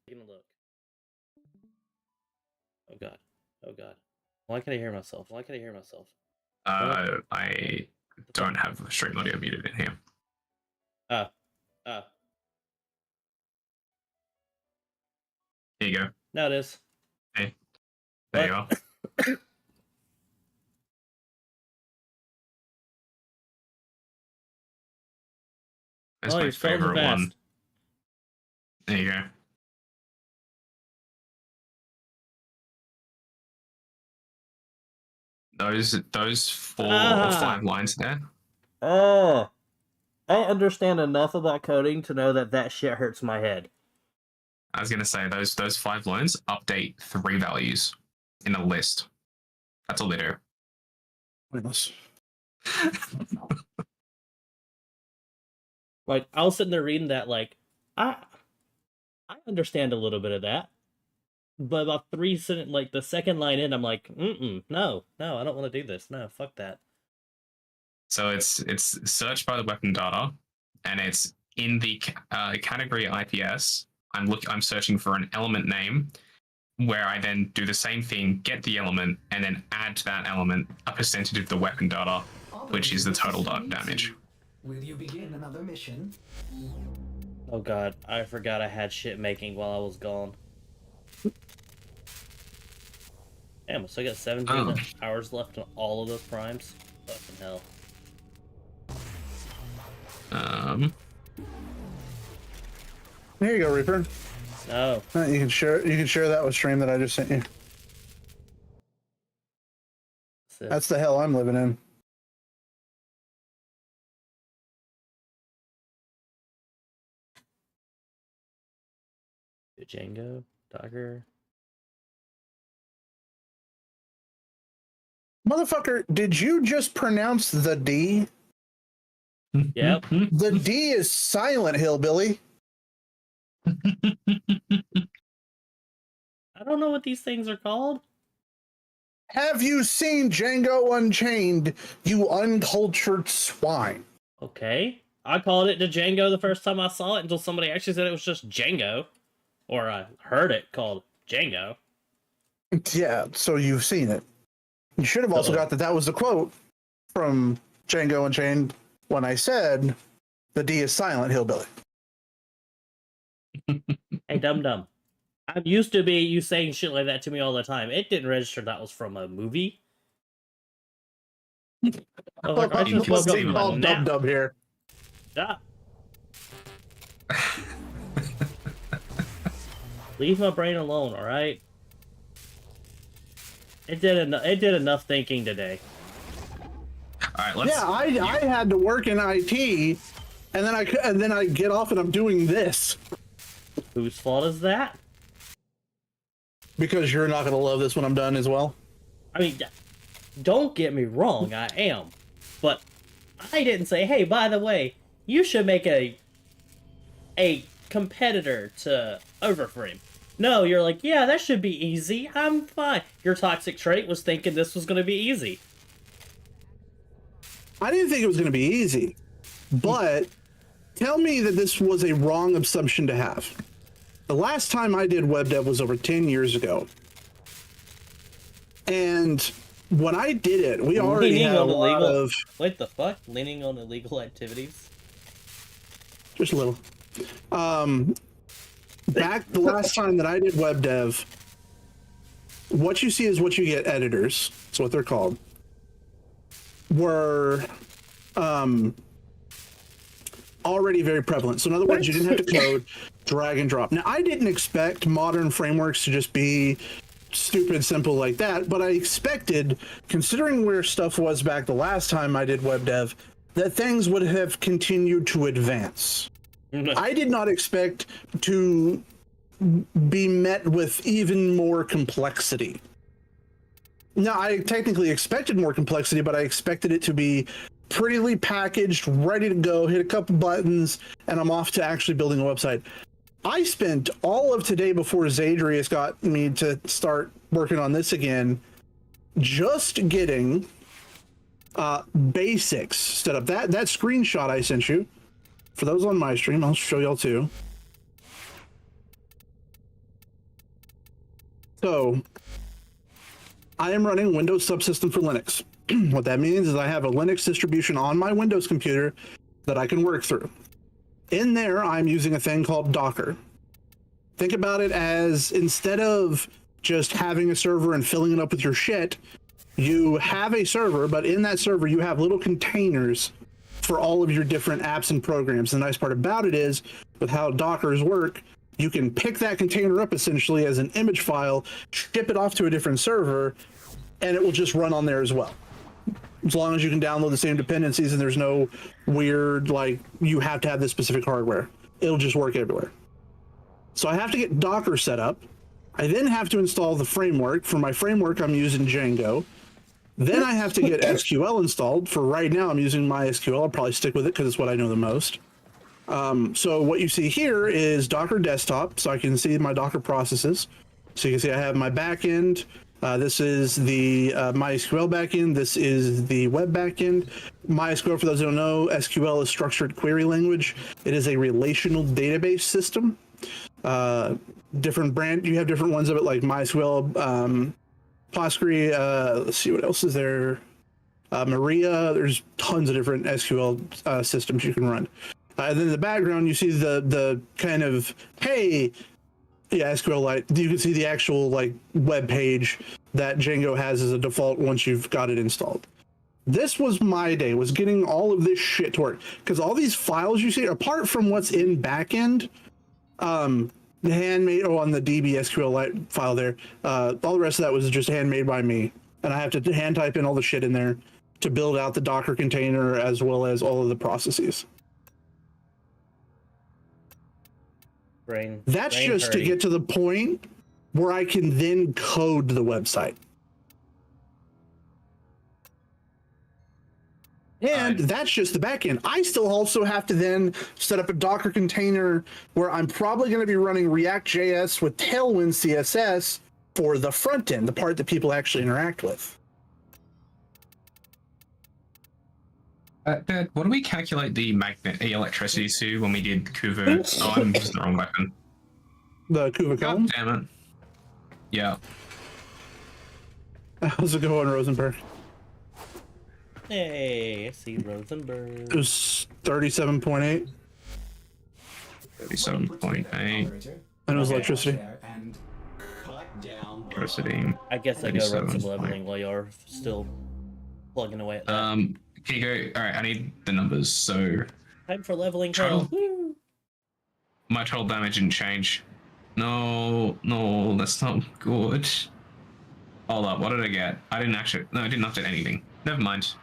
Taking a look. Oh god. Oh god. Why can I hear myself? Why can I hear myself? I don't have stream audio muted in here. Here you go. Now it is. Hey. There you are. That's my favorite one. There you go. Those 4 or 5 lines there. Oh, I understand enough about coding to know that shit hurts my head. I was gonna say those 5 lines update 3 values in a list. That's all they do. Pointless. Like, I was sitting there reading that, like, I understand a little bit of that. But about 3 sentences, like, the second line in, I'm like, no, I don't want to do this. No, fuck that. So it's searched by the weapon data, and it's in the category IPS. I'm searching for an element name, where I then do the same thing, get the element, and then add to that element a percentage of the weapon data, which is the total damage. Will you begin another mission? Oh god, I forgot I had shit making while I was gone. Damn, so I got 17 hours left on all of those primes. Fucking hell. Here you go, Reaper. Oh. You can share. You can share that with stream that I just sent you. That's the hell I'm living in. Django, Dogger. Motherfucker, did you just pronounce the D? Yep. The D is silent, hillbilly. I don't know what these things are called. Have you seen Django Unchained, you uncultured swine? Okay. I called it Django the first time I saw it until somebody actually said it was just Django. Or I heard it called Django. Yeah, so you've seen it. You should have also got that was the quote from Django Unchained when I said the D is silent, hillbilly. Hey, dum-dum. I'm used to you saying shit like that to me all the time. It didn't register that was from a movie. I was like, I just woke up from a nap. Dum-dum here. Stop. Leave my brain alone, alright? It did enough thinking today. Alright, let's... Yeah, I had to work in IT, and then I get off and I'm doing this. Whose fault is that? Because you're not going to love this when I'm done as well. I mean, don't get me wrong, I am. But I didn't say, hey, by the way, you should make a competitor to Overframe. No, you're like, yeah, that should be easy. I'm fine. Your toxic trait was thinking this was going to be easy. I didn't think it was going to be easy. But tell me that this was a wrong assumption to have. The last time I did web dev was over 10 years ago. And when I did it, we already had a lot of... What the fuck? Leaning on illegal activities? Just a little. Back the last time that I did web dev, what you see is what you get. Editors, that's what they're called, were already very prevalent. So in other words, you didn't have to code, drag and drop. Now, I didn't expect modern frameworks to just be stupid simple like that, but I expected, considering where stuff was back the last time I did web dev, that things would have continued to advance. I did not expect to be met with even more complexity. Now, I technically expected more complexity, but I expected it to be prettily packaged, ready to go, hit a couple buttons, and I'm off to actually building a website. I spent all of today before Zadrius got me to start working on this again, just getting basics set up. That screenshot I sent you, for those on my stream, I'll show y'all too. So I am running Windows subsystem for Linux. What that means is I have a Linux distribution on my Windows computer that I can work through. In there, I'm using a thing called Docker. Think about it as, instead of just having a server and filling it up with your shit, you have a server, but in that server, you have little containers for all of your different apps and programs. The nice part about it is, with how Dockers work, you can pick that container up essentially as an image file, ship it off to a different server, and it will just run on there as well. As long as you can download the same dependencies and there's no weird, like, you have to have this specific hardware. It'll just work everywhere. So I have to get Docker set up. I then have to install the framework. For my framework, I'm using Django. Then I have to get SQL installed. For right now, I'm using MySQL. I'll probably stick with it because it's what I know the most. So what you see here is Docker desktop, so I can see my Docker processes. So you can see I have my backend. This is the MySQL backend. This is the web backend. MySQL, for those who don't know, SQL is structured query language. It is a relational database system. Different brand, you have different ones of it, like MySQL, Postgre. Let's see what else is there. Maria. There's tons of different SQL systems you can run. And then in the background, you see the kind of, hey, yeah, SQLite. You can see the actual like web page that Django has as a default once you've got it installed. This was my day, was getting all of this shit to work, because all these files you see, apart from what's in backend, the handmade, on the DB SQLite file there, all the rest of that was just handmade by me, and I have to hand type in all the shit in there to build out the Docker container as well as all of the processes. That's just to get to the point where I can then code the website. And that's just the back end. I still also have to then set up a Docker container where I'm probably going to be running React.js with Tailwind CSS for the front end, the part that people actually interact with. Dad, what do we calculate the electricity to when we did Kuva? Oh, I'm using the wrong weapon. The Kuva column? God damn it. Yeah. How's it going, Rosenberg? Hey, I see Rosenberg. It was 37.8. 37.8. And it was electricity. Electricity. I guess I go run some leveling while you're still plugging away at that. Can you go? All right, I need the numbers. So Time for leveling total. hell. Woo! My total damage didn't change. No, that's not good. Hold up, what did I get? I didn't update anything. Never mind.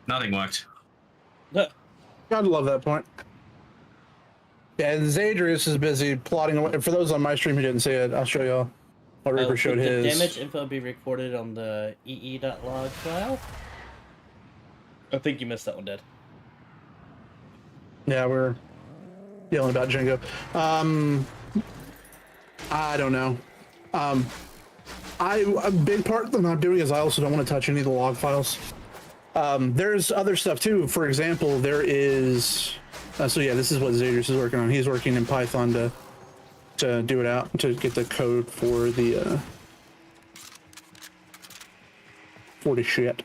Nothing worked. Gotta love that point. Yeah, and Zadrius is busy plotting away. For those on my stream who didn't see it, I'll show y'all what Reaper showed Could the his. damage info be recorded on the ee.log file? I think you missed that one, Dad. Yeah, we're yelling about Django. I don't know. A big part that I'm doing is I also don't want to touch any of the log files. There's other stuff too. For example, there is. So yeah, this is what Zadrius is working on. He's working in Python to do it out, to get the code for the shit.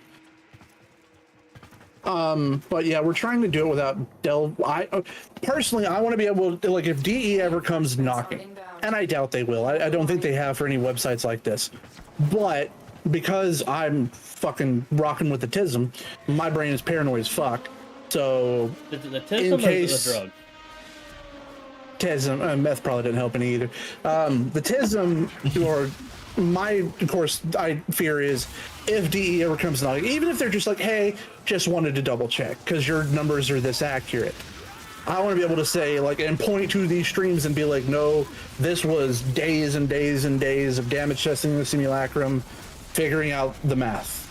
But yeah, we're trying to do it without personally, I want to be able to, like, if DE ever comes knocking, and I doubt they will. I don't think they have for any websites like this. But because I'm fucking rocking with the TISM, my brain is paranoid as fuck. So The TISM or the drug? TISM, meth probably didn't help any either. The TISM, or my, of course, I fear is if DE ever comes knocking, even if they're just like, hey, just wanted to double check because your numbers are this accurate. I want to be able to say, like, and point to these streams and be like, no, this was days and days and days of damage testing the simulacrum, figuring out the math.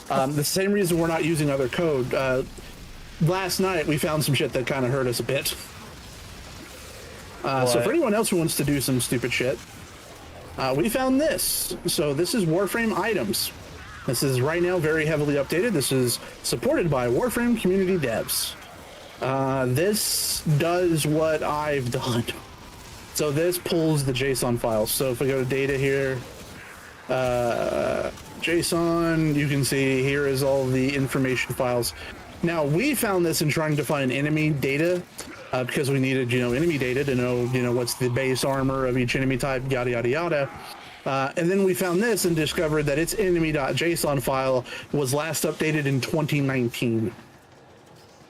The same reason we're not using other code. Last night we found some shit that kind of hurt us a bit. So for anyone else who wants to do some stupid shit, we found this. So this is Warframe items. This is right now very heavily updated. This is supported by Warframe community devs. This does what I've done. So this pulls the JSON files. So if I go to data here, JSON, you can see here is all the information files. Now we found this in trying to find enemy data because we needed, enemy data to know, what's the base armor of each enemy type, yada, yada, yada. And then we found this and discovered that its enemy.json file was last updated in 2019.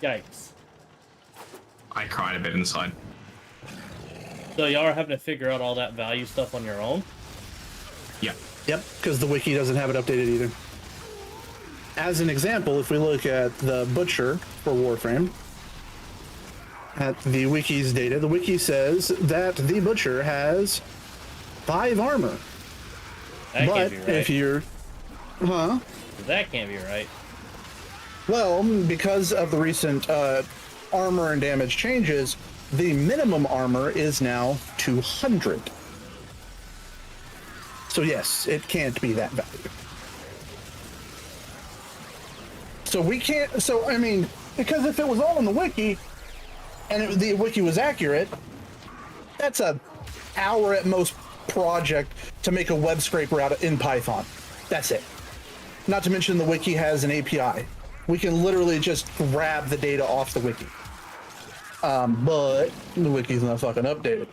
Yikes. I cried a bit inside. So y'all are having to figure out all that value stuff on your own? Yeah. Yep, because the wiki doesn't have it updated either. As an example, if we look at the butcher for Warframe, at the wiki's data, the wiki says that the butcher has 5 armor. That But can't be right. if you're... Huh? That can't be right. Well, because of the recent armor and damage changes, the minimum armor is now 200. So yes, it can't be that value. So we can't, so I mean, because if it was all in the wiki, and the wiki was accurate, that's a hour at most project to make a web scraper out of, in Python. That's it. Not to mention the wiki has an API. We can literally just grab the data off the wiki. But the wiki's not fucking updated.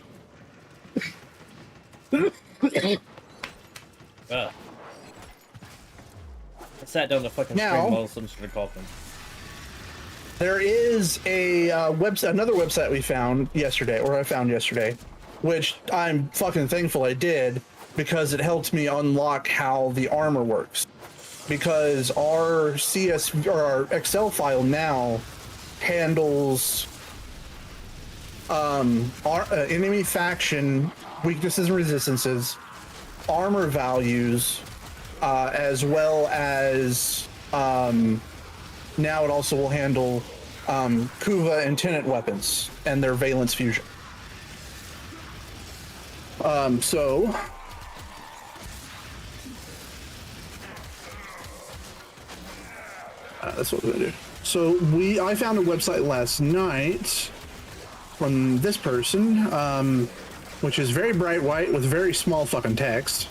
I sat down to fucking Now- string Muslims for the coffin. There is a website, another website we found yesterday, or I found yesterday, which I'm fucking thankful I did because it helped me unlock how the armor works. Because our CS or our Excel file now handles our enemy faction weaknesses and resistances, armor values, as well as now it also will handle Kuva and Tenant weapons and their valence fusion. So that's what we're gonna do. So I found a website last night from this person, which is very bright white with very small fucking text.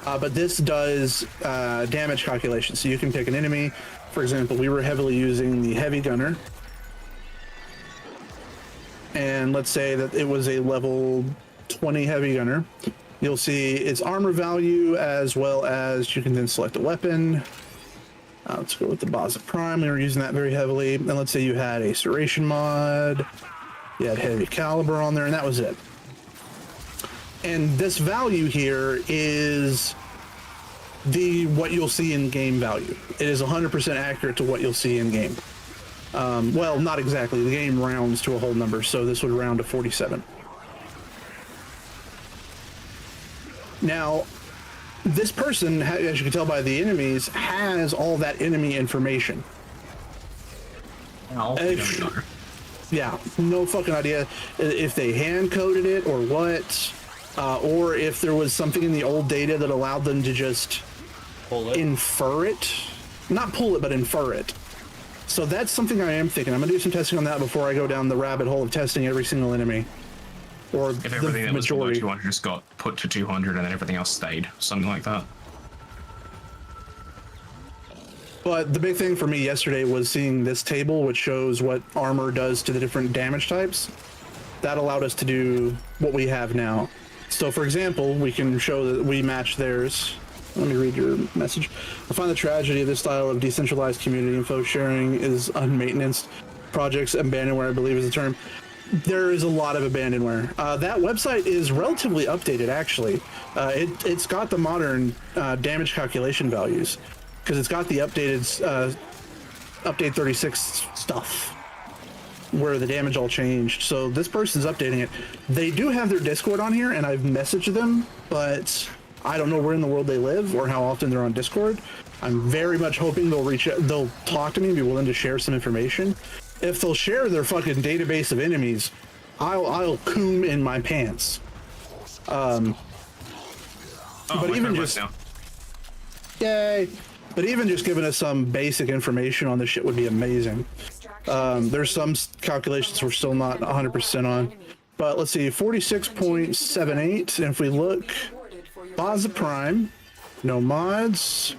But this does damage calculations. So you can pick an enemy. For example, we were heavily using the heavy gunner. And let's say that it was a level 20 heavy gunner. You'll see its armor value as well as you can then select a weapon. Let's go with the Baza Prime. We were using that very heavily. And let's say you had a Serration mod. You had heavy caliber on there, and that was it. And this value here is what you'll see in game value. It is 100% accurate to what you'll see in game. Well, not exactly. The game rounds to a whole number, so this would round to 47. Now, this person, as you can tell by the enemies, has all that enemy information. Yeah, no fucking idea if they hand-coded it or what, or if there was something in the old data that allowed them to just infer it. Not pull it, but infer it. So that's something I am thinking. I'm going to do some testing on that before I go down the rabbit hole of testing every single enemy. Or If everything the that was below majority. 200 just got put to 200 and then everything else stayed, something like that. But the big thing for me yesterday was seeing this table, which shows what armor does to the different damage types. That allowed us to do what we have now. So, for example, we can show that we match theirs. Let me read your message. I find the tragedy of this style of decentralized community info sharing is unmaintenanced. Projects abandonware, I believe is the term. There is a lot of abandonware. That website is relatively updated, actually. It's got the modern damage calculation values because it's got the updated update 36 stuff where the damage all changed. So this person's updating it. They do have their Discord on here, and I've messaged them, but I don't know where in the world they live or how often they're on Discord. I'm very much hoping they'll talk to me and be willing to share some information. If they'll share their fucking database of enemies, I'll coom in my pants. But even just yay! But even just giving us some basic information on this shit would be amazing. There's some calculations we're still not 100% on. But let's see, 46.78. And if we look, Baza Prime, no mods.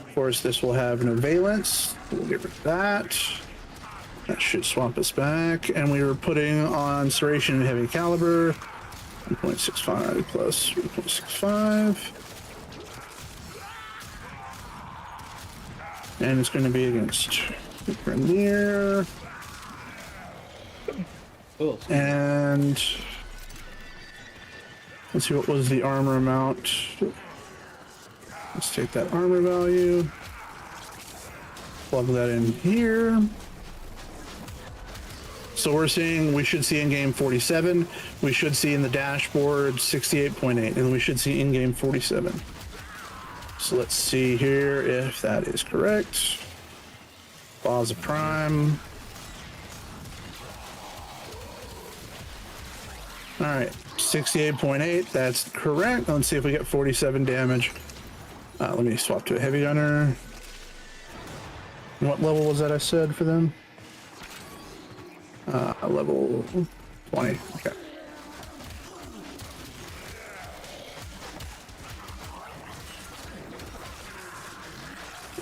Of course, this will have no valence. We'll get rid of that. That should swamp us back. And we were putting on Serration and Heavy Caliber. 1.65 plus 3.65. And it's going to be against Premier. Cool. And let's see, what was the armor amount? Let's take that armor value. Plug that in here. So we're seeing, we should see in-game 47. We should see in the dashboard 68.8, and we should see in-game 47. So let's see here if that is correct. Baza Prime. All right, 68.8, that's correct. Let's see if we get 47 damage. Let me swap to a heavy gunner. What level was that I said for them? Level 20, okay.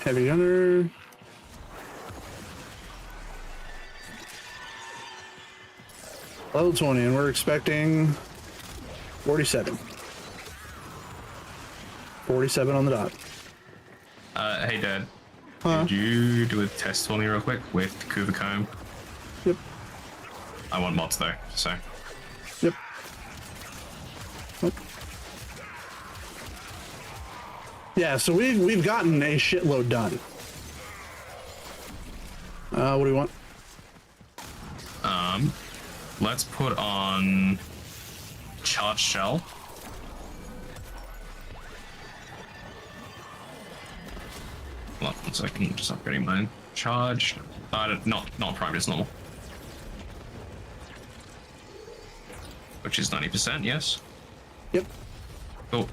Heavy gunner. Level 20, and we're expecting 47. 47 on the dot. Hey, Dad. Huh? Could you do a test for me real quick with Kuva Comb? Yep. I want mods though, so. Yep. Oh. Yeah, so we've gotten a shitload done. What do we want? Let's put on Charge Shell. Hold on 1 second, just upgrading mine. Charge, not prime, just normal. Which is 90%, yes? Yep. Cool.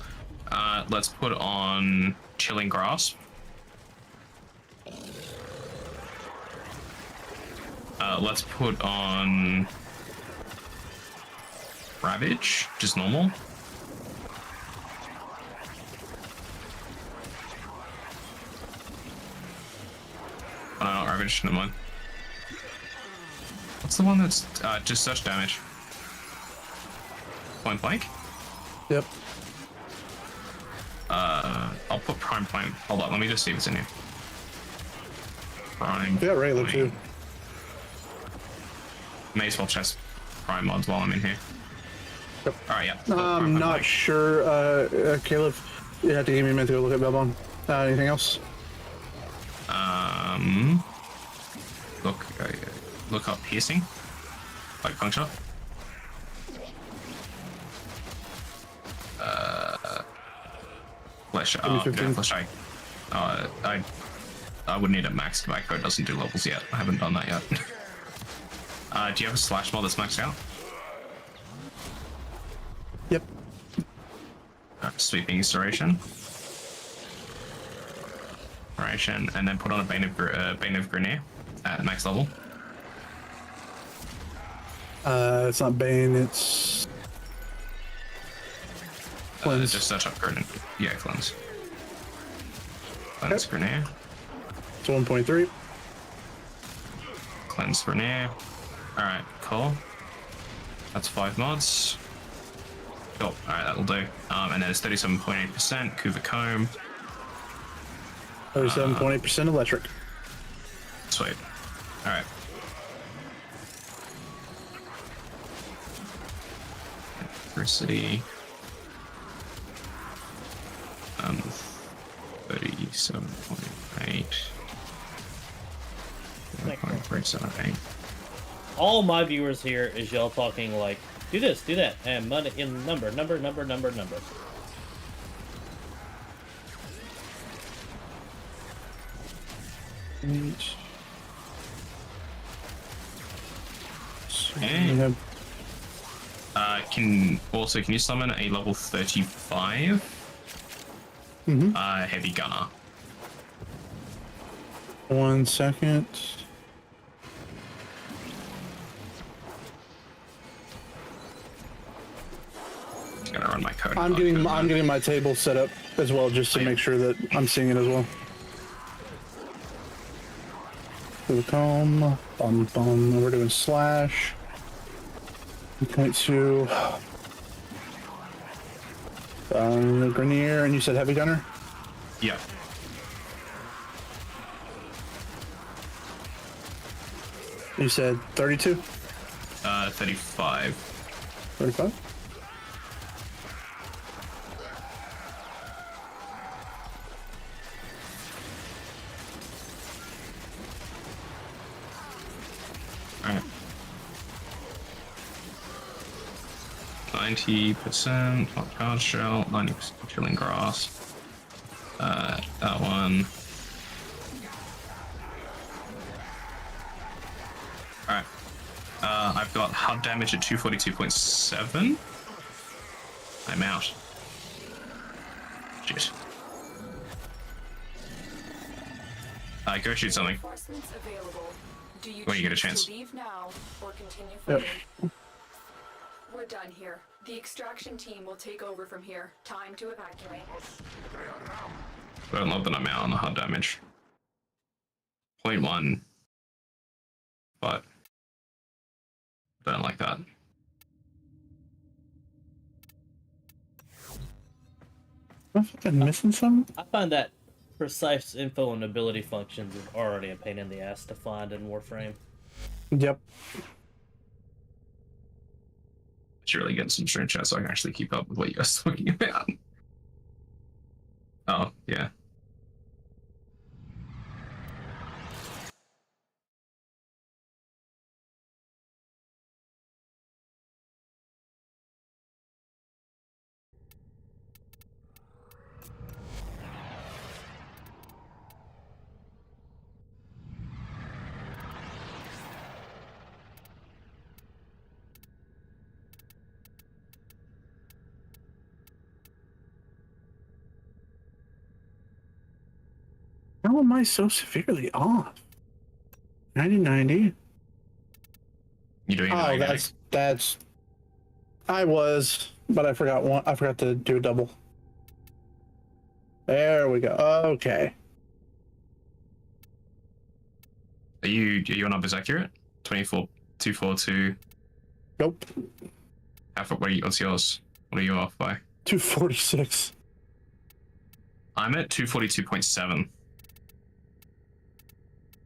Let's put on Chilling Grasp. Let's put on Ravage, just normal. Oh, no, not Ravage, never mind. What's the one that's just such damage? Point blank? Yep. I'll put Prime Flame. Hold on, let me just see if it's in here. Prime. Yeah, regular Flame. too. May as well chest Prime mods while I'm in here. Yep. Alright, yeah. I'm not sure, Caleb. You have to give me a minute to go look at Belbon. Anything else? Look up piercing, like puncture. Flesh. Give me 15. Flesh eye. I would need it maxed. My code doesn't do levels yet. I haven't done that yet. Do you have a slash mod that's maxed out? Yep. Sweeping Installation. And then put on a Bane of Grenier at max level. It's not Bane, it's Cleanse. Just search up Grenier. Yeah, Cleanse. Cleanse Grenier. It's 1.3. Cleanse Grenier. Alright, cool. That's 5 mods. Cool, alright, that'll do. And then it's 37.8%, Kuva Comb. 37.8% electric. Sweet. Alright. Electricity. 37.8. 1.378. All my viewers here is y'all talking like, do this, do that, and money in number. Okay. Can you summon a level 35 heavy gunner? 1 second. run my code. I'm getting my table set up as well, just to make sure that I'm seeing it as well. To the comb, we're doing slash. 2.2. Grenier, and you said heavy gunner? Yeah. You said 32? 35. 35? Alright. 90% hot card shell, 90% killing grass. That one. Alright. I've got HUD damage at 242.7. I'm out. Shit. Go shoot something. When you get a chance. Leave now or continue Yep. forward? We're done here. The extraction team will take over from here. Time to evacuate. I don't love that I'm out on the HUD damage. 0.1. But I don't like that. Am I fucking missing something? I find that precise info and ability functions is already a pain in the ass to find in Warframe. Yep. Should really get some strength chat so I can actually keep up with what you guys are talking about. Oh, yeah. How am I so severely off? 90-90. You doing Oh, that's. I was, but I forgot one. I forgot to do a double. There we go. Okay. Are you on numbers accurate? 24, 242. Nope. What's yours? What are you off by? 246. I'm at 242.7.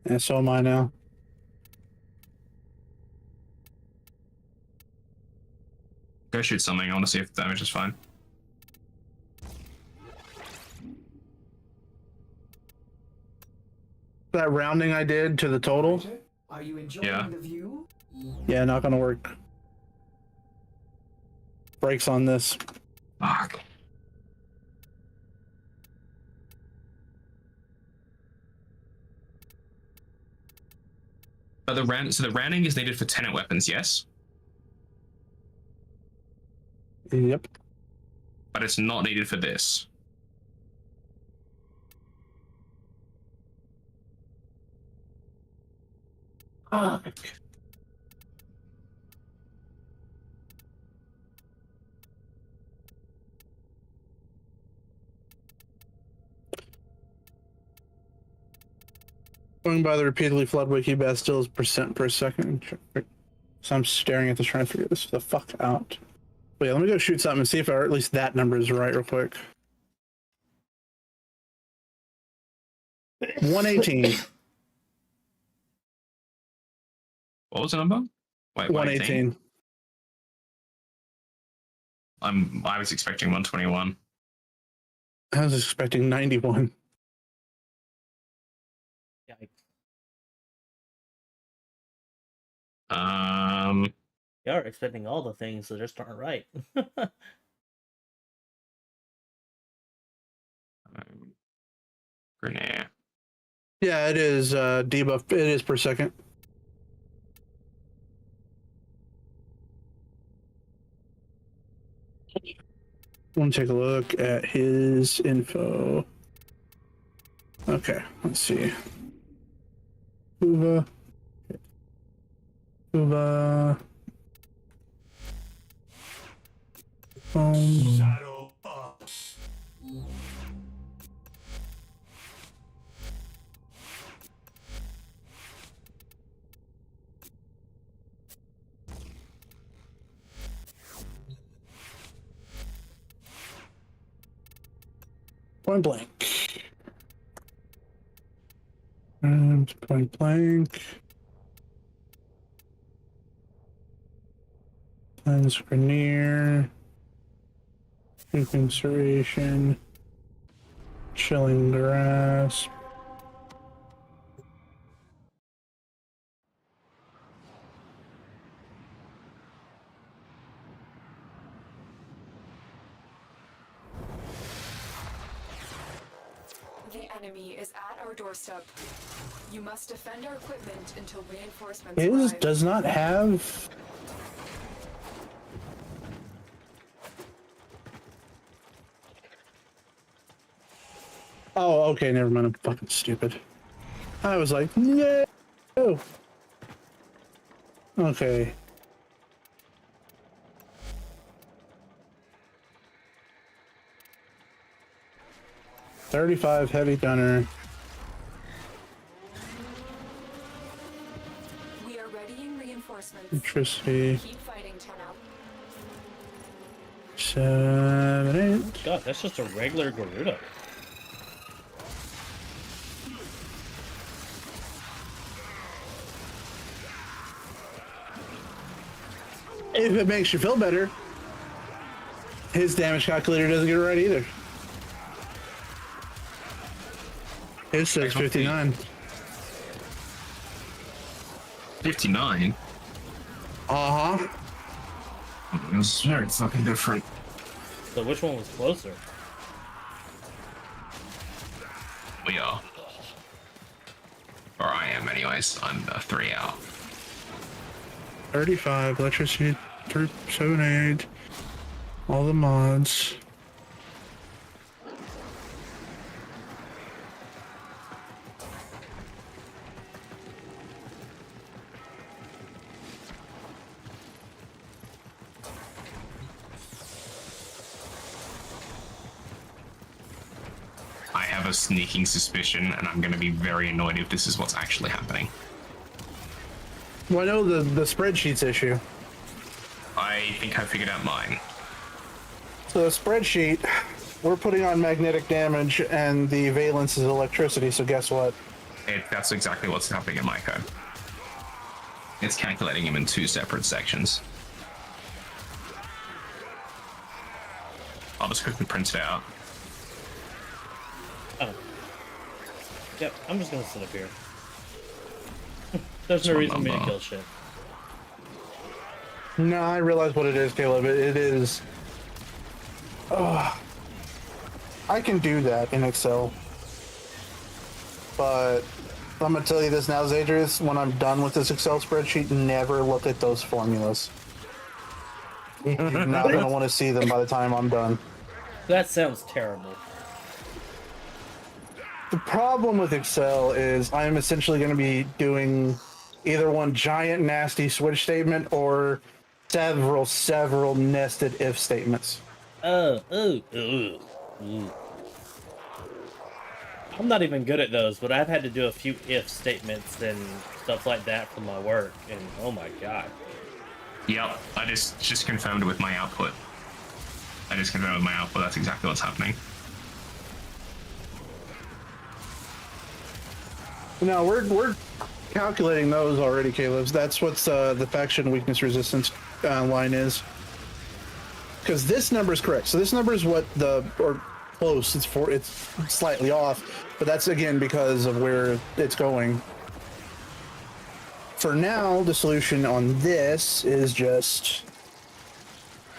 And so am I now. Go shoot something. I want to see if the damage is fine. That rounding I did to the total. Are you enjoying Yeah. the view? Yeah, not gonna work. Brakes on this. Fuck. But the rounding is needed for tenant weapons, yes? Yep. But it's not needed for this. Going by the repeatedly flood wiki, Bastille's percent per second. So I'm staring at this trying to figure this the fuck out. But yeah, let me go shoot something and see if at least that number is right real quick. 118. What was the number? Wait, 118. I was expecting 121. I was expecting 91. Yikes. You are expecting all the things that just aren't right. Grenade. Yeah, it is debuff. It is per second. Let me take a look at his info. Okay, let's see. Uva. foam. Point blank. And point blank. Lens Grenier. Insertion. Chilling grass. The enemy is at our doorstep. You must defend our equipment until reinforcements His arrive. does not have. Oh, okay, never mind. I'm fucking stupid. I was like, no. Okay. .35 heavy gunner. We are readying reinforcements. Electricity. Keep fighting, Tenno. 7, 8. God, that's just a regular Gerudo. If it makes you feel better, his damage calculator doesn't get it right either. His says 59. 59. Uh-huh. It was very fucking different. So which one was closer? We are. Or I am, anyways. I'm 3 out. 35, electricity, 7, 8. All the mods. I have a sneaking suspicion, and I'm going to be very annoyed if this is what's actually happening. Well, I know the spreadsheets issue. I think I figured out mine. So the spreadsheet, we're putting on magnetic damage, and the valence is electricity, so guess what? That's exactly what's happening in my code. It's calculating him in 2 separate sections. I'll just quickly print it out. Oh. Yep, I'm just gonna sit up here. There's no It's reason for me to Rumble. kill shit. No, I realize what it is, Caleb. It is... I can do that in Excel. But I'm going to tell you this now, Zadris, when I'm done with this Excel spreadsheet, never look at those formulas. You're not going to want to see them by the time I'm done. That sounds terrible. The problem with Excel is I'm essentially going to be doing either one giant nasty switch statement or several nested if statements. Ooh. I'm not even good at those, but I've had to do a few if statements and stuff like that for my work, and oh my god. Yep, I just confirmed it with my output. That's exactly what's happening. No, we're calculating those already, Caleb. That's what's the faction weakness resistance line is. Because this number is correct. So this number is what or close. It's slightly off, but that's again because of where it's going. For now, the solution on this is just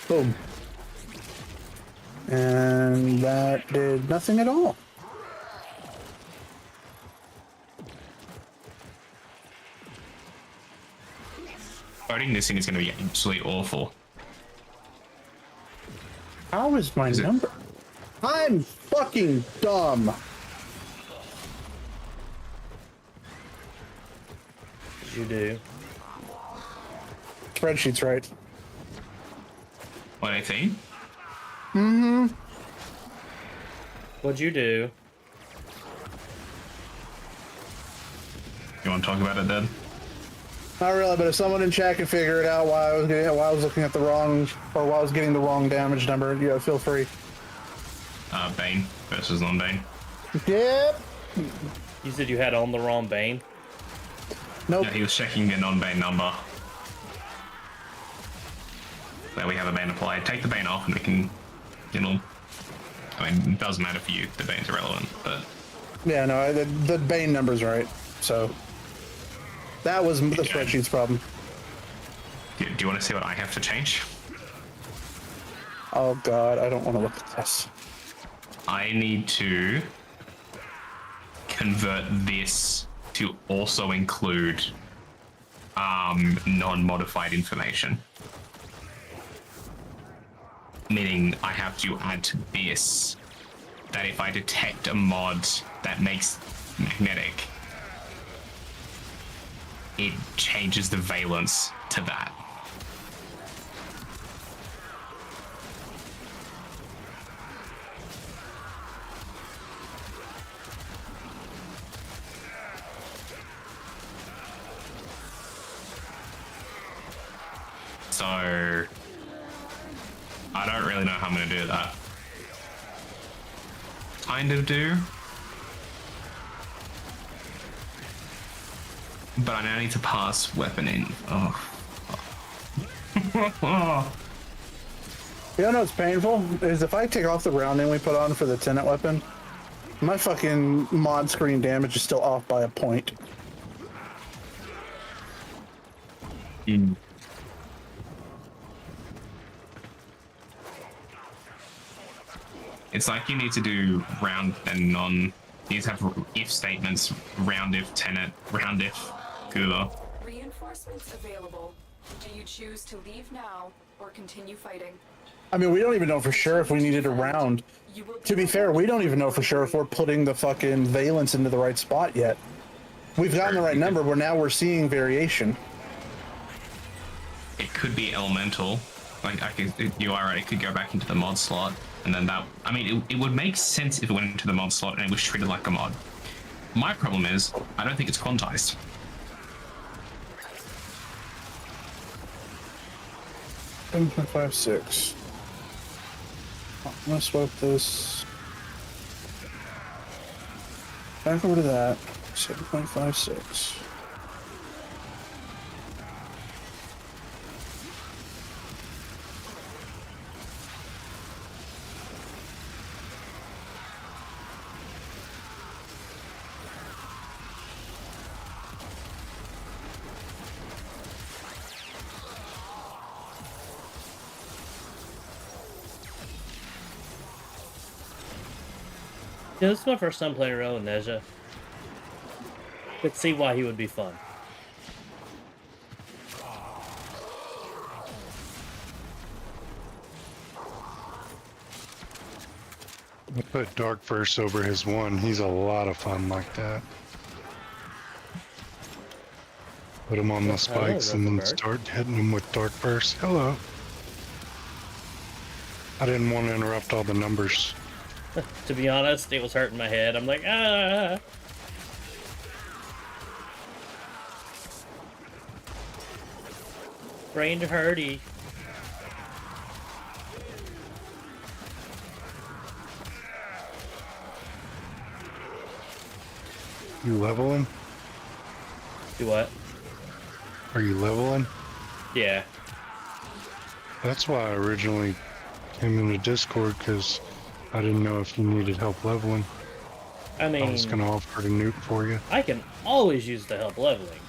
boom, and that did nothing at all. Voting this in is going to be absolutely awful. How is my number? I'm fucking dumb. You do. Spreadsheet's right. 118? Mm-hmm. What'd you do? You want to talk about it, then? Not really, but if someone in chat can figure it out why I was looking at the wrong, or why I was getting the wrong damage number, yeah, feel free. Bane versus non-Bane. Yep. You said you had on the wrong Bane? Nope. Yeah, he was checking a non-Bane number. There we have a Bane applied. Take the Bane off and we can, you know... I mean, it doesn't matter for you, the Bane's irrelevant, but... Yeah, no, the Bane number's right, so... That was the spreadsheet's problem. Do you want to see what I have to change? Oh god, I don't want to look at this. I need to convert this to also include non-modified information. Meaning I have to add to this that if I detect a mod that makes magnetic, it changes the valence to that. So I don't really know how I'm going to do that. Kind of do. But I now need to pass weapon in. Oh. You know what's painful? Is if I take off the rounding we put on for the Tenno weapon, my fucking mod screen damage is still off by a point. Mm. It's like you need to do round and non. You need to have if statements, round if tenant, round if cooler. Reinforcements available. Do you choose to leave now or continue fighting? I mean, we don't even know for sure if we needed a round. To be fair, we don't even know for sure if we're putting the fucking valence into the right spot yet. We've gotten the right number, but now we're seeing variation. It could be elemental. Like you are right. It could go back into the mod slot, and then that. I mean, it would make sense if it went into the mod slot and it was treated like a mod. My problem is I don't think it's quantized. 7.56. I'm gonna swap this back over to that. 7.56. Yeah, this is my first time playing around with Nezha. Could see why he would be fun. I put Dark Verse over his one. He's a lot of fun like that. Put him on the spikes and then start hitting him with Dark Verse. Hello. I didn't want to interrupt all the numbers. To be honest, it was hurting my head. I'm like, ah. Brain hurty. You leveling? Do what? Are you leveling? Yeah. That's why I originally came into Discord, because I didn't know if you needed help leveling. I mean, I was going to offer to nuke for you. I can always use the help leveling.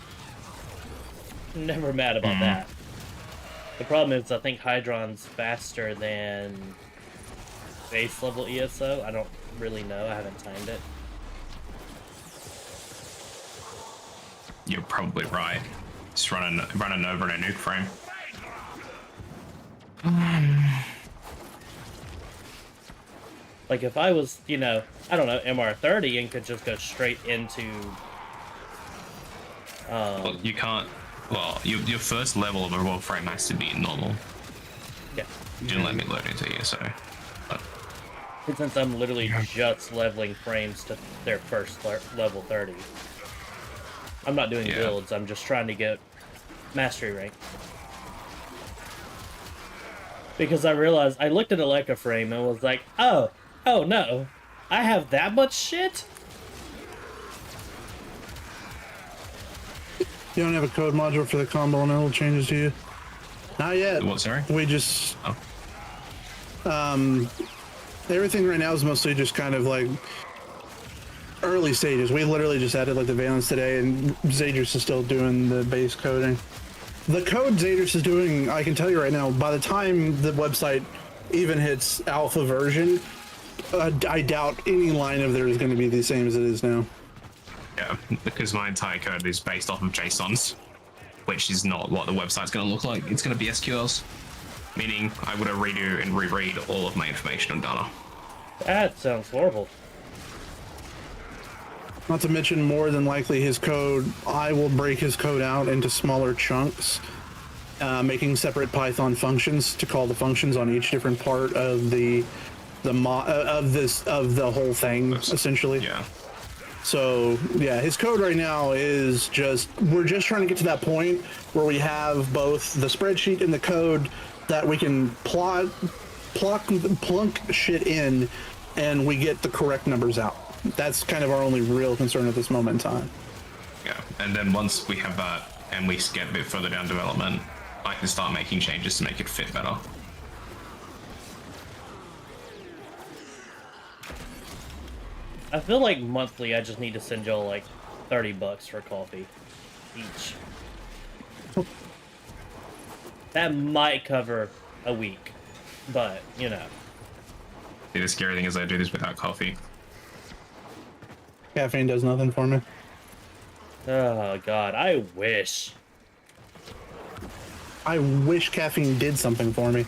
Never mad about that. The problem is, I think Hydron's faster than base level ESO. I don't really know. I haven't timed it. You're probably right. Just running over in a nuke frame. Like, if I was, you know, I don't know, MR30 and could just go straight into... Well, you can't... Well, your first level of a warframe has to be normal. Yeah. You didn't let me load into you, so... Since I'm literally just leveling frames to their first level 30. I'm not doing builds, I'm just trying to get mastery rank. Because I realized, I looked at a Leica frame and was like, oh no, I have that much shit? You don't have a code module for the combo elemental changes, do you? Not yet. What, sorry? We just... everything right now is mostly just kind of like early stages. We literally just added like the valence today, and Zadris is still doing the base coding. The code Zadris is doing, I can tell you right now, by the time the website even hits alpha version, I doubt any line of there is going to be the same as it is now. Yeah, because my entire code is based off of JSONs, which is not what the website's going to look like. It's going to be SQLs, meaning I would redo and reread all of my information on data. That sounds horrible. Not to mention, more than likely, his code, I will break his code out into smaller chunks, making separate Python functions to call the functions on each different part of the whole thing, essentially. Yeah. So yeah, his code right now is just, we're just trying to get to that point where we have both the spreadsheet and the code that we can plunk shit in, and we get the correct numbers out. That's kind of our only real concern at this moment in time. Yeah, and then once we have that and we get a bit further down development, I can start making changes to make it fit better. I feel like monthly I just need to send y'all like $30 for coffee each. That might cover a week, but you know. The scary thing is I do this without coffee. Caffeine does nothing for me. Oh god, I wish. I wish caffeine did something for me.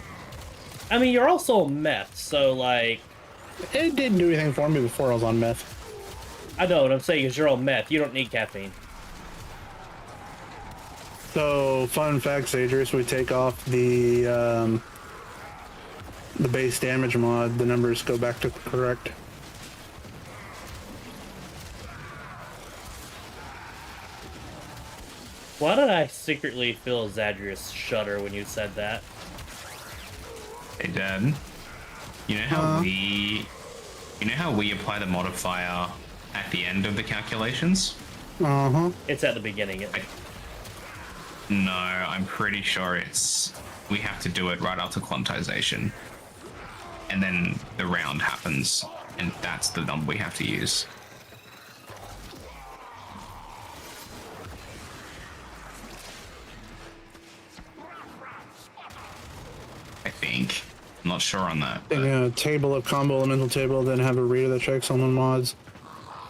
I mean, you're also meth, so like... It didn't do anything for me before I was on meth. I know what I'm saying is you're on meth. You don't need caffeine. So, fun fact, Zadris, we take off the base damage mod, the numbers go back to correct. Why did I secretly feel Zadrius shudder when you said that? Hey, Dad. You know how we apply the modifier at the end of the calculations? Uh-huh. It's at the beginning. No, I'm pretty sure we have to do it right after quantization. And then the round happens, and that's the number we have to use. I think. I'm not sure on that. A table of combo elemental table, then have a reader that checks on the mods.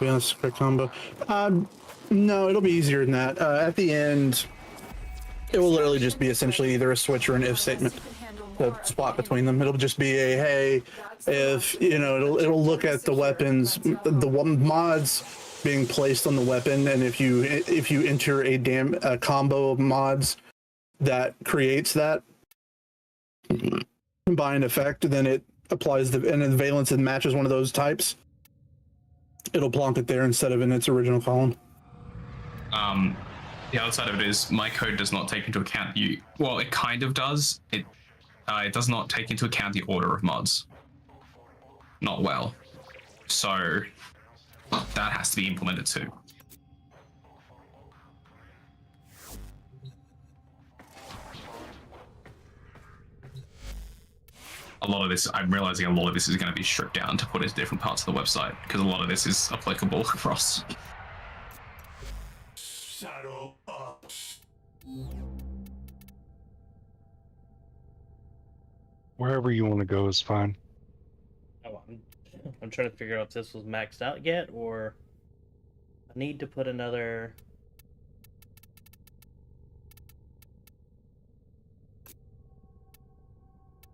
Be on the correct combo. No, it'll be easier than that. At the end, it will literally just be essentially either a switch or an if statement. The spot between them. It'll just be a hey, if you know, it'll look at the weapons, the mods being placed on the weapon, and if you enter a combo of mods that creates that combined effect, then it applies and then valence and matches one of those types. It'll plonk it there instead of in its original column. The other side of it is my code does not take into account well, it kind of does. It does not take into account the order of mods. Not well. So that has to be implemented too. A lot of this, I'm realizing a lot of this is going to be stripped down to put into different parts of the website, because a lot of this is applicable across. Saddle up. Wherever you want to go is fine. Oh, I'm trying to figure out if this was maxed out yet, or I need to put another...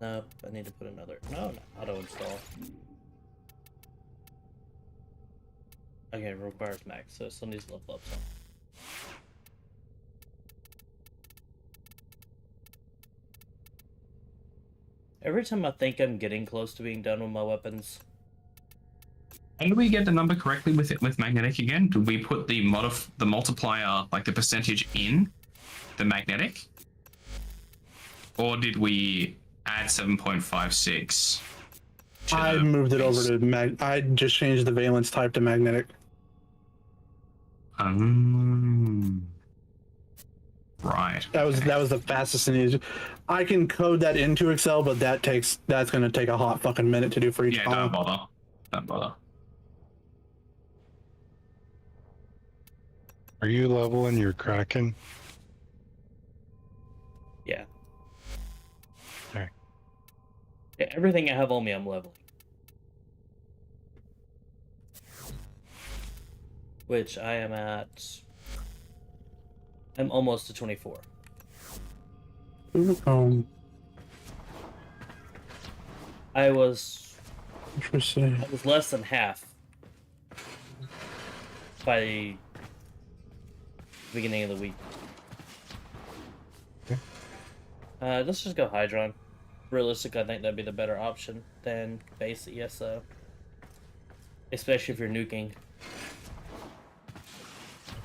No, I need to put another... No, auto install. Okay, requires max, so it still needs to level up some. Every time I think I'm getting close to being done with my weapons, How did we get the number correctly with magnetic again? Did we put the multiplier, like the percentage, in the magnetic, or did we add 7.56? I moved it over to I just changed the valence type to magnetic. Right. That was the fastest and easiest. I can code that into Excel, but that's going to take a hot fucking minute to do for each Yeah, column. don't bother. Don't bother. Are you leveling your Kraken? Yeah. Okay. Yeah, everything I have on me, I'm leveling. Which I am at. I'm almost to 24. I was Interesting. less than half by the beginning of the week. Okay. Let's just go Hydron. Realistic, I think that'd be the better option than base ESO. Especially if you're nuking.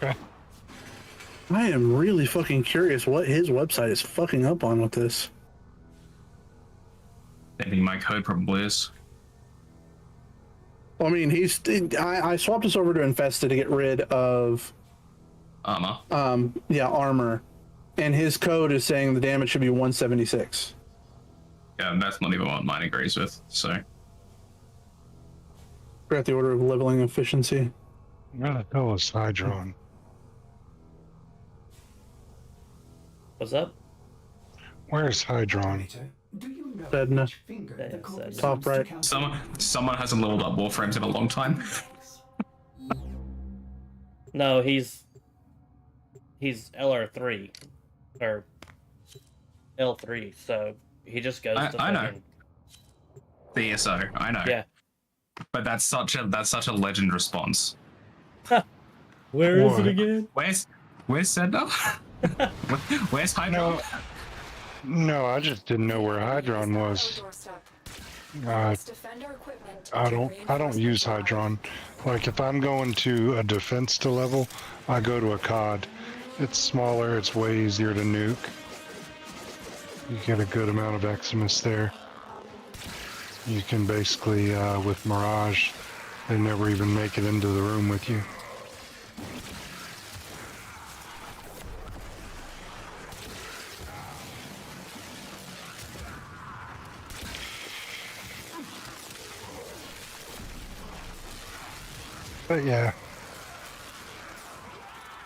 Okay. I am really fucking curious what his website is fucking up on with this. I think my code probably is. I mean, I swapped this over to Infested to get rid of Armor. armor, and his code is saying the damage should be 176. Yeah, that's not even what mine agrees with, so. Forgot the order of leveling efficiency. Where the hell is Hydron? What's up? Where's Hydron? Operator, do you know Sedna. which finger the Yeah, code Sedna. Top seems to right. count? Someone hasn't leveled up warframes in a long time. No, he's LR3 or L3, so he just goes to I know. fucking- The ESO, I know. Yeah. But that's such a legend response. Where is What? it again? Where's Sedna? Where's Hydro? No, I just didn't know where Hydron was. Let's defend our equipment I to don't use reinforce the Hydron. Like if I'm going to a defense to level, I go to a COD. It's smaller, it's way easier to nuke. You get a good amount of Eximus there. You can basically, with Mirage, they never even make it into the room with you. But yeah.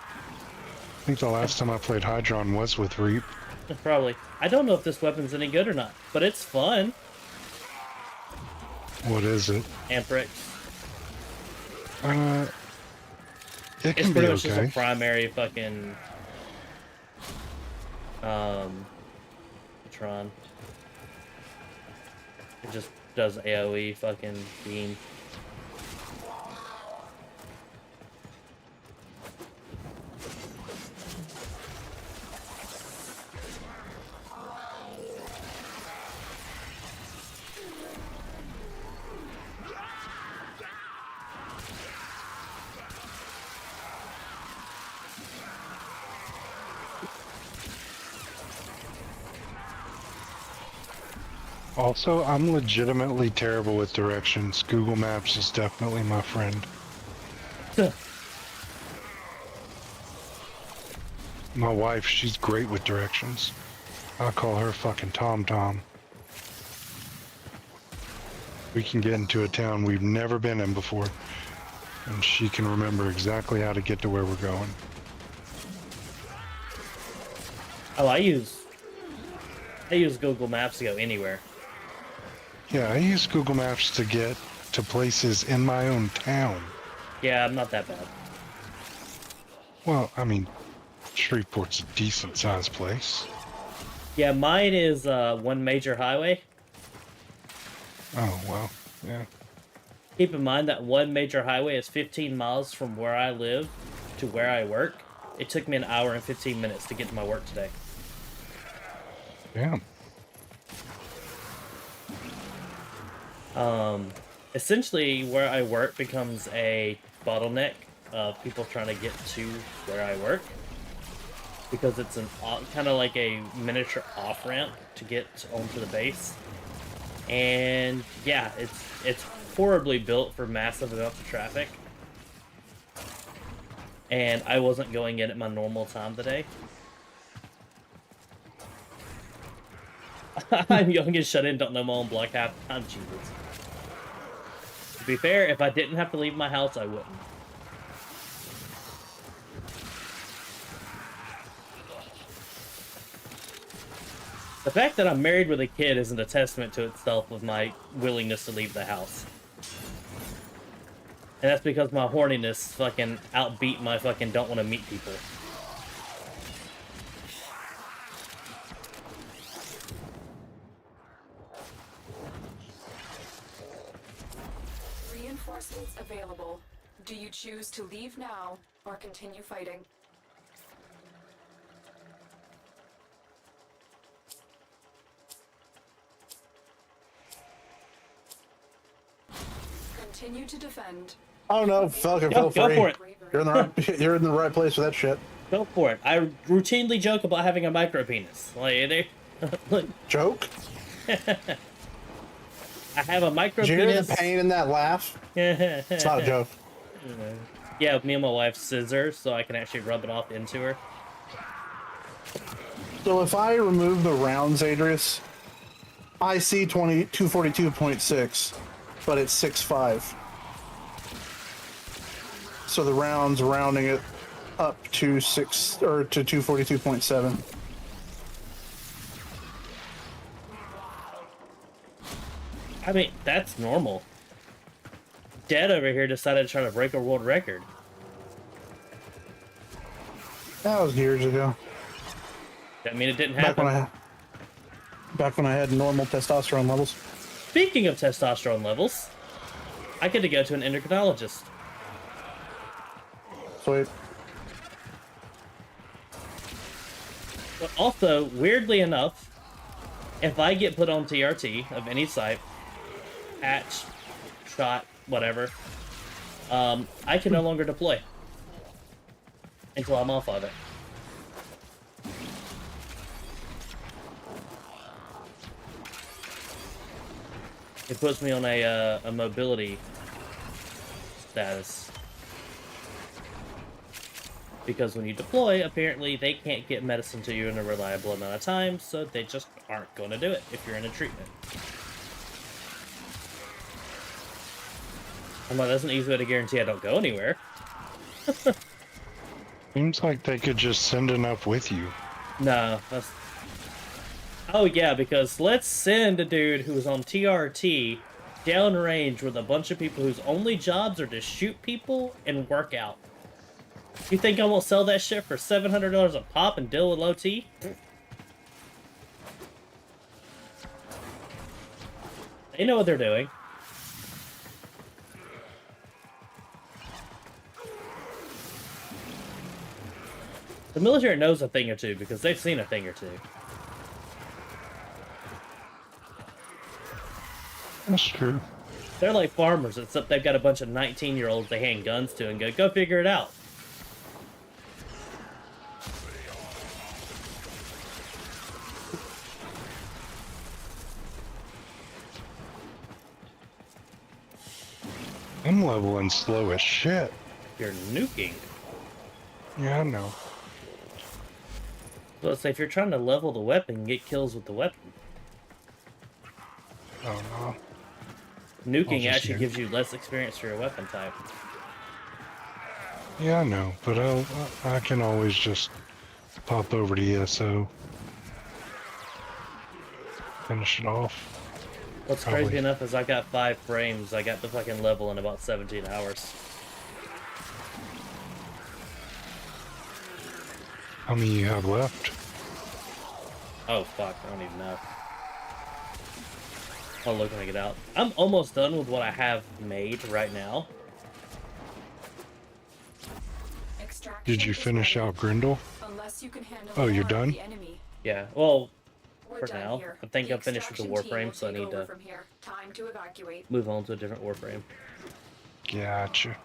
I think the last time I played Hydron was with Reap. Probably. I don't know if this weapon's any good or not, but it's fun. What is it? Amprix. It It's can be pretty much just okay. a primary fucking Patron. It just does AoE fucking beam. Also, I'm legitimately terrible with directions. Google Maps is definitely my friend. My wife, she's great with directions. I call her fucking Tom Tom. We can get into a town we've never been in before, and she can remember exactly how to get to where we're going. Oh, I use Google Maps to go anywhere. Yeah, I use Google Maps to get to places in my own town. Yeah, I'm not that bad. Well, I mean, Shreveport's a decent sized place. Yeah, mine is one major highway. Oh, well, yeah. Keep in mind that one major highway is 15 miles from where I live to where I work. It took me an hour and 15 minutes to get to my work today. Damn. essentially where I work becomes a bottleneck of people trying to get to where I work, because it's an kind of like a miniature off ramp to get onto the base. And yeah, it's horribly built for massive amounts of traffic. And I wasn't going in at my normal time today. I'm young and shut in, don't know my own block half the time. Jesus. To be fair, if I didn't have to leave my house, I wouldn't. The fact that I'm married with a kid isn't a testament to itself of my willingness to leave the house. And that's because my horniness fucking outbeat my fucking don't want to meet people. Reinforcements available. Do you choose to leave now or continue fighting? Continue to defend. I don't know. Falcon, Go feel free. for it. You're in the right place for that shit. Go for it. I routinely joke about having a micro penis. Like, Joke? I have a micro Did you hear penis. the pain in that laugh? It's not a joke. Yeah, me and my wife scissor so I can actually rub it off into her. So if I remove the rounds, Adrius, I see 242.6, but it's 6.5. So the rounds rounding it up to 242.7. I mean, that's normal. Dad over here decided to try to break a world record. That was years ago. I mean, it didn't happen. Back when I had normal testosterone levels. Speaking of testosterone levels, I get to go to an endocrinologist. Sweet. But also, weirdly enough, if I get put on TRT of any type, patch, shot, whatever, I can no longer deploy until I'm off of it. It puts me on a mobility status. Because when you deploy, apparently they can't get medicine to you in a reliable amount of time, so they just aren't going to do it if you're in a treatment. I'm like, that's an easy way to guarantee I don't go anywhere. Seems like they could just send enough with you. No, that's... Oh yeah, because let's send a dude who's on TRT downrange with a bunch of people whose only jobs are to shoot people and work out. You think I won't sell that shit for $700 a pop and deal with low T? They know what they're doing. The military knows a thing or two because they've seen a thing or two. That's true. They're like farmers, except they've got a bunch of 19-year-olds they hand guns to and go figure it out. I'm leveling slow as shit. You're nuking. Yeah, I know. So let's say if you're trying to level the weapon, get kills with the weapon. Oh no. Nuking just actually nuke. gives you less experience for your weapon type. Yeah, I know, but I can always just pop over to ESO. Finish it off. What's Probably. crazy enough is I got 5 frames. I got the fucking level in about 17 hours. How many you have left? Oh fuck, I don't even know. I'll look when I get out. I'm almost done with what I have made right now. Did you finish out Grindel? Unless you can handle Oh, you're more of done? the enemy. Yeah, well, We're for done now. here. I think The I'm finished with the extraction team will warframe, so I take need over to from here. Time to evacuate. move on to a different warframe. Gotcha.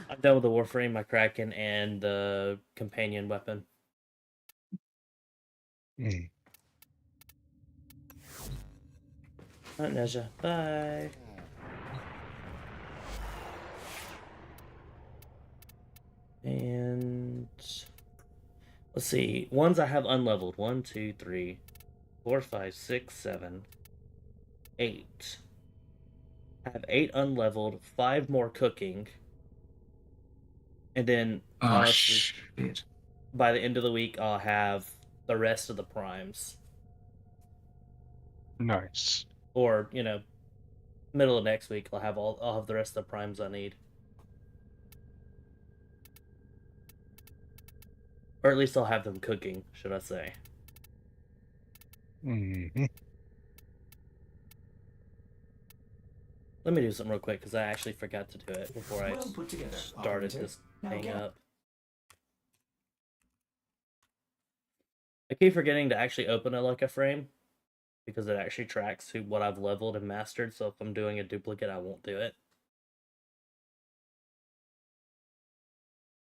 I'm done with the warframe, my Kraken, and the companion weapon. Mm. Alright, Neja. Bye. And let's see. Ones I have unleveled. 1, 2, 3, 4, 5, 6, 7, 8. I have 8 unleveled, 5 more cooking. And then Oh honestly, shit. by the end of the week I'll have the rest of the primes. Nice. Or, you know, middle of next week I'll have the rest of the primes I need. Or at least I'll have them cooking, should I say. Mm-hmm. Let me do something real quick because I actually forgot to do it before I Well put together, started operator. this Now thing get up. I keep forgetting to actually open a like a frame because it actually tracks what I've leveled and mastered, so if I'm doing a duplicate I won't do it.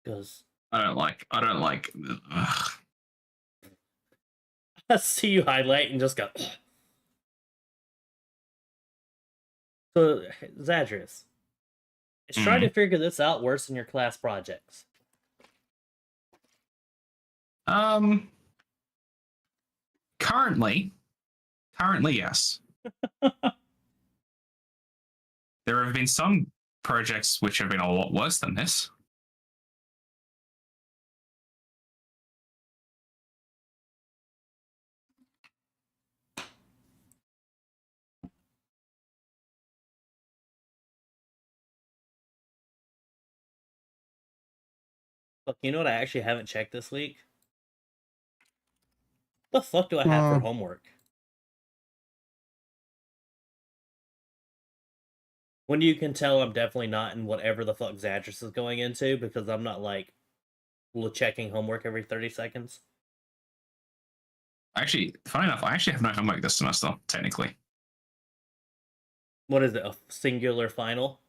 Because I don't like. Ugh. I see you highlight and just go. So, Zadrius, is trying to figure this out worse than your class projects? Currently, yes. There have been some projects which have been a lot worse than this. Fuck, you know what I actually haven't checked this week? The fuck do I have for homework? When you can tell I'm definitely not in whatever the fuck Zadris is going into because I'm not like checking homework every 30 seconds. Actually, funny enough, I actually have no homework this semester, technically. What is it, a singular final?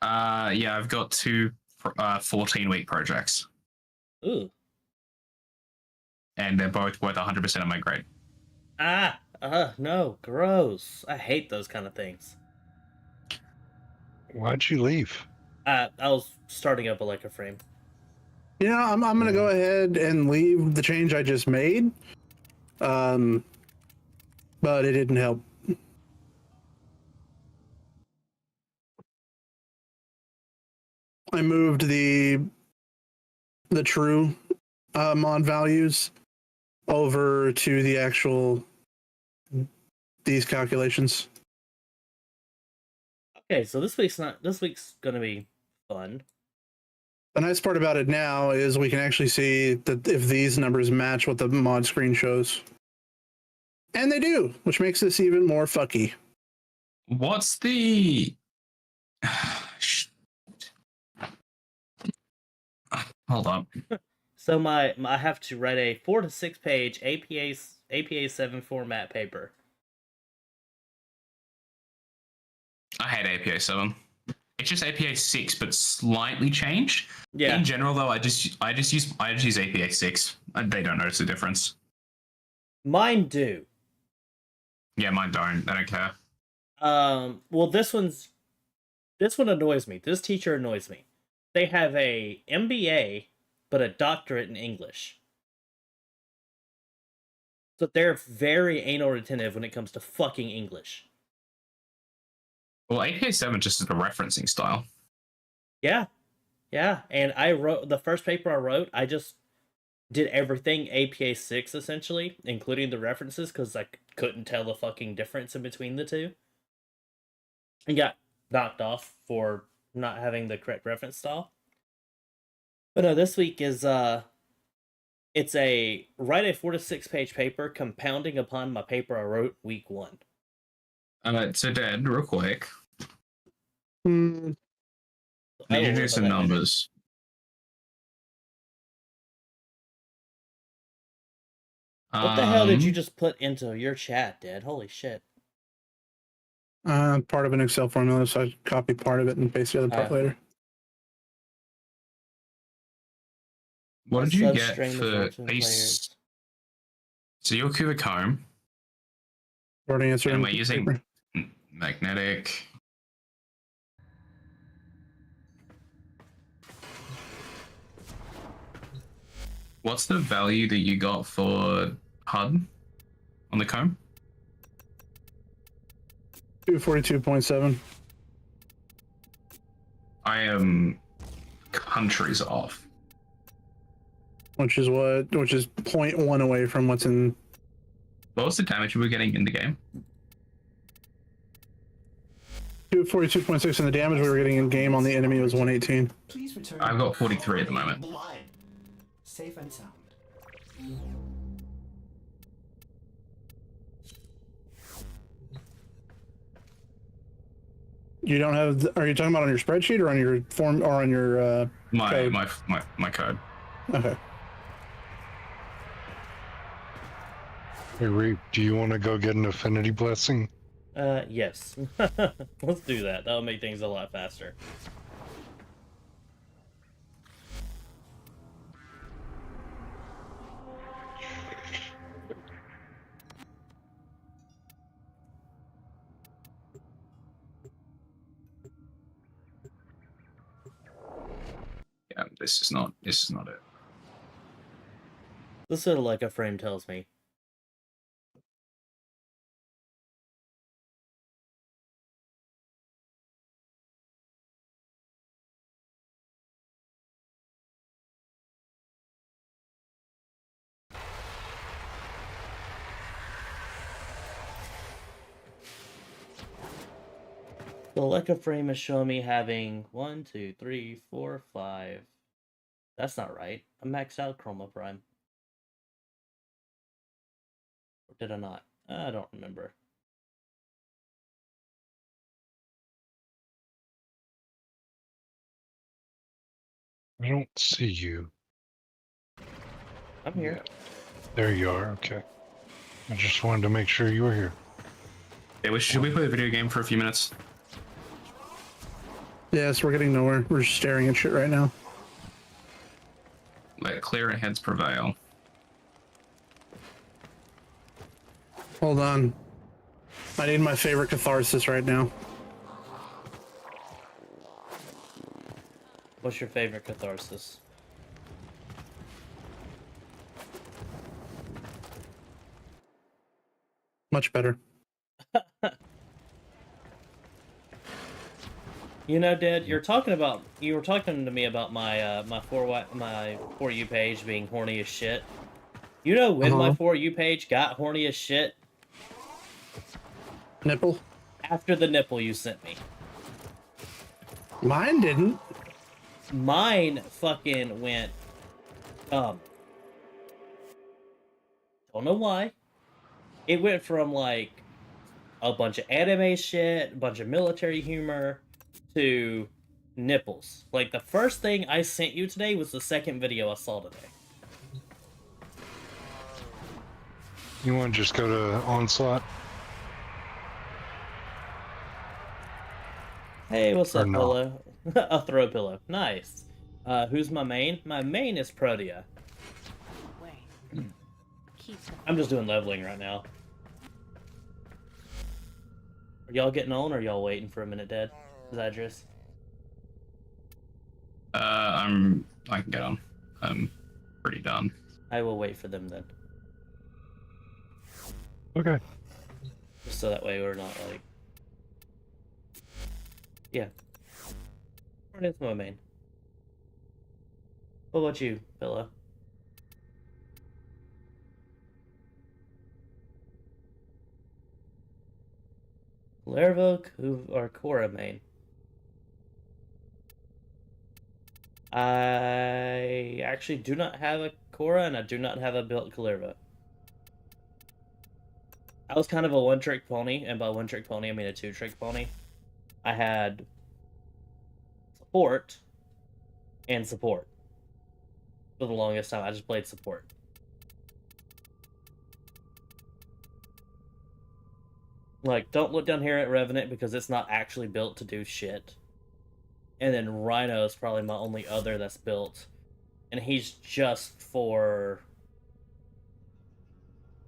Yeah, I've got 2 14-week projects. Ooh. And they're both worth 100% of my grade. No, gross. I hate those kind of things. Why'd you leave? I was starting up a like a frame. Yeah, I'm gonna go ahead and leave the change I just made. But it didn't help. I moved the true mod values over to the actual these calculations. Okay, so this week's gonna be fun. The nice part about it now is we can actually see that if these numbers match what the mod screen shows. And they do, which makes this even more fucky. What's the... Hold on. So I have to write a 4 to 6 page APA 7 format paper. I hate APA 7. It's just APA 6, but slightly changed. Yeah. In general, though, I just use APA 6. They don't notice the difference. Mine do. Yeah, mine don't. They don't care. Well, this one annoys me. This teacher annoys me. They have a MBA, but a doctorate in English. So they're very anal retentive when it comes to fucking English. Well, APA 7 just is a referencing style. Yeah. And I wrote the first paper I wrote. I just did everything APA 6 essentially, including the references, because I couldn't tell the fucking difference in between the two. And got knocked off for not having the correct reference style. But no, this week is it's write a 4 to 6 page paper compounding upon my paper I wrote week 1. So Dad, real quick, I need will to do work some on that later. numbers. What the hell did you just put into your chat, Dad? Holy shit. Part of an Excel formula, so I copied part of it and paste the other part later. What My did you sub get stream is for watching these? players. So you're Kubicomb, Already answered. and we're using magnetic. What's the value that you got for HUD on the comb? 242.7. I am countries off. Which is 0.1 away from what's in. What was the damage we were getting in the game? 242.6, and the damage we were getting in game on the enemy was 118. Please return. I've got 43 at the moment. Blood. Safe and sound. You don't have. Are you talking about on your spreadsheet or on your form or on your? My code? my code. Okay. Hey, Reap, do you want to go get an affinity blessing? Yes. Let's do that. That'll make things a lot faster. Yeah, this is not it. This is what like a frame tells me. The Leica frame is showing me having 1, 2, 3, 4, 5. That's not right. I maxed out Chroma Prime. Or did I not? I don't remember. I don't see you. I'm here. Yeah. There you are. Okay. I just wanted to make sure you were here. Yeah, should we play the video game for a few minutes? Yes, we're getting nowhere. We're just staring at shit right now. Let clearer heads prevail. Hold on. I need my favorite catharsis right now. What's your favorite catharsis? Much better. You know, Dad, you were talking to me about my my For You page being horny as shit. You know when my For You page got horny as shit? Nipple? After the nipple you sent me. Mine didn't. Mine fucking went don't know why. It went from like a bunch of anime shit, a bunch of military humor, to nipples. Like the first thing I sent you today was the second video I saw today. You want to just go to Onslaught? Hey, what's Or up, no. Pillow? A throw pillow. Nice. Who's my main? My main is Protea. I'm just doing leveling right now. Are y'all getting on, or are y'all waiting for a minute, Dad? Zadris? I can get on. I'm pretty done. I will wait for them then. Okay. Just so that way we're not like... Yeah. It's my main. What about you, Pillow? Lervo or Cora main? I actually do not have a Cora, and I do not have a built Kalerva. I was kind of a one-trick pony, and by one-trick pony, I mean a two-trick pony. I had support and support. For the longest time, I just played support. Like, don't look down here at Revenant because it's not actually built to do shit. And then Rhino is probably my only other that's built. And he's just for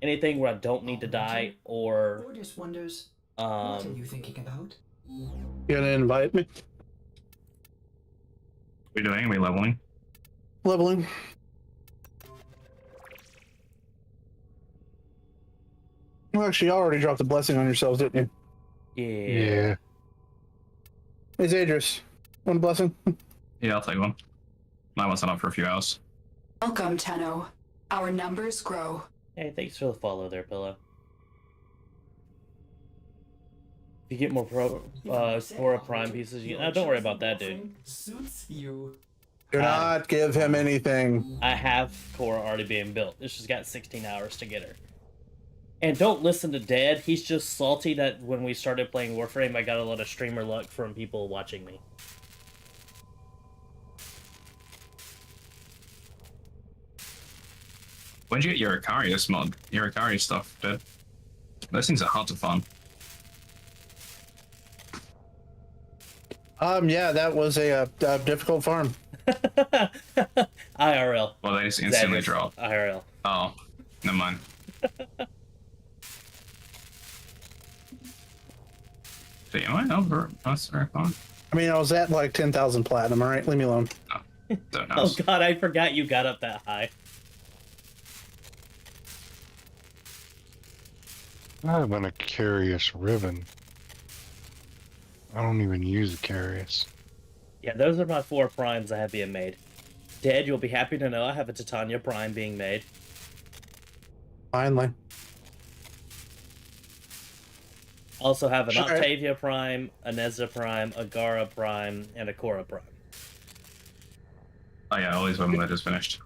anything where I don't need to die or Borders wonders. What are you thinking about? You gonna invite me? What are we doing? Are we leveling? Leveling. Well, actually, you already dropped the blessing on yourselves, didn't you? yeah. Hey, Zadris, want a blessing? Yeah, I'll take one. I wasn't up for a few hours. Welcome, Tenno. Our numbers grow. Hey, thanks for the follow there, Pillow. If you get more Cora Prime pieces, you don't worry about that, dude. Suits you. Do not give him anything. I have Cora already being built. It's just got 16 hours to get her. And don't listen to Dead. He's just salty that when we started playing Warframe, I got a lot of streamer luck from people watching me. When'd you get your Ikarius mod? Your Ikarius stuff, dude? Those things are hard to farm. Yeah, that was a difficult farm. IRL. Well, they just instantly Zadris. drop. IRL. Oh, never mind. So, am I over? That's very fun. I mean, I was at like 10,000 platinum, all right? Leave me alone. Don't know. Oh god, I forgot you got up that high. I have an Icarius ribbon. I don't even use Icarius. Yeah, those are my 4 primes I have being made. Dead, you'll be happy to know I have a Titania prime being made. Finally. I also have an Sure. Octavia prime, a Nezza prime, a Gara prime, and a Cora prime. Oh yeah, all these women that just finished.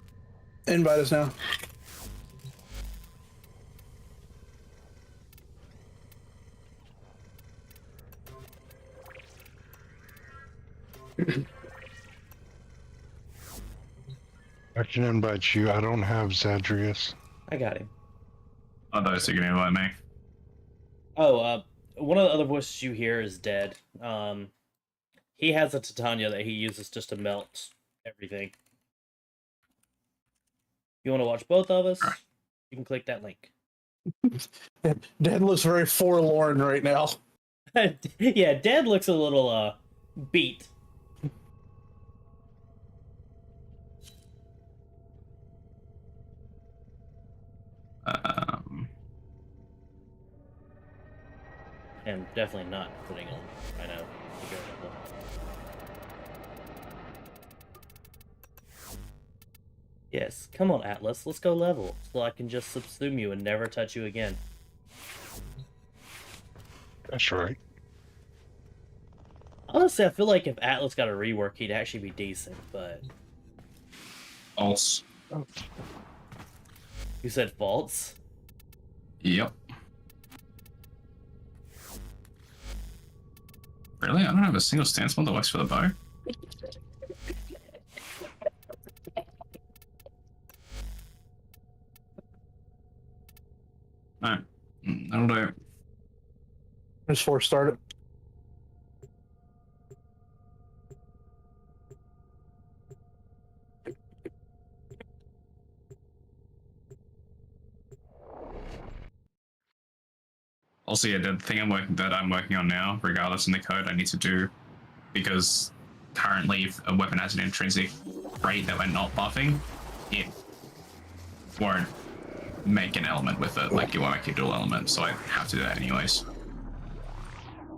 Invite us now. I can invite you. I don't have Zadrius. I got him. Oh, those are gonna invite me. Oh, one of the other voices you hear is Dead. He has a Titania that he uses just to melt everything. You want to watch both of us? You can click that link. Dad looks very forlorn right now. Yeah, Dead looks a little, beat. And definitely not putting on Rhino. Be careful. Yes, come on, Atlas. Let's go level, so I can just subsume you and never touch you again. That's right. Honestly, I feel like if Atlas got a rework, he'd actually be decent, but... False. You said false? Yep. Really? I don't have a single stance mod that works for the bow. No. That'll do. Just force start it. Also, yeah, the thing I'm working on now, regardless in the code, I need to do, because currently if a weapon has an intrinsic trait that we're not buffing, it won't make an element with it. Like, it won't make a dual element, so I have to do that anyways.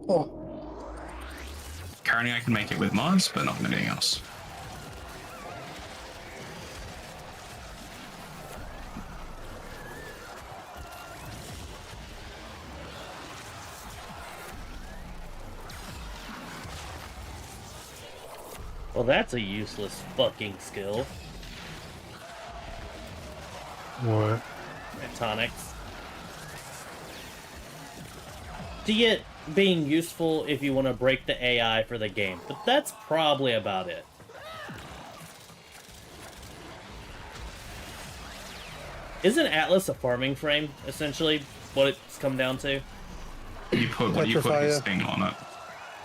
Oh, Currently, I can make it with mods, but not with anything else. Well, that's a useless fucking skill. What? Tectonics. See it being useful if you want to break the AI for the game, but that's probably about it. Isn't Atlas a farming frame, essentially, what it's come down to? You put what do you put Petrify, his yeah. thing on it?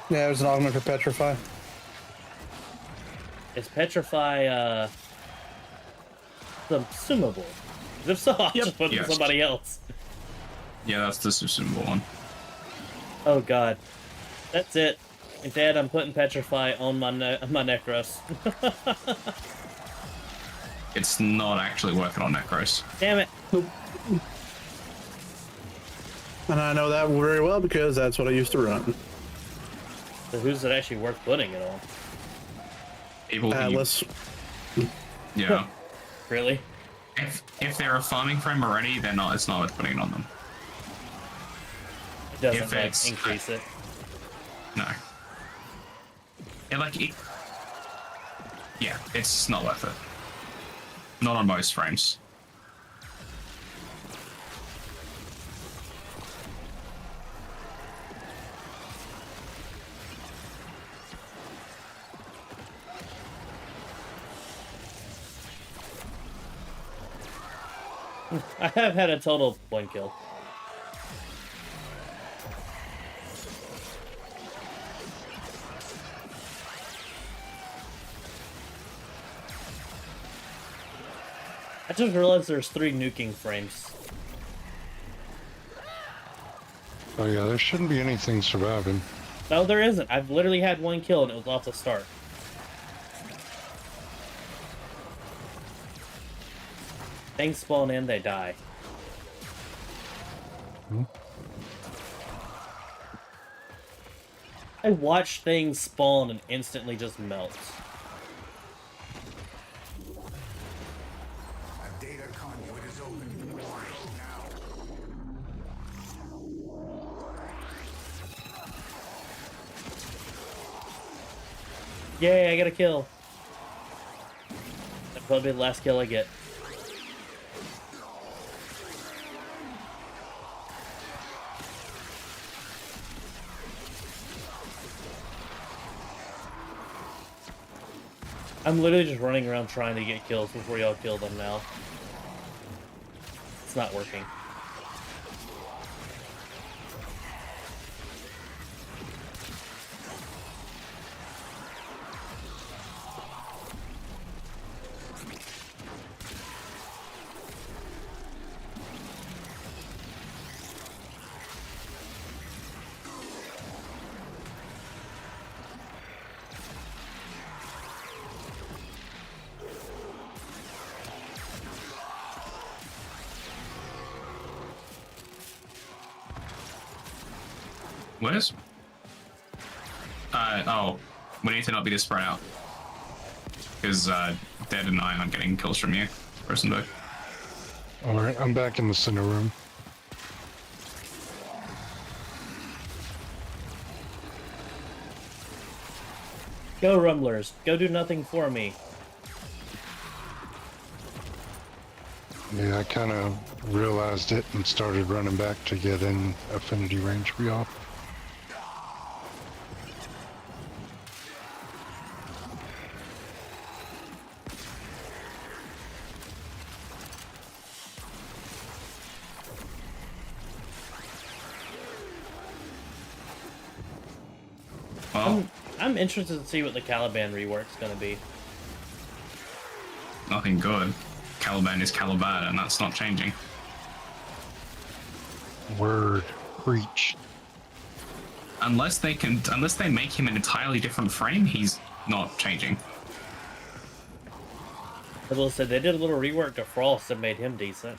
Yeah, it was an augment for Petrify. Is Petrify consumable? If so, I'll just put it Yes. to somebody else. Yeah, that's the symbol one. Oh god. That's it. Dad, I'm putting Petrify on my Necros. It's not actually working on Necros. Damn it. And I know that very well because that's what I used to run. So who's it actually worth putting it on? People who- Atlas. yeah. Really? If they're a farming frame already, they're not. It's not worth putting it on them. It doesn't If like, it's- increase it. No. Yeah, it's not worth it. Not on most frames. I have had a total of 1 kill. I just realized there's 3 nuking frames. Oh yeah, there shouldn't be anything surviving. No, there isn't. I've literally had 1 kill and it was off the start. Things spawn in, they die. I watch things spawn and instantly just melt. A data conduit is open. Now. Yay, I got a kill. That'll probably be the last kill I get. I'm literally just running around trying to get kills before y'all kill them now. It's not working. Where's? Oh, we need to not be this spread out. Because Dead and I aren't getting kills from you, Rosenberg. Alright, I'm back in the center room. Go, Rumblers. Go do nothing for me. Yeah, I kind of realized it and started running back to get in affinity range re-op. Well, I'm interested to see what the Caliban rework's gonna be. nothing good. Caliban is Caliban, and that's not changing. Word. Breach. Unless they make him an entirely different frame, he's not changing. As I said, they did a little rework to Frost that made him decent.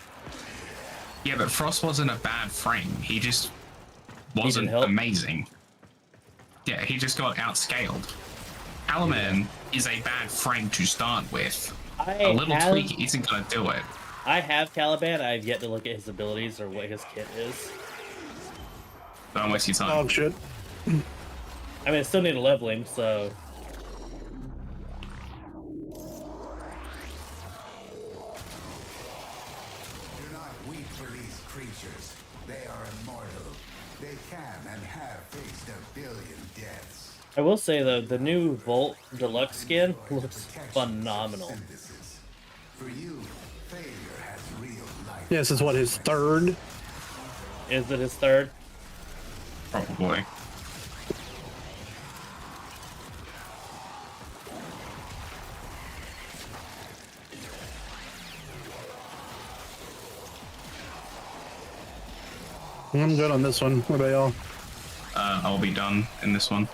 Yeah, but Frost wasn't a bad frame. He just wasn't help. amazing. Yeah, he just got outscaled. Caliban is a bad frame to start with. A little tweak isn't gonna do it. I have Caliban. I've yet to look at his abilities or what his kit is. Don't waste your time. Dog shit. I mean, I still need to level him, so... Do not weep for these creatures. They are immortal. They can and have faced 1 billion deaths. I will say, though, the new Volt Deluxe skin looks phenomenal. Synthesis. For you, failure has real life. Yes, it's what, his third? Is it his third? Probably. I'm good on this one. What about y'all? I'll be done in this one.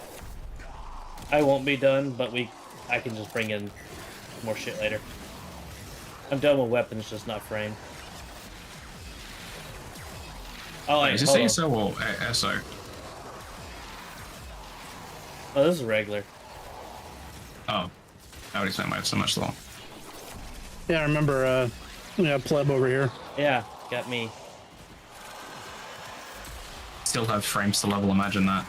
I won't be done, but I can just bring in more shit later. I'm done with weapons, just not frame. Oh, Wait, is this hold on. ESO or SO? Oh, this is regular. Oh, I would expect mine so much long. Yeah, I remember, we got pleb over here. Yeah, got me. Still have frames to level, imagine that.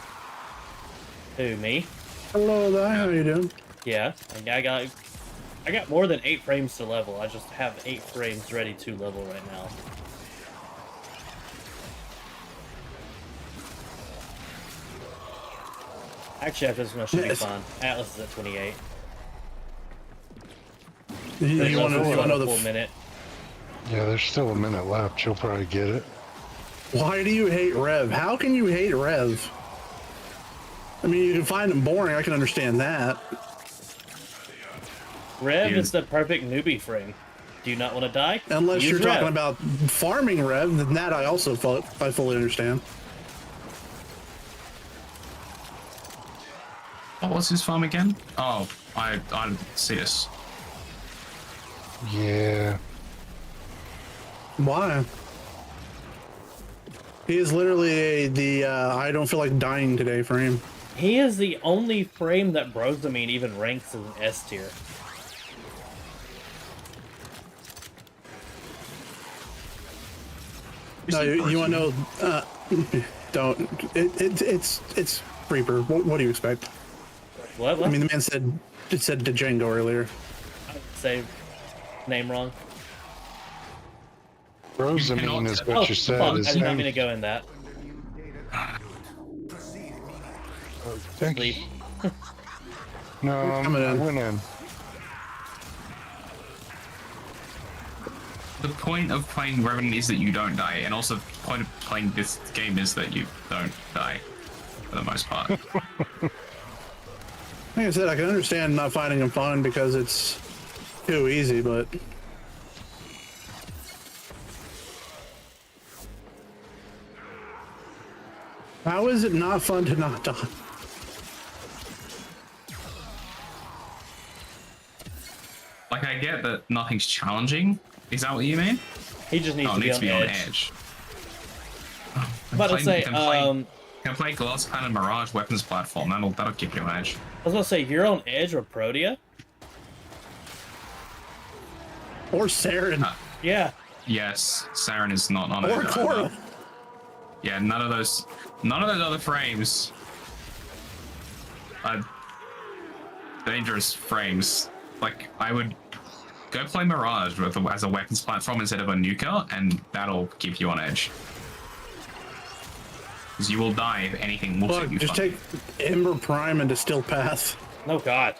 Who, me? Hello there, how you doing? Yeah, I got more than 8 frames to level. I just have 8 frames ready to level right now. Actually, after this one, I should be fine. Atlas is at 28. You want to know full the... minute? Yeah, there's still a minute left. You'll probably get it. Why do you hate Rev? How can you hate Rev? I mean, you can find him boring. I can understand that. Rev Dude. is the perfect newbie frame. Do you not want to die? Unless Use you're Rev. talking about farming Rev, then that I also I fully understand. Oh, what's his farm again? Oh, I see this. Yeah. Why? He is literally the I don't feel like dying today frame. He is the only frame that Brosamine even ranks as an S tier. No, you want to know? Don't. It's Reaper. What do you expect? What? I mean, the man said Django earlier. Say name wrong. Rosamine is what Oh, you said. fuck, I His did not name. mean to go in that. Thank you. Sleep. No, coming I in. went in. The point of playing Revenant is that you don't die, and also the point of playing this game is that you don't die, for the most part. Like I said, I can understand not finding him fun because it's too easy, but how is it not fun to not die? Like, I get that nothing's challenging. Is that what you mean? He just needs Oh, to it be needs on to be on edge. edge. I'm about to say, Can I play Glass Cannon Mirage weapons platform? That'll keep you on edge. I was gonna say, you're on edge or Protea? Or Saren. Yeah. Yes, Saren is not on Or edge. Cora. Yeah, none of those other frames are dangerous frames. Like, I would go play Mirage as a weapons platform instead of a nuker, and that'll keep you on edge. Because you will die if anything looks Look, at you. just funny. take Ember Prime and Distill Path. Oh god.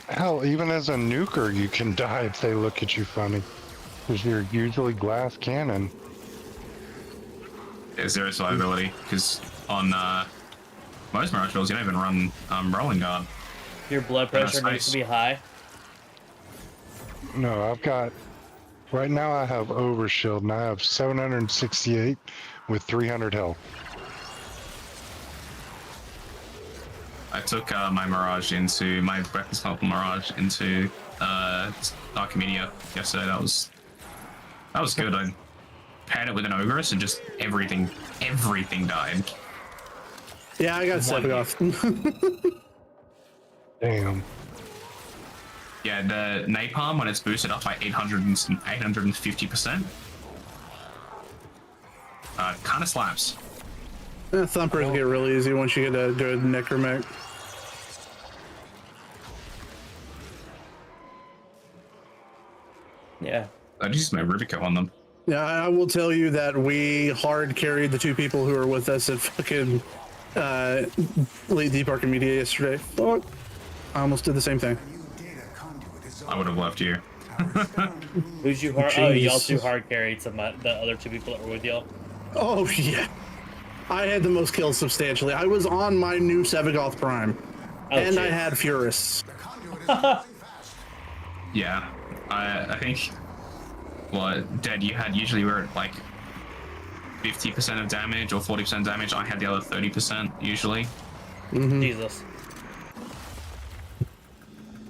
Hell, even as a nuker, you can die if they look at you funny. Because you're usually glass cannon. There's zero survivability, because on most Mirage builds, you don't even run Rolling Guard. Your blood Yeah, pressure needs nice. to be high. No, I've got... Right now I have Overshield, and I have 768 with 300 health. I took my Mirage into my weapons platform Mirage into Archimedia yesterday. That was good. I paired it with an Ogress and just everything died. Yeah, I got stepping off. Damn. Yeah, the Napalm, when it's boosted up by 850%, kind of slaps. Thumpers get real easy once you get a good necromech. Yeah. I just used my Rubico on them. Yeah, I will tell you that we hard carried the two people who were with us at fucking Late Deep Archimedia yesterday. Fuck. I almost did the same thing. I would have left you. Who's you hard? Oh, y'all Jeez. two hard carried some the other two people that were with y'all. Oh, yeah. I had the most kills substantially. I was on my new Sevagoth Prime. Oh, and I shit. had Furus. The conduit is closing fast. Yeah, I think. Well, Dead, you had usually were at like 50% of damage or 40% damage. I had the other 30% usually. Jesus.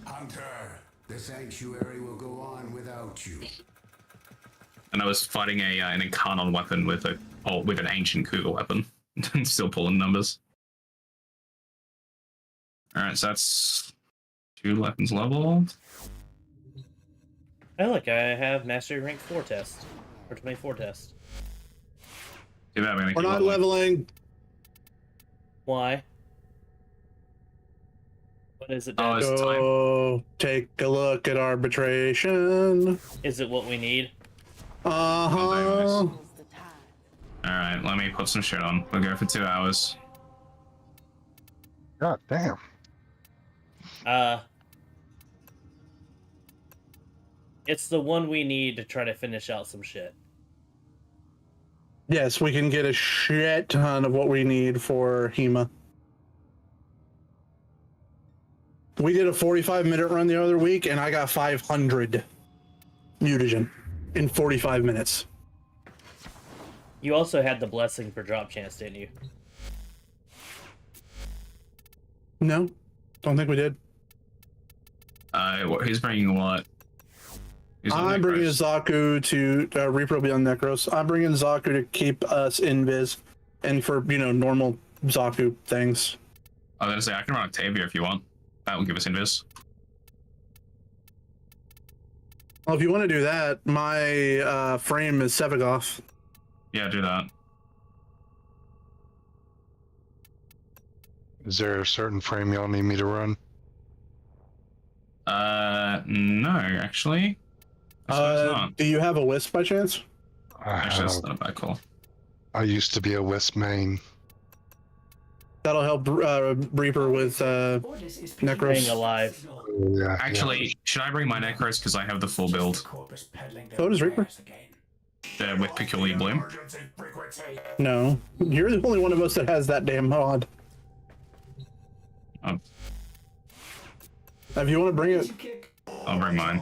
Hunter, the sanctuary will go on without you. And I was fighting an Incarnon weapon with an ancient Cougar weapon. Still pulling numbers. Alright, so that's 2 weapons leveled. Oh, look, I have Mastery Rank 4 test. Or 24 test. Too bad We're not leveling. Why? What is it, Oh, Dan? it's time. Go take a look at arbitration. Is it what we need? Uh-huh. Alright, let me put some shit on. We'll go for 2 hours. God damn. It's the one we need to try to finish out some shit. Yes, we can get a shit ton of what we need for HEMA. We did a 45-minute run the other week, and I got 500 mutagen in 45 minutes. You also had the blessing for drop chance, didn't you? No, don't think we did. Who's bringing what? Who's on I'm bringing Necros? Zaku to Reaper beyond Necros. I'm bringing Zaku to keep us invis and for, normal Zaku things. I was gonna say, I can run Octavia if you want. That will give us invis. Well, if you want to do that, my frame is Sevagoth. Yeah, do that. Is there a certain frame y'all need me to run? No, actually. I suppose not. Do you have a Wisp by chance? Actually, that's not a bad call. I used to be a Wisp main. That'll help Reaper with Orders is Necros. Being alive. Yeah. Actually, should I bring my Necros because I have the full build So does Reaper. with Peculiar Bloom? No, you're the only one of us that has that damn mod. Oh, If you want to bring it, I'll bring mine.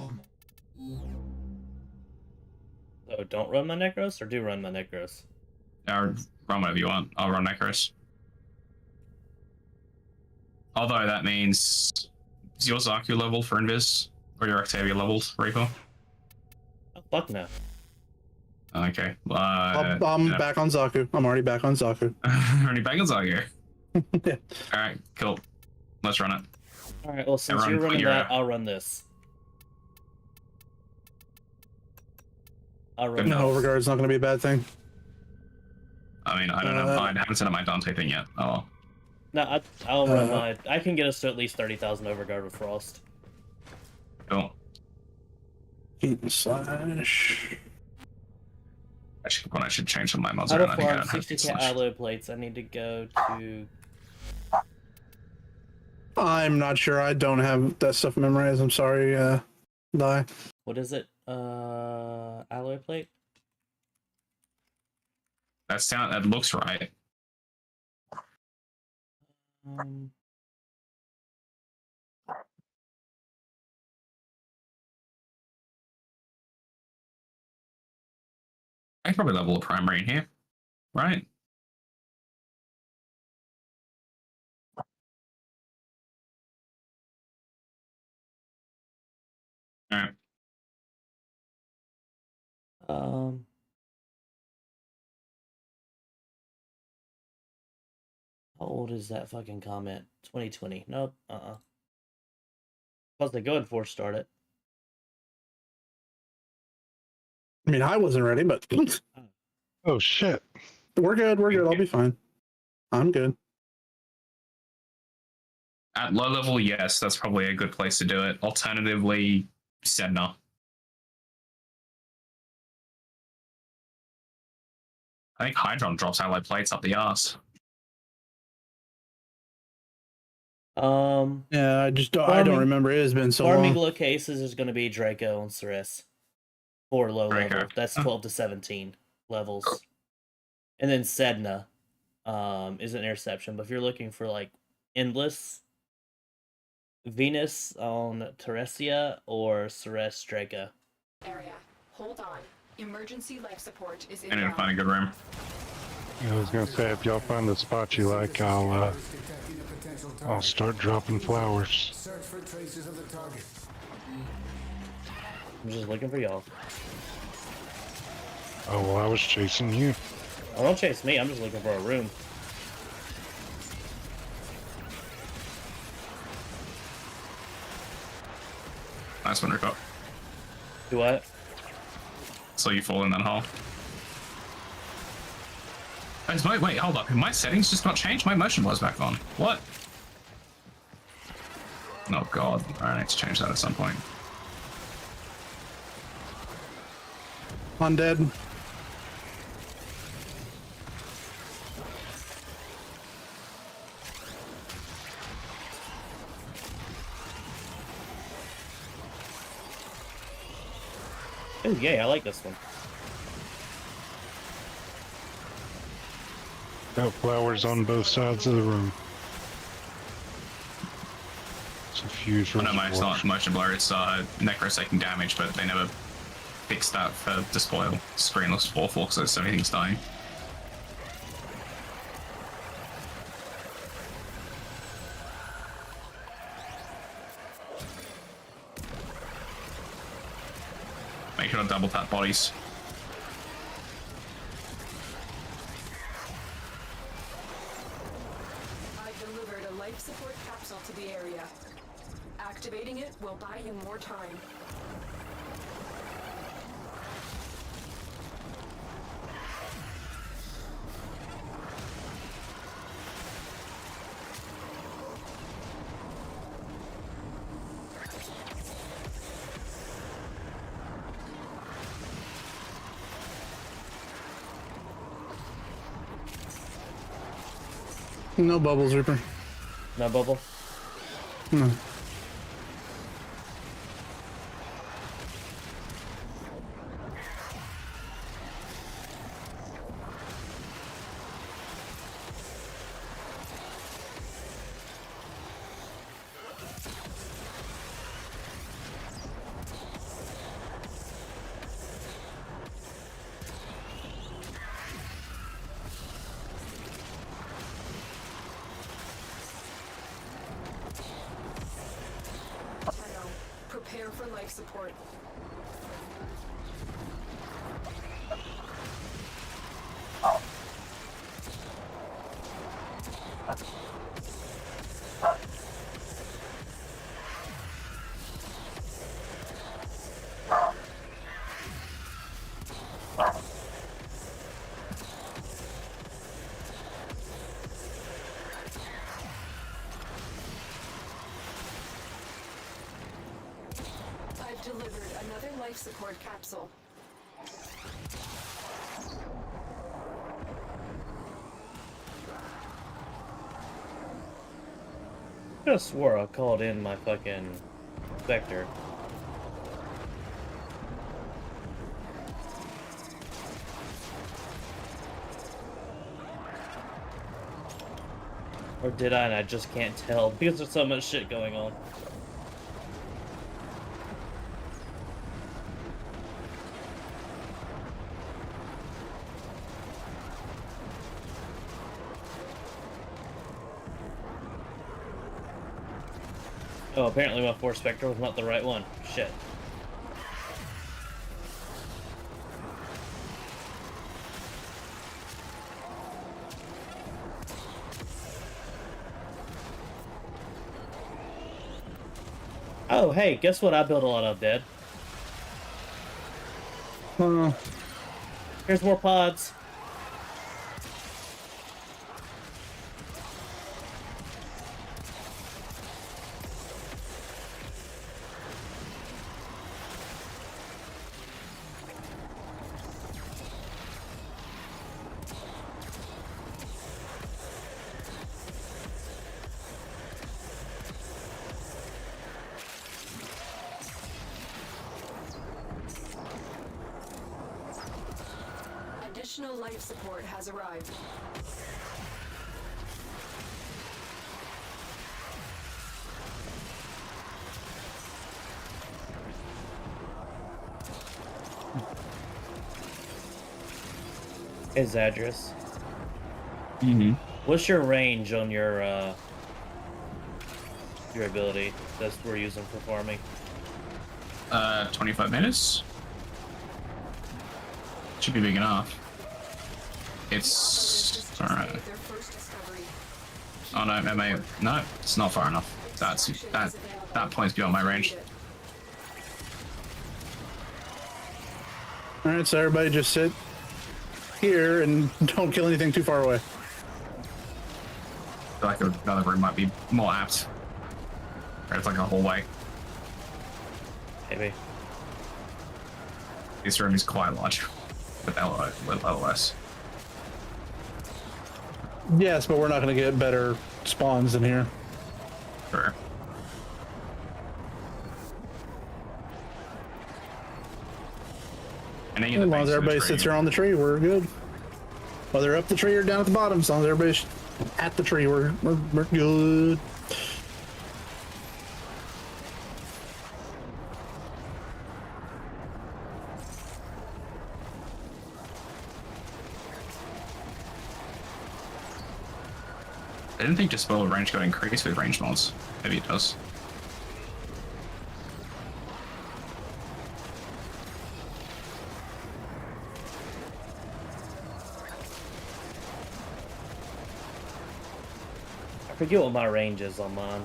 So don't run my Necros, or do run my Necros? Or run whatever you want. I'll run Necros. Although that means, is your Zaku level for Invis? Or your Octavia leveled, Reaper? Oh, fuck no. Okay. I'm yeah. back on Zaku. I'm already back on Zaku. Already back on Zaku. Yeah. Alright, cool. Let's run it. Alright, well, since Everyone you're put running your- that, I'll run this. I'll run Good this. enough. Overguard's not going to be a bad thing. I mean, I don't know. I haven't set up my Dante thing yet. Oh well. No, I'll run my... I can get us to at least 30,000 Overguard with Frost. Cool. Heat slash. I should change some of my mods Out around. of I think I farm, don't have 60k slash. alloy plates. I need to go to... I'm not sure. I don't have that stuff memorized. I'm sorry, Die. What is it? Alloy plate? That looks right. Um, I can probably level a primary in here, right? All right. um, how old is that fucking comment? 2020. Nope. Plus they go and force start it. I mean, I wasn't ready, but Oh shit. we're good. We're good. I'll be fine. I'm good. At low level, yes, that's probably a good place to do it. Alternatively, Sedna. I think Hydron drops alloy plates up the arse. Yeah, I just don't. I don't Farming- remember. It has been so Farming long. low cases is going to be Draco and Ceres. For low Draco. level. That's 12 to 17 levels. And then Sedna. isn't interception, but if you're looking for like endless, Venus on Teresia or Ceres Draca. Area. Hold on. Emergency life support is I need to inbound. find a good room. I was gonna say, if y'all find the spot you like, I'll start dropping flowers. Search for traces of the target. I'm just looking for y'all. Oh, well, I was chasing you. Oh, don't chase me. I'm just looking for a room. Nice one, Rico. Do what? So you fall in that hole. Wait, hold up. Have my settings just not changed? My motion was back on. What? Oh god. I need to change that at some point. Undead. Oh, yay, I like this one. Got flowers on both sides of the room. It's a fuse Oh no, it's reservoir. not motion blur, it's Necros taking damage, but they never fixed that for display. Screen looks awful because everything's dying. Make sure to double tap bodies. I've delivered a life support capsule to the area. Activating it will buy you more time. No bubbles, Reaper. No bubble? No. Tenno, prepare for life support. I've delivered another life support capsule. I just swore I called in my fucking Spectre. Or did I, and I just can't tell because there's so much shit going on. Oh, apparently my Force Spectre was not the right one. Shit. Oh, hey, guess what I built a lot of, Dead? Here's more pods. Additional life support has arrived. Hey, Zadris. Mm-hmm. What's your range on your ability that we're using for farming? 25 minutes. Should be big enough. It's alright. Their first discovery. Oh no, no, it's not far enough. That point's beyond my range. All right, so everybody just sit here and don't kill anything too far away. I feel like another room might be more apt. Or it's like a hallway. Maybe. This room is quite large. With LOS. Yes, but we're not going to get better spawns in here. Sure. And As long as everybody sits here on the tree, we're good. Whether up the tree or down at the bottom, as long as everybody's at the tree, we're good. I didn't think disposal range got increased with range mods. Maybe it does. I forget what my range is on mine.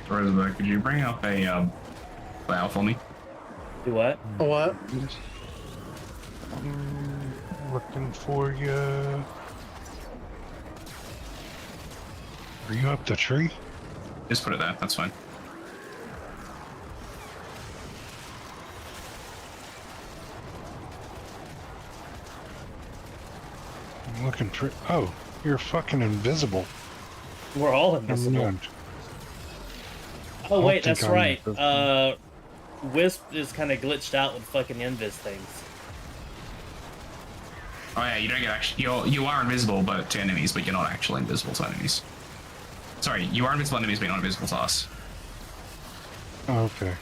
Roosevelt, could you bring up a cloud for me? Do what? What? Looking for you. Are you up the tree? Just put it there, that's fine. I'm looking for. Oh, you're fucking invisible. We're all Never invisible. mind. Oh I wait, don't that's think I'm right. invisible. Wisp is kind of glitched out with fucking invis things. Oh yeah, you don't get you are invisible but to enemies, but you're not actually invisible to enemies. Sorry, you are invisible to enemies, but you're not invisible to us. Okay.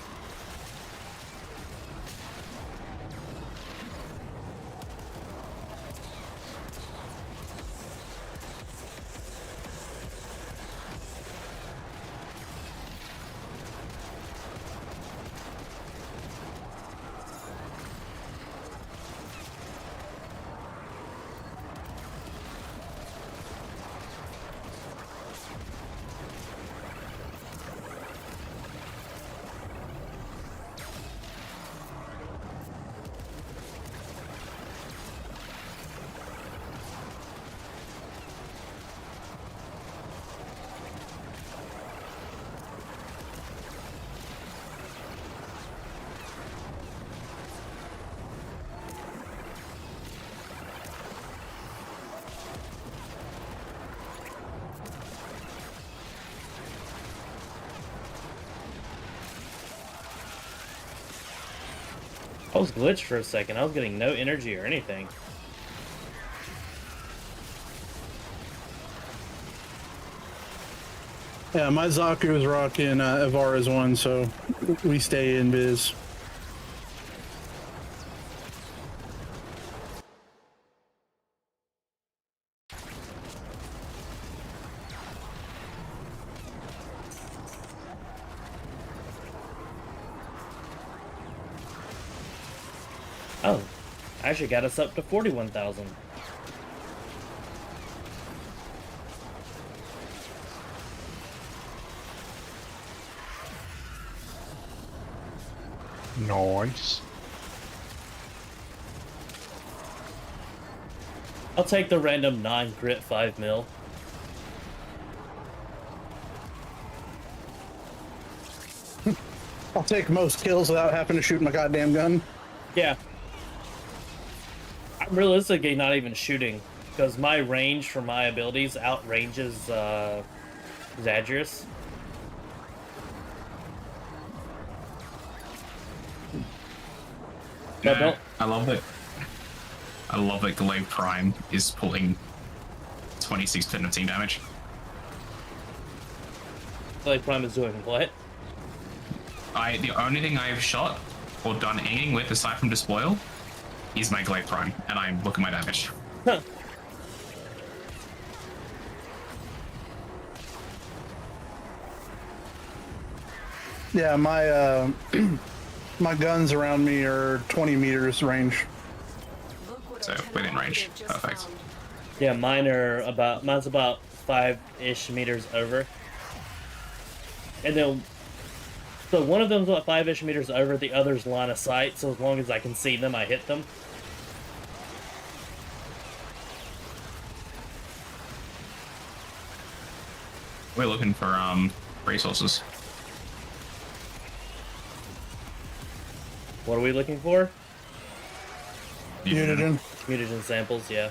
I was glitched for a second. I was getting no energy or anything. Yeah, my Zaku is rocking Avara's one, so we stay in biz. Oh, actually got us up to 41,000. Nice. I'll take the random non-grit 5 mil. I'll take most kills without having to shoot my goddamn gun. Yeah. I'm realistically not even shooting, because my range for my abilities outranges Zadris. No, don't. I love it. I love that Glaive Prime is pulling 26% of team damage. Like Prime is doing what? The only thing I've shot or done anything with aside from Despoil is my Glaive Prime, and I look at my damage. Huh. Yeah, my my guns around me are 20 meters range. Look what So, our Tenno within range. operative just Perfect. found. Yeah, mine's about 5-ish meters over. And then, so one of them's about 5-ish meters over, the other's line of sight, so as long as I can see them, I hit them. We're looking for resources. What are we looking for? Mutagen. Mutagen samples, yeah.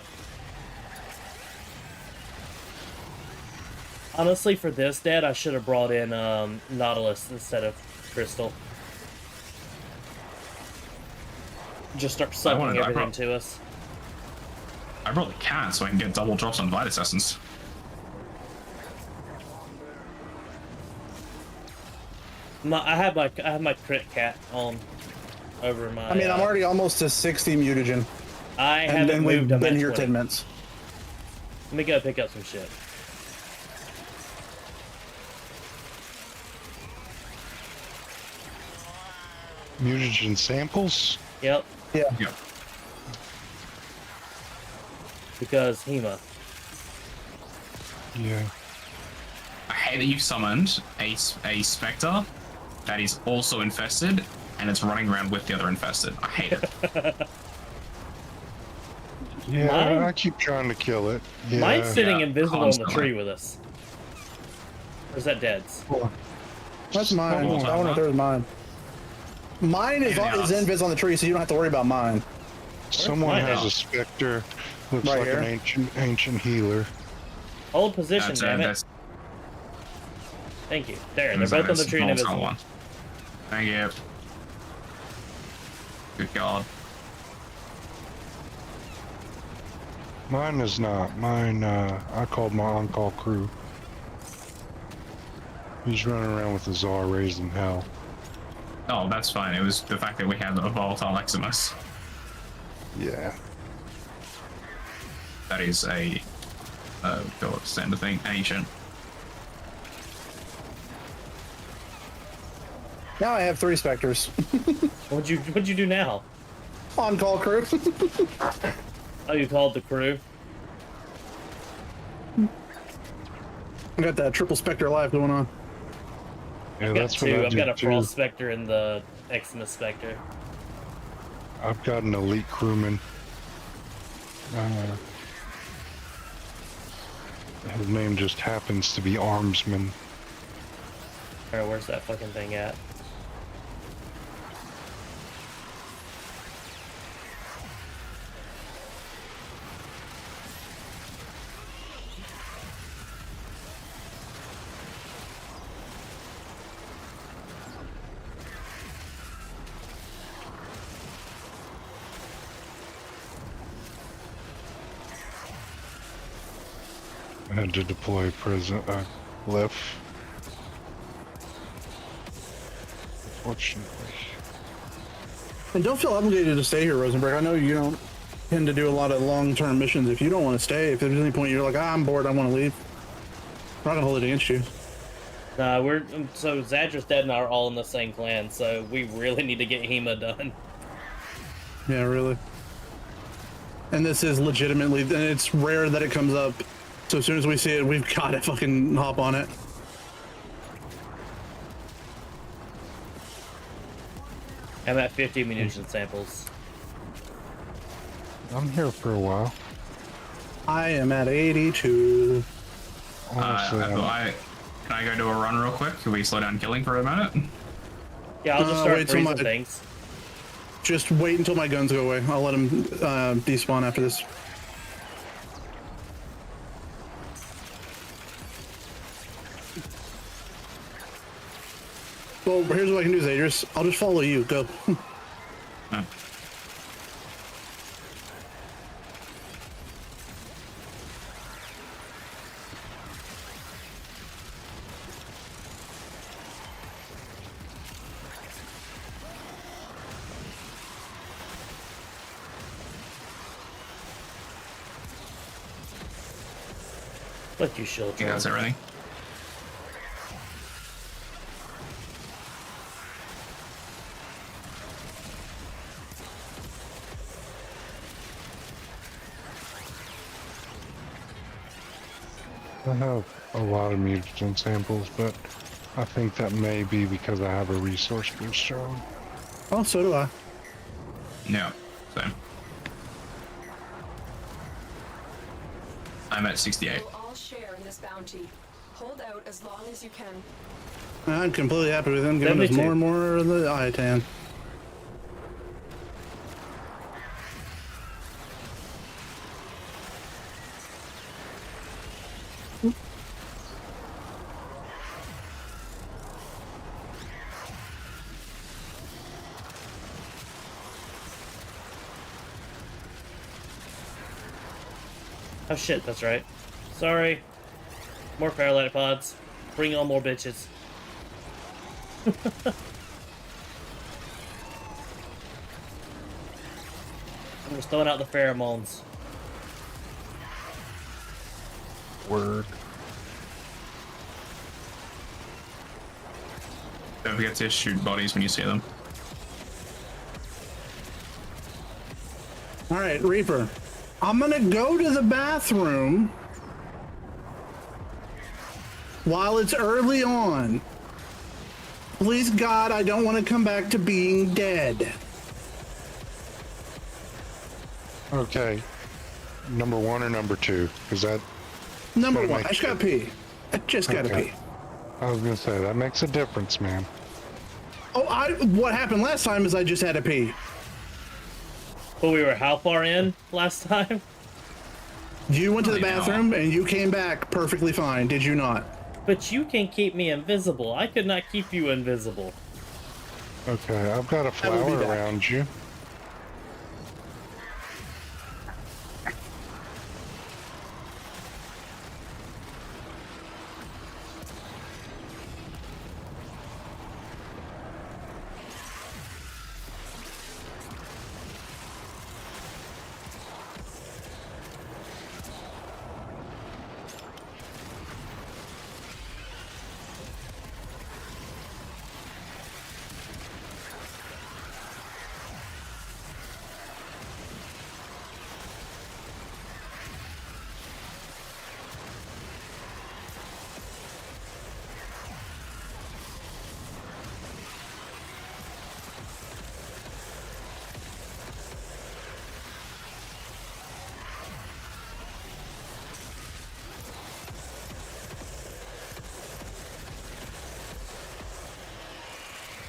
Honestly, for this, Dad, I should have brought in Nautilus instead of Crystal. Just start sucking everything to us. I brought the cat so I can get double drops on Vitus Essence. I have my crit cat on over my. I mean, I'm already almost to 60 mutagen. I And haven't then we've moved. I'm been at here 20. 10 minutes. Let me go pick up some shit. Mutagen samples? Yep, Yeah. Yep. because Hema. Yeah. I hate that you've summoned a Spectre that is also infested and it's running around with the other infested. I hate it. Yeah, Mine? I keep trying to kill it. Yeah. Mine's sitting Yeah, invisible on the constantly. tree with us. Or is that Dead's? That's mine. One more I time, wonder if there's mine. Mine is Anything else? invis on the tree, so you don't have to worry about mine. Someone mine has now? a specter. Looks Right like here. an ancient healer. Hold position, That's, damn it. that's, Thank you. There, they're that's- both on the that's tree and also invisible. one. Thank you. Good God. Mine is not. Mine, I called my on-call crew. He's running around with the Tsar raising hell. Oh, that's fine. It was the fact that we had a volatile Eximus. Yeah. That is a standard thing. Ancient. Now I have 3 specters. What'd you do now? On call crew. Oh, you called the crew? I got that triple specter live going on. Yeah, I've got that's what two. I I've do got a too. Frost Spectre and the Eximus Spectre. I've got an elite crewman. His name just happens to be Armsman. Alright, where's that fucking thing at? I had to deploy Glyph. Unfortunately. And don't feel obligated to stay here, Rosenberg. I know you don't tend to do a lot of long-term missions. If you don't want to stay, if there's any point you're like, I'm bored, I want to leave, we're not gonna hold it against you. Nah, so Zadris, Dead, and I are all in the same clan, so we really need to get Hema done. Yeah, really. And this is legitimately, and it's rare that it comes up. So as soon as we see it, we've got to fucking hop on it. I'm at 50 munition samples. I'm here for a while. I am at 82. Honestly, Can I go do a run real quick? Can we slow down killing for a minute? Yeah, I'll just start wait till freezing my- things. Just wait until my guns go away. I'll let them despawn after this. Well, here's what I can do, Zadris. I'll just follow you. Go. But you should. Yeah, that's everything. I have a lot of mutagen samples, but I think that may be because I have a resource boost on. Oh, so do I. Yeah, same. I'm at 68. We'll all share in this bounty. Hold out as long as you can. I'm completely happy with him giving us 72. more and more of the ITAN. Oh shit, that's right. Sorry. More Firelight pods. Bring on more bitches. I'm just throwing out the pheromones. Word. Don't forget to shoot bodies when you see them. All right, Reaper. I'm gonna go to the bathroom while it's early on. Please God, I don't want to come back to being dead. Okay. Number 1 or number 2? Is that... Number Gotta one, make I just gotta pee. I just gotta Okay. pee. I was gonna say, that makes a difference, man. Oh, what happened last time is I just had to pee. But we were how far in last time? You went to the Oh, yeah. bathroom and you came back perfectly fine, did you not? But you can keep me invisible. I could not keep you invisible. Okay, I've got a I will be flower back. around you.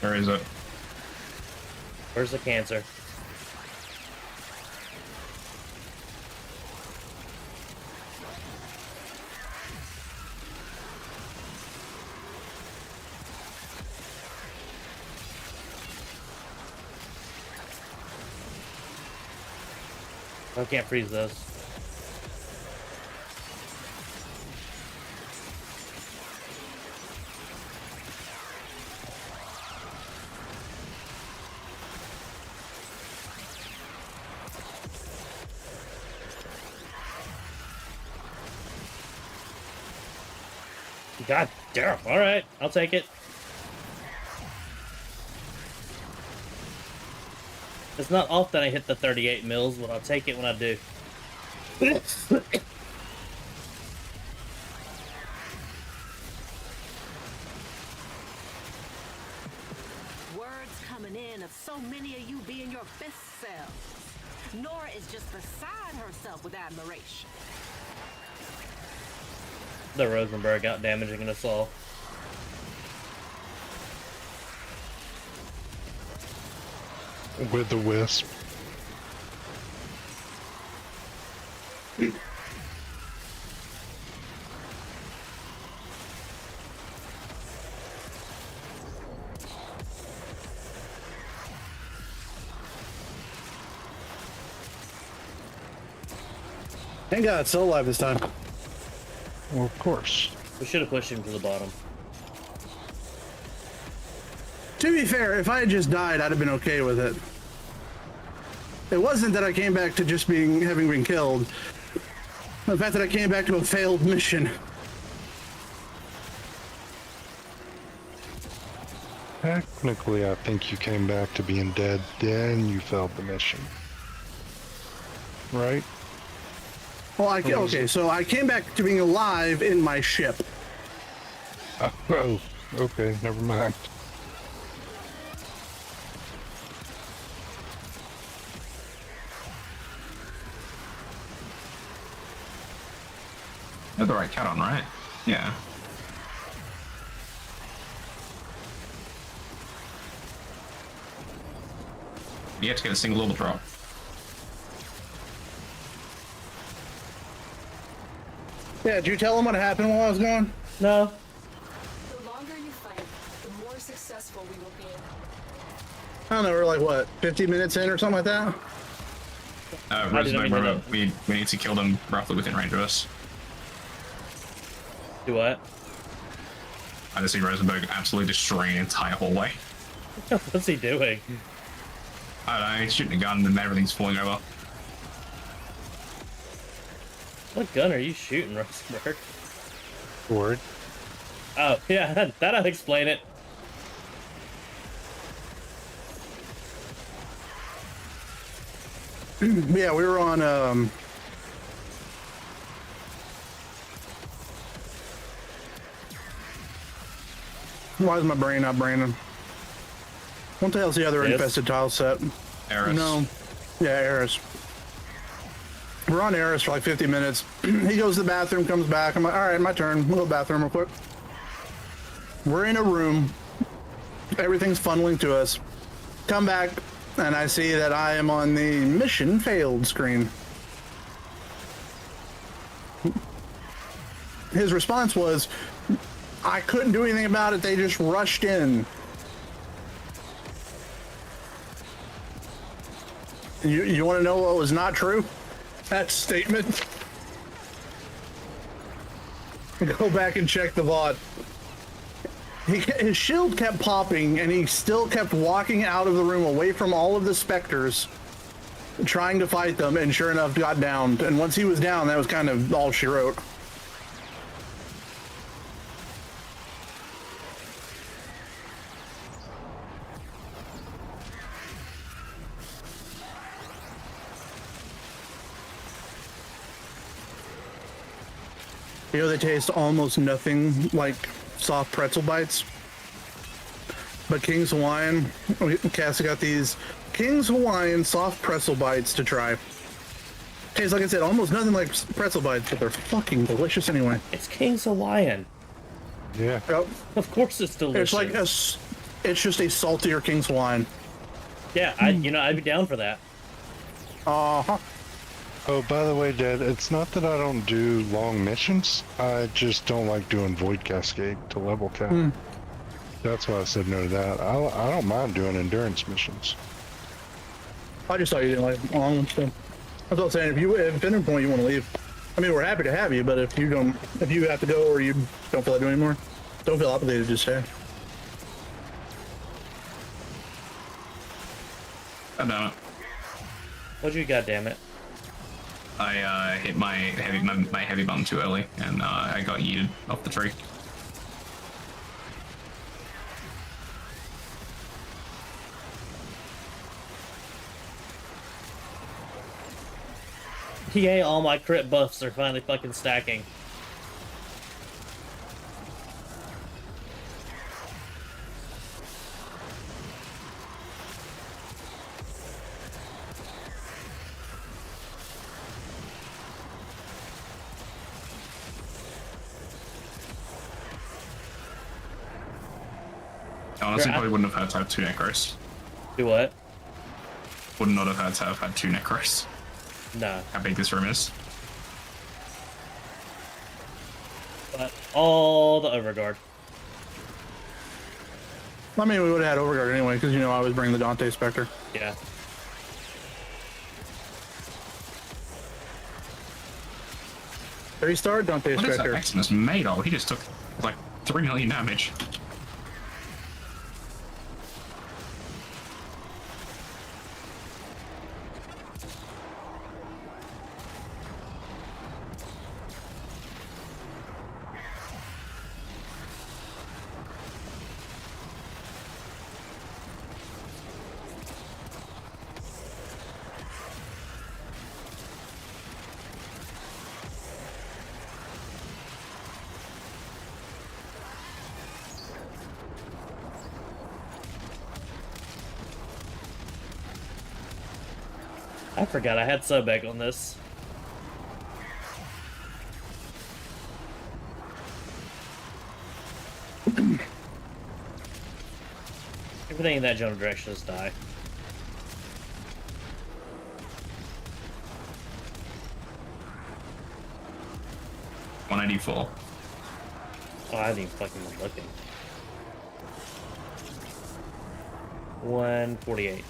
Where is it? Where's the cancer? I can't freeze those. God damn. Alright, I'll take it. It's not often I hit the 38 mils, but I'll take it when I do. Words coming in of so many of you being your best selves. Nora is just beside herself with admiration. The Rosenberg out damaging us all. With the wisp. Thank God it's still alive this time. Well, of course. We should have pushed him to the bottom. To be fair, if I had just died, I'd have been okay with it. It wasn't that I came back to just having been killed. The fact that I came back to a failed mission. Technically, I think you came back to being dead, then you failed the mission. Right? Well, okay, so I came back to being alive in my ship. Oh, okay, never mind. You have the right cat on, right? Yeah. You have to get a single level drop. Yeah, did you tell him what happened while I was gone? No. The longer you fight, the more successful we will be. I don't know, we're like, what, 50 minutes in or something like that? Rosenberg, we need to kill them roughly within range of us. Do what? I just see Rosenberg absolutely destroying an entire hallway. What's he doing? I don't know, he's shooting a gun and everything's falling over. What gun are you shooting, Rosenberg? Word. Oh, yeah, that'll explain it. Yeah, we were on, why is my brain not braining? What the hell's the other Yes. infested tile set? Eris. No. Yeah, Eris. We're on Eris for like 50 minutes. He goes to the bathroom, comes back. I'm like, all right, my turn. We'll go to the bathroom real quick. We're in a room. Everything's funneling to us. Come back, and I see that I am on the mission failed screen. His response was, I couldn't do anything about it. They just rushed in. You want to know what was not true? That statement. Go back and check the VOD. His shield kept popping, and he still kept walking out of the room away from all of the specters, trying to fight them, and sure enough, got downed. And once he was down, that was kind of all she wrote. You know, they taste almost nothing like soft pretzel bites. But King's Hawaiian, Cassie got these King's Hawaiian soft pretzel bites to try. Tastes, like I said, almost nothing like pretzel bites, but they're fucking delicious anyway. It's King's Hawaiian. Yeah. Yep. Of course it's delicious. It's like it's just a saltier King's Hawaiian. Yeah, I'd be down for that. Uh-huh. Oh, by the way, Dad, it's not that I don't do long missions. I just don't like doing Void Cascade to level cap. That's why I said no to that. I don't mind doing endurance missions. I just thought you didn't like long ones, so. That's what I'm saying. If at any point you want to leave, I mean, we're happy to have you, but if you have to go or you don't feel like doing anymore, don't feel obligated to just stay. God damn it. What'd you got, damn it? I hit my heavy button too early, and I got yeeted off the tree. Yay, all my crit buffs are finally fucking stacking. Honestly, probably wouldn't have had to have 2 necros. Do what? Would not have had to have had 2 necros. No. How big this room is. But all the overguard. I mean, we would have had Overguard anyway, because I always bring the Dante Spectre. Yeah. Restart Dante What is that Spectre. Maximus made of? He just took like 3 million damage. I forgot I had Sobek on this. Everything in that general direction is die. $184. Oh, I didn't even fucking been looking. 148.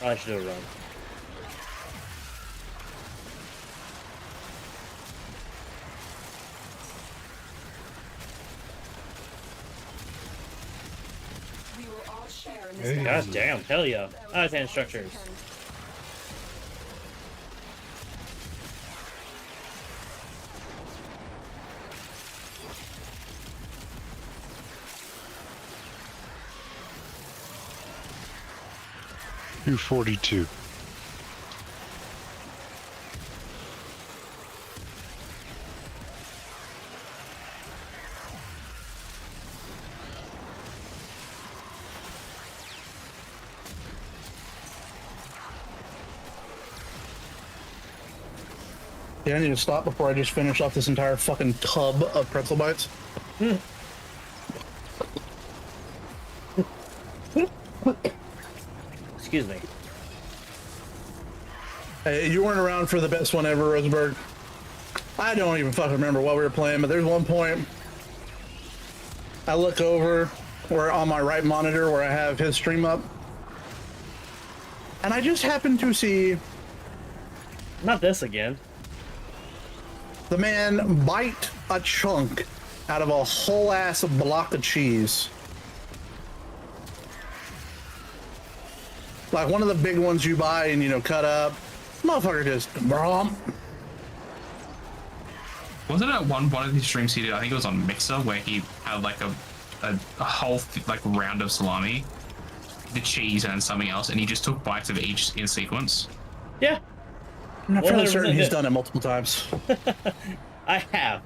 I should do a run. We will all share in this. God damn, hell yeah. I have structures. $242. Yeah, I need to stop before I just finish off this entire fucking tub of pretzel bites. Excuse me. Hey, you weren't around for the best one ever, Rosenberg. I don't even fucking remember what we were playing, but there's one point I look over where on my right monitor where I have his stream up, and I just happened to see Not this again. the man bite a chunk out of a whole ass block of cheese. Like one of the big ones you buy and, you know, cut up. Motherfucker just, brom. Wasn't it one of the streams he did? I think it was on Mixer, where he had like a whole like round of salami, the cheese, and something else, and he just took bites of each in sequence. Yeah. I'm fairly certain 100% he's did. done it multiple times. I have.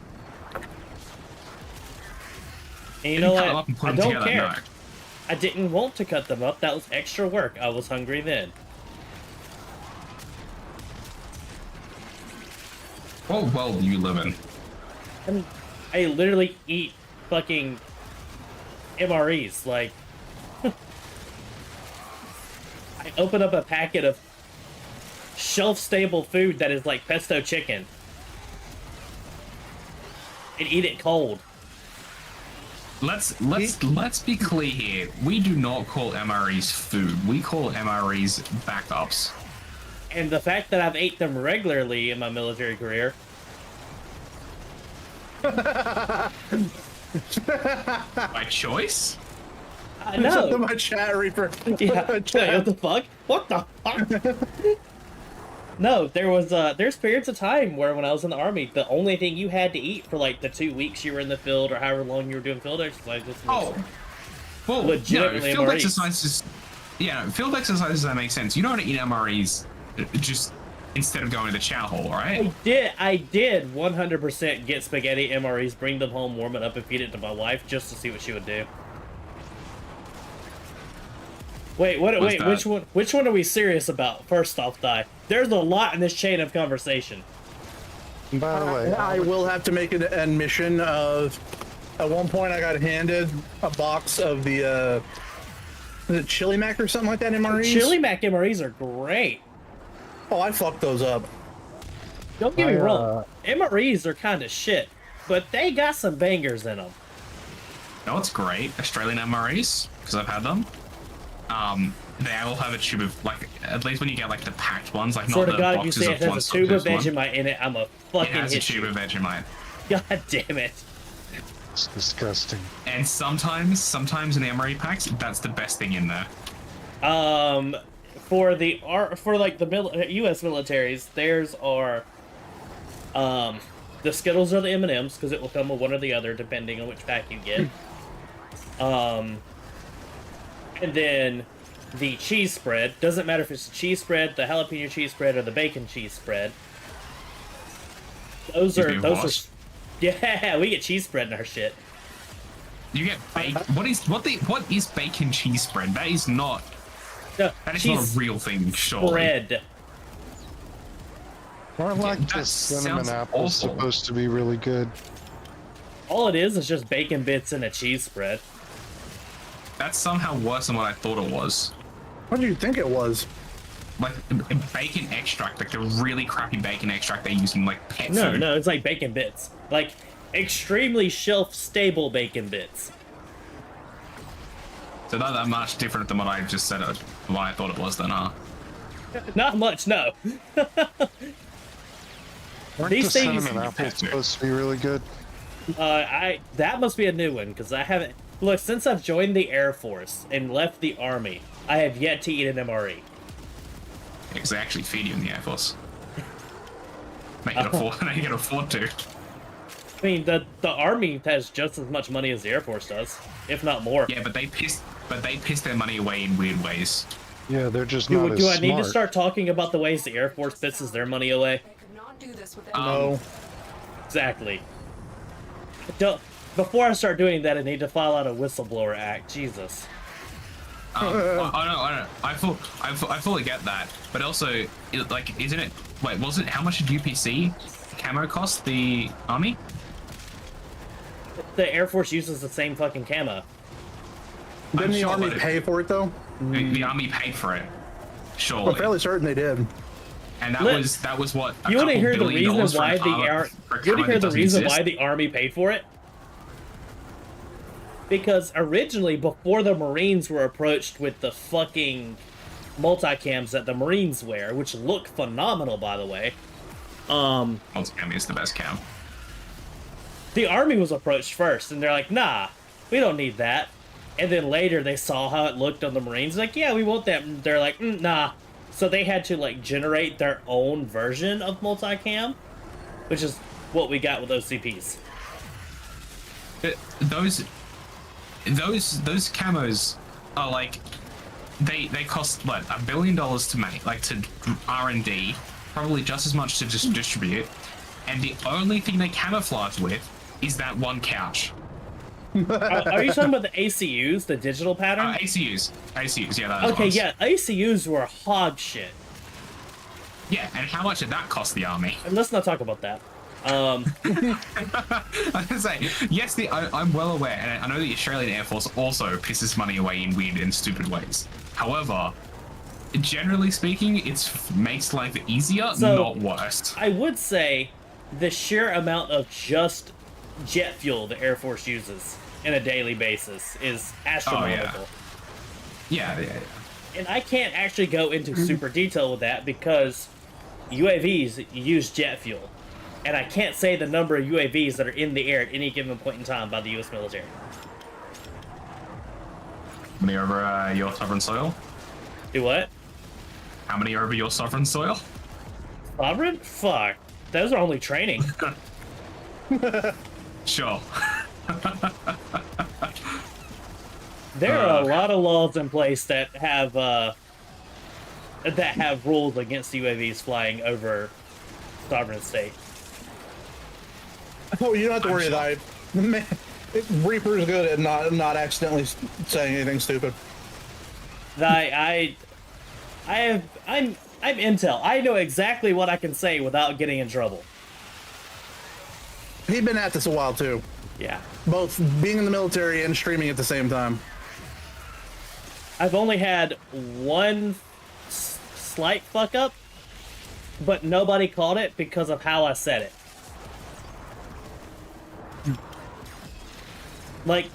And you Did know he cut them what? up and put I them don't together? care. No. I didn't want to cut them up. That was extra work. I was hungry then. What world do you live in? And I literally eat fucking MREs. Like, I open up a packet of shelf-stable food that is like pesto chicken and eat it cold. Let's be clear here. We do not call MREs food. We call MREs backups. And the fact that I've ate them regularly in my military career. By choice? I It's up to know. my chat, Reaper. Yeah. Wait, what the fuck? What the fuck? No, there's periods of time where when I was in the army, the only thing you had to eat for like the 2 weeks you were in the field or however long you were doing field exercises was Well, legitimately field MREs. exercises. Yeah, field exercises that make sense. You don't eat MREs just instead of going to the chow hall, right? I did 100% get spaghetti MREs, bring them home, warm it up, and feed it to my wife just to see what she would do. Wait, which one are we serious about? First off, Die. There's a lot in this chain of conversation. By the way, I will have to make an admission of, at one point I got handed a box of the, is it Chili Mac or something like that, MREs? Chili Mac MREs are great. Oh, I fucked those up. Don't get me wrong. MREs are kind of shit, but they got some bangers in them. No, it's great. Australian MREs, because I've had them. They all have a tube of, like, at least when you get like the packed ones, like Swear not to the God, if you boxes say of it one has a tube of one. Vegemite in it, I'm a It fucking has a hit tube you. of Vegemite. God damn it. it's disgusting. And sometimes in the MRE packs, that's the best thing in there. For the U.S. militaries, theirs are the Skittles are the M&Ms because it will come with one or the other depending on which pack you get. And then the cheese spread doesn't matter if it's the cheese spread, the jalapeno cheese spread, or the bacon cheese spread. Those are yeah, we get cheese spread in our shit. You get bacon. What is bacon cheese spread? That is not No, That is she's not a real thing, surely. spread. I like that the cinnamon sounds apple's awful. supposed to be really good. All it is just bacon bits and a cheese spread. That's somehow worse than what I thought it was. What do you think it was? Like bacon extract, like the really crappy bacon extract they use in like pet No, food. no, it's like bacon bits. Like extremely shelf-stable bacon bits. So not that much different than what I just said, what I thought it was then, huh? Not much, no. Aren't These the things- cinnamon apples supposed to be really good? That must be a new one, because I haven't... Look, since I've joined the Air Force and left the Army, I have yet to eat an MRE. Because they actually feed you in the Air Force. They can afford to. I mean, the Army has just as much money as the Air Force does, if not more. Yeah, but they piss their money away in weird ways. Yeah, they're just not Do as I need to smart. start talking about the ways the Air Force pisses their money away? I could not do this without No. Exactly. Before I start doing that, I need to file out a whistleblower act. Jesus. I know. I fully get that, but also, isn't it? Wait, wasn't how much did UPC camo cost the Army? The Air Force uses the same fucking camo. Didn't I'm the sure, Army but pay for it though? The Army paid for it, surely. I'm fairly certain they did. And that was what. You want to hear the reason why the the Army paid for it? Because originally, before the Marines were approached with the fucking multicams that the Marines wear, which look phenomenal, by the way, Multicam is the best cam. the Army was approached first, and they're like, nah, we don't need that. And then later they saw how it looked on the Marines, like, yeah, we want that. And they're like, nah. So they had to, like, generate their own version of multicam, which is what we got with OCPs. Those camos are like, they cost what, $1 billion to make, like to R&D, probably just as much to just distribute, and the only thing they camouflage with is that one couch. Are you talking about the ACUs, the digital pattern? ACUs, yeah, that Okay, was. yeah, ACUs were hog shit. Yeah, and how much did that cost the Army? And let's not talk about that. I was gonna say, yes, I'm well aware, and I know the Australian Air Force also pisses money away in weird and stupid ways. However, generally speaking, it makes life easier, So, not worse. I would say the sheer amount of just jet fuel the Air Force uses on a daily basis is astronomical. Yeah. And I can't actually go into super detail with that because UAVs use jet fuel. And I can't say the number of UAVs that are in the air at any given point in time by the U.S. military. How many over your sovereign soil? Do what? How many are over your sovereign soil? Sovereign? Fuck. Those are only training. Sure. There are a lot of laws in place that have rules against UAVs flying over sovereign state. Oh, you don't have to worry about it. Man, Reaper's good at not accidentally saying anything stupid. I'm intel. I know exactly what I can say without getting in trouble. He'd been at this a while too, Yeah. both being in the military and streaming at the same time. I've only had one slight fuck up, but nobody caught it because of how I said it. Like,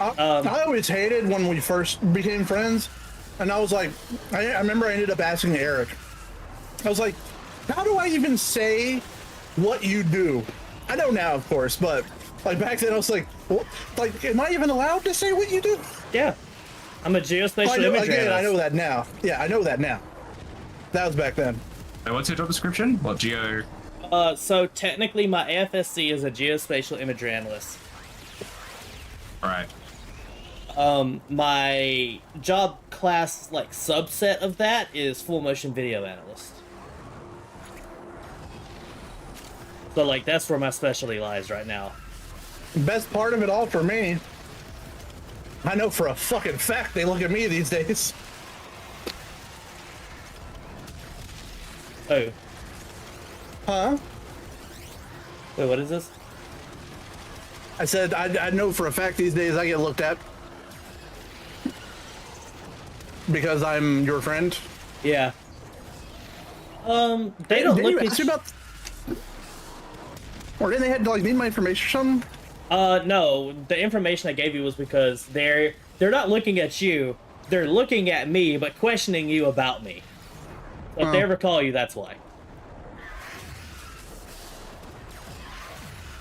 I always hated when we first became friends, and I was like, I remember I ended up asking Eric. I was like, how do I even say what you do? I know now, of course, but like back then I was like, what? Like, am I even allowed to say what you do? yeah. I'm a geospatial I know, imagery again, I analyst. know that now. Yeah, I know that now. That was back then. So what's your job description? What, geo? So technically my AFSC is a geospatial imagery analyst. Alright. My job class, like, subset of that is full motion video analyst. So, like, that's where my specialty lies right now. Best part of it all for me, I know for a fucking fact they look at me these days. Oh, Huh? wait, what is this? I said I know for a fact these days I get looked at because I'm your friend. Yeah. They don't Didn't look you at ask me about? Or didn't they have to like need my information or something? No, the information I gave you was because they're not looking at you, they're looking at me, but questioning you about me. So if they ever call you, that's why.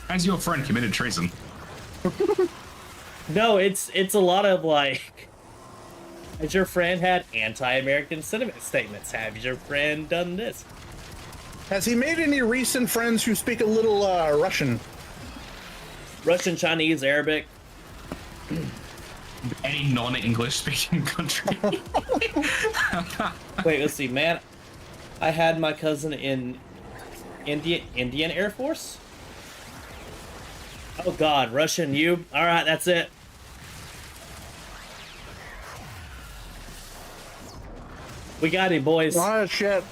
Has your friend committed treason? No, it's a lot of like, has your friend had anti-American sentiment statements? Have your friend done this? Has he made any recent friends who speak a little Russian? Russian, Chinese, Arabic. Any non-English speaking country? Wait, let's see, man. I had my cousin in Indian Air Force. Oh God, Russian, you? All right, that's it. We got him, boys. Oh shit!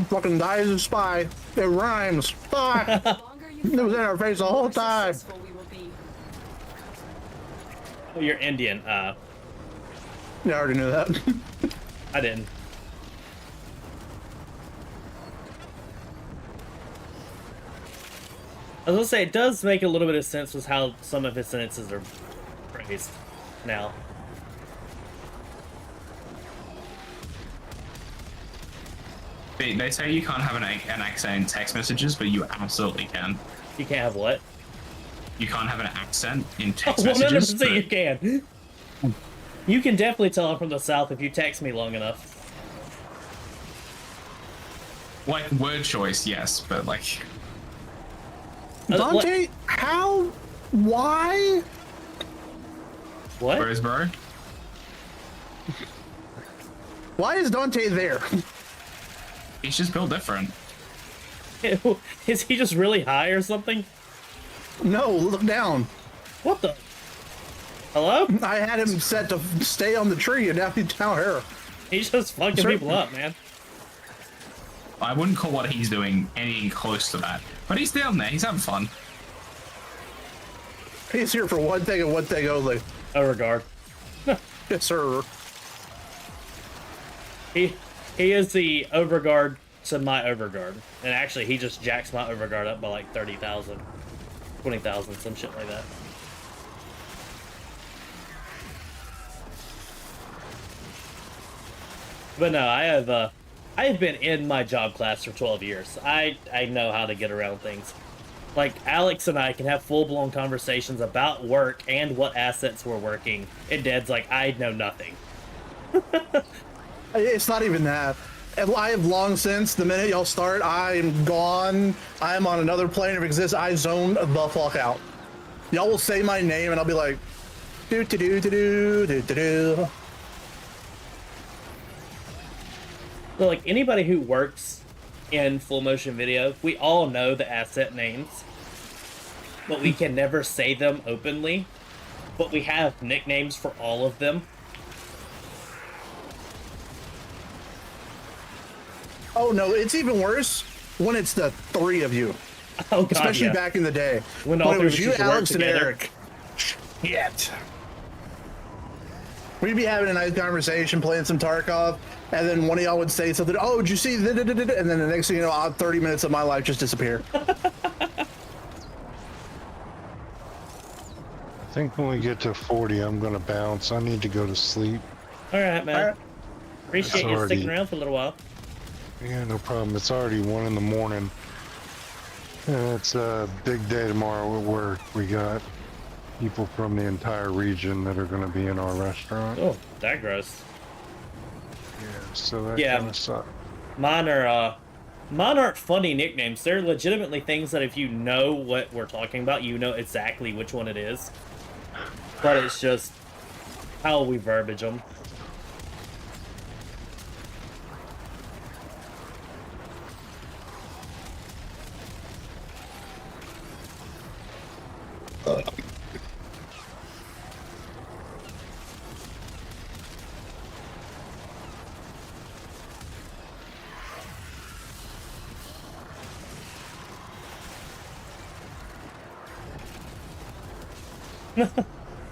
Fucking die as a spy. It rhymes. Fuck! The longer you It was in our face the whole more time. successful we will be. Oh, you're Indian. Yeah, I already knew that. I didn't. I was gonna say, it does make a little bit of sense with how some of his sentences are phrased now. They say you can't have an accent in text messages, but you absolutely can. You can't have what? You can't have an accent in text 100% messages. you but- can. You can definitely tell I'm from the South if you text me long enough. Like word choice, yes, but like Dante, how? Why? What? Roseboro. Why is Dante there? He's just built different. Is he just really high or something? No, look down. What the? Hello? I had him set to stay on the tree, and now he's down here. He's just fucking Sir- people up, man. I wouldn't call what he's doing anything close to that. But he's down there, he's having fun. He's here for one thing and one thing only. Oh, regard. Yes, sir. He is the overguard to my overguard. And actually, he just jacks my overguard up by like 30,000, 20,000, some shit like that. But no, I have been in my job class for 12 years. I know how to get around things. Like, Alex and I can have full-blown conversations about work and what assets we're working. And Dad's like, I know nothing. It's not even that. I have long since, the minute y'all start, I'm gone. I'm on another plane of existence. I zone the fuck out. Y'all will say my name and I'll be like, do do do do do do do do. So, like, anybody who works in full motion video, we all know the asset names, but we can never say them openly. But we have nicknames for all of them. Oh no, it's even worse when it's the three of you. Oh God, Especially yeah. back in the day. When When all it three was of us you, used to work Alex, and together. Eric. Shit. We'd be having a nice conversation, playing some Tarkov, and then one of y'all would say something, oh, did you see, and then the next thing you know, 30 minutes of my life just disappear. I think when we get to 40, I'm gonna bounce. I need to go to sleep. All right, man. All right. Appreciate It's you already- sticking around for a little while. Yeah, no problem. It's already 1 in the morning. It's a big day tomorrow at work. We got people from the entire region that are going to be in our restaurant. Oh, that gross. Yeah, so that Yeah. kind of sucks. Mine aren't funny nicknames. They're legitimately things that if you know what we're talking about, you know exactly which one it is. But it's just how we verbiage them.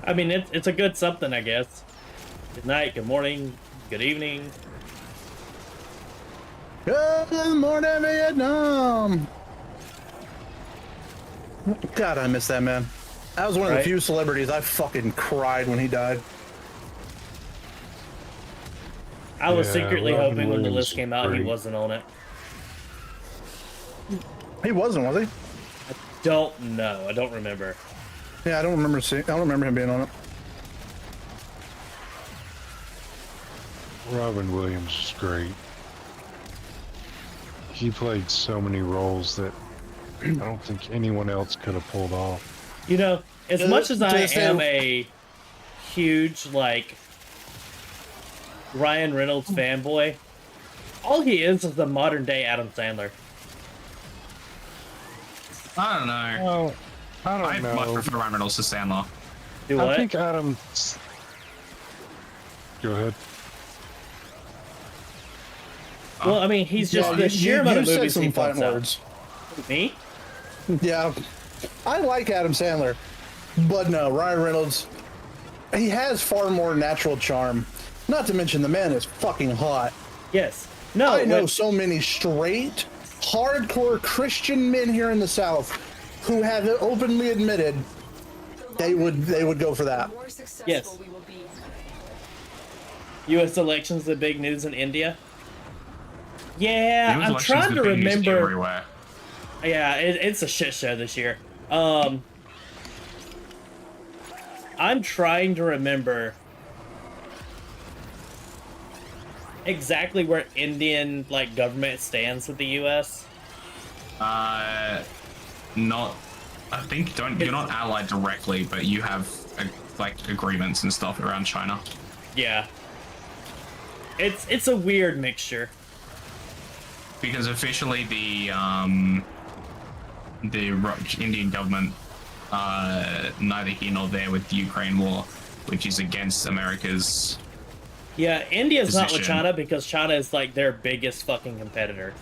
I mean, it's a good something, I guess. Good night, good morning, good evening. Good morning, Vietnam. God, I miss that man. That was one of the Right. few celebrities I fucking cried when he died. I was Yeah, secretly Robin hoping when the Williams list came out, he great. wasn't on it. He wasn't, was he? Don't know. I don't remember. Yeah, I don't remember him being on it. Robin Williams is great. He played so many roles that I don't think anyone else could have pulled off. You know, as much as I Just am a huge, like, Ryan Reynolds fanboy, all he is the modern day Adam Sandler. I don't know. Well, I I don't much know. prefer Ryan Reynolds to Sandler. Do I what? think Adam. Go ahead. Well, I mean, he's just Yeah, the sheer amount of said movies he some fine puts out. words. Me? Yeah, I like Adam Sandler, but no, Ryan Reynolds. He has far more natural charm. Not to mention the man is fucking hot. Yes. No. I know when- so many straight, hardcore Christian men here in the South who have openly admitted they would go for that. The more successful Yes. we will be. U.S. elections, the big news in India. Yeah, News I'm elections trying to are being used remember. everywhere. Yeah, it's a shit show this year. I'm trying to remember exactly where Indian like government stands with the U.S. Not. I think you're not allied directly, but you have like agreements and stuff around China. Yeah, it's a weird mixture. Because officially the Indian government neither here nor there with the Ukraine war, which is against America's. Yeah, India's not with Position. China because China is like their biggest fucking competitor.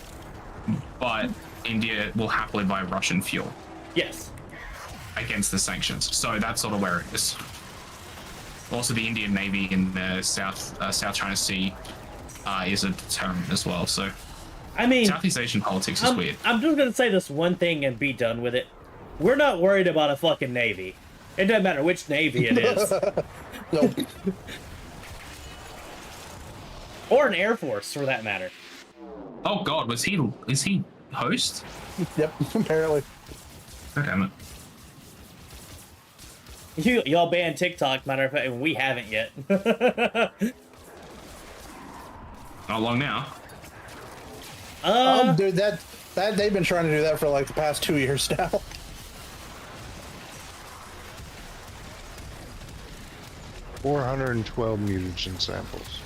But India will happily buy Russian fuel Yes. against the sanctions. So that's sort of where it is. Also, the Indian Navy in the South China Sea is a deterrent as well. So I mean, Southeast Asian politics is weird. I'm just gonna say this one thing and be done with it. We're not worried about a fucking navy. It doesn't matter which navy it is, Nope. or an air force for that matter. Oh God, is he host? Yep, apparently. God damn it. Y'all banned TikTok, matter of fact, and we haven't yet. Not long now. Dude, that they've been trying to do that for like the past 2 years now. $412 mutagen samples.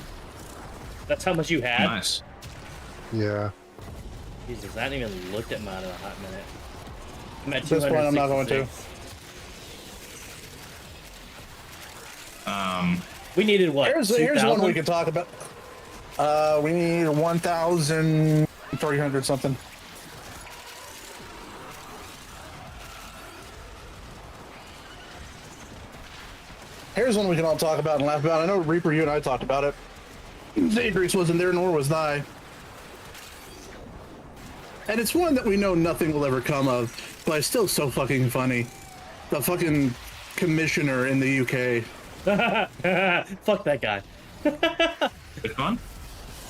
That's how much you had? Nice. Yeah. Jesus, I haven't even looked at mine in a hot minute. I'm at At this point, I'm not going to. 266. We needed what? Here's one 2,000? we could talk about. We need 1,300 something. Here's one we can all talk about and laugh about. I know Reaper, you and I talked about it. Zagreus wasn't there, nor was I. And it's one that we know nothing will ever come of, but it's still so fucking funny. The fucking commissioner in the UK. Fuck that guy. Good fun.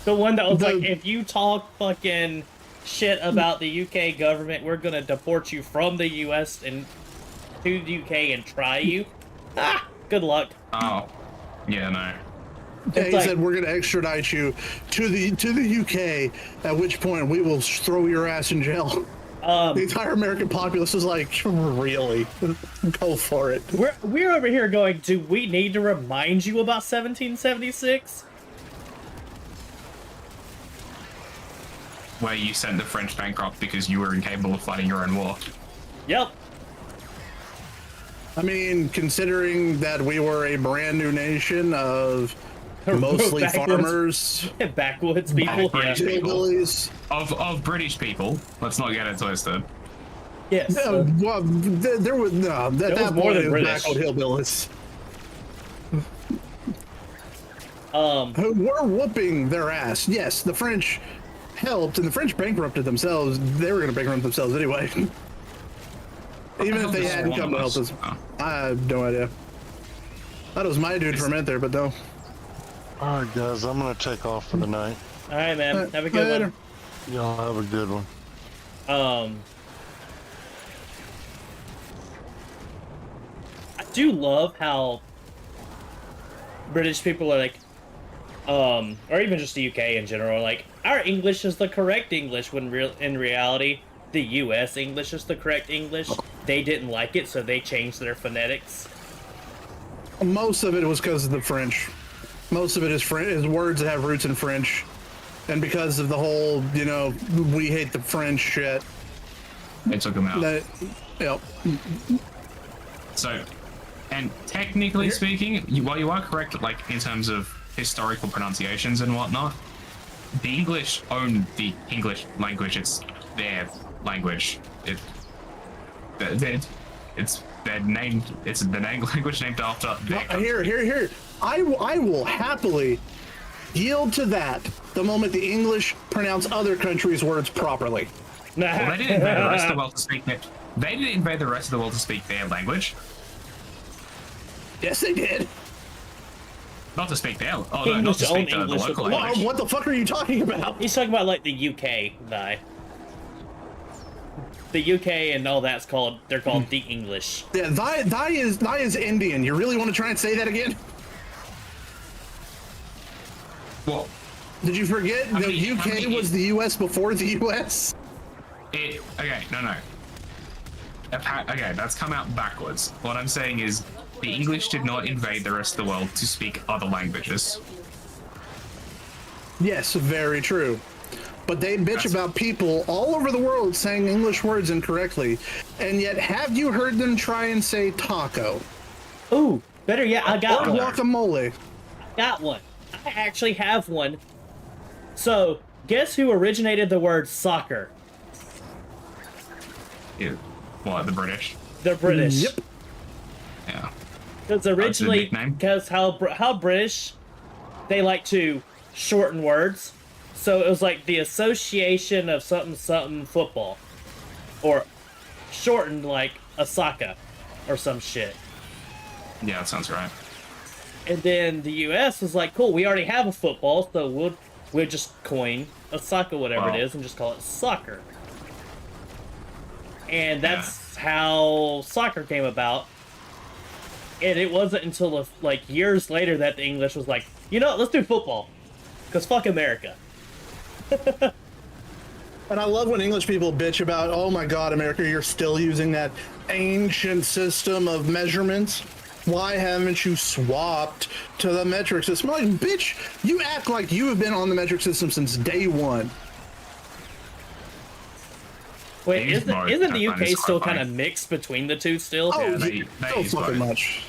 The one that was The- like, if you talk fucking shit about the UK government, we're gonna deport you from the US and to the UK and try you. Ah, good luck. Oh, yeah, no. Yeah, he like- said we're going to extradite you to the UK. At which point we will throw your ass in jail. The entire American populace is like, really? Go for it. We're over here going, do we need to remind you about 1776? Where you sent the French bankrupt because you were incapable of fighting your own war. Yep. I mean, considering that we were a brand new nation of mostly Backwoods. farmers, Backwoods people. Yeah. British people. hillbillies. Of British people. Let's not get it twisted. Yes. No, well, there was no. At There was that more point, than it was British. backward hillbillies Um, who were whooping their ass. Yes, the French helped, and the French bankrupted themselves. They were going to bankrupt themselves anyway. Even if they hadn't come to help us. I have no idea. That was my dude for a minute there, but no. All right, guys, I'm gonna take off for the night. all right, man. Alright, Have a good later. one. Y'all have a good one. I do love how British people are like, or even just the UK in general, are like, our English is the correct English, when in reality, the US English is the correct English. They didn't like it, so they changed their phonetics. Most of it was because of the French. Most of it is words that have roots in French, and because of the whole, you know, we hate the French shit. They took them out. Yep. So, and technically speaking, while you are correct, like in terms of historical pronunciations and whatnot, the English own the English language. It's their language. It's their named. It's the language named after their country. Here. I will happily yield to that the moment the English pronounce other countries' words properly. Well, they didn't invade the rest of the world to speak it. They didn't invade the rest of the world to speak their language. Yes, they did. Not to speak their. Oh no, not to English own speak the English, local of course. language. What the fuck are you talking about? He's talking about like the UK, guy. The UK and all that's called. They're called the English. Yeah, thy is Indian. You really want to try and say that again? Well, Did you forget I the mean, UK was the US before the US? okay, no. Okay, that's come out backwards. What I'm saying is, the English did not invade the rest of the world to speak other languages. Yes, very true. But they bitch about people all over the world saying English words incorrectly. And yet, have you heard them try and say taco? Ooh, better yet, I got Or one. guacamole? Got one. I actually have one. So, guess who originated the word soccer? Yeah. What, the British? The British. Yep. Yeah. Because originally, nickname? because how British, they like to shorten words. So it was like the association of something something football, or shortened like Osaka, or some shit. Yeah, that sounds right. And then the U.S. was like, cool, we already have a football, so we'll just coin Osaka, whatever it is, and just call it soccer. And that's how soccer came about. And it wasn't until like years later that the English was like, you know what, let's do football, because fuck America. And I love when English people bitch about, oh my god, America, you're still using that ancient system of measurements. Why haven't you swapped to the metric system? I'm like, bitch, you act like you have been on the metric system since day one. Wait, They use isn't both. the I find UK it's still quite kind of funny. mixed between the two still? Oh, Yeah, yeah, they so use fucking both. much.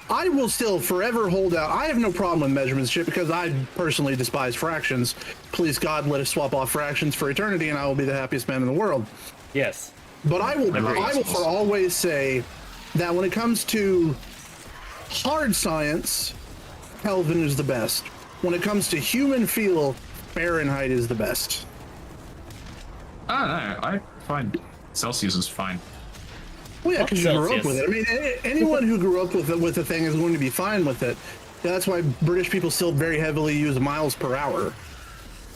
I will still forever hold out. I have no problem with measurements shit because I personally despise fractions. Please God, let us swap off fractions for eternity, and I will be the happiest man in the world. Yes. But I will for always say that when it comes to hard science, Kelvin is the best. When it comes to human feel, Fahrenheit is the best. I don't know. I find Celsius is fine. Well, yeah, because you grew up Celsius. with it. I mean, anyone who grew up with a thing is going to be fine with it. That's why British people still very heavily use miles per hour.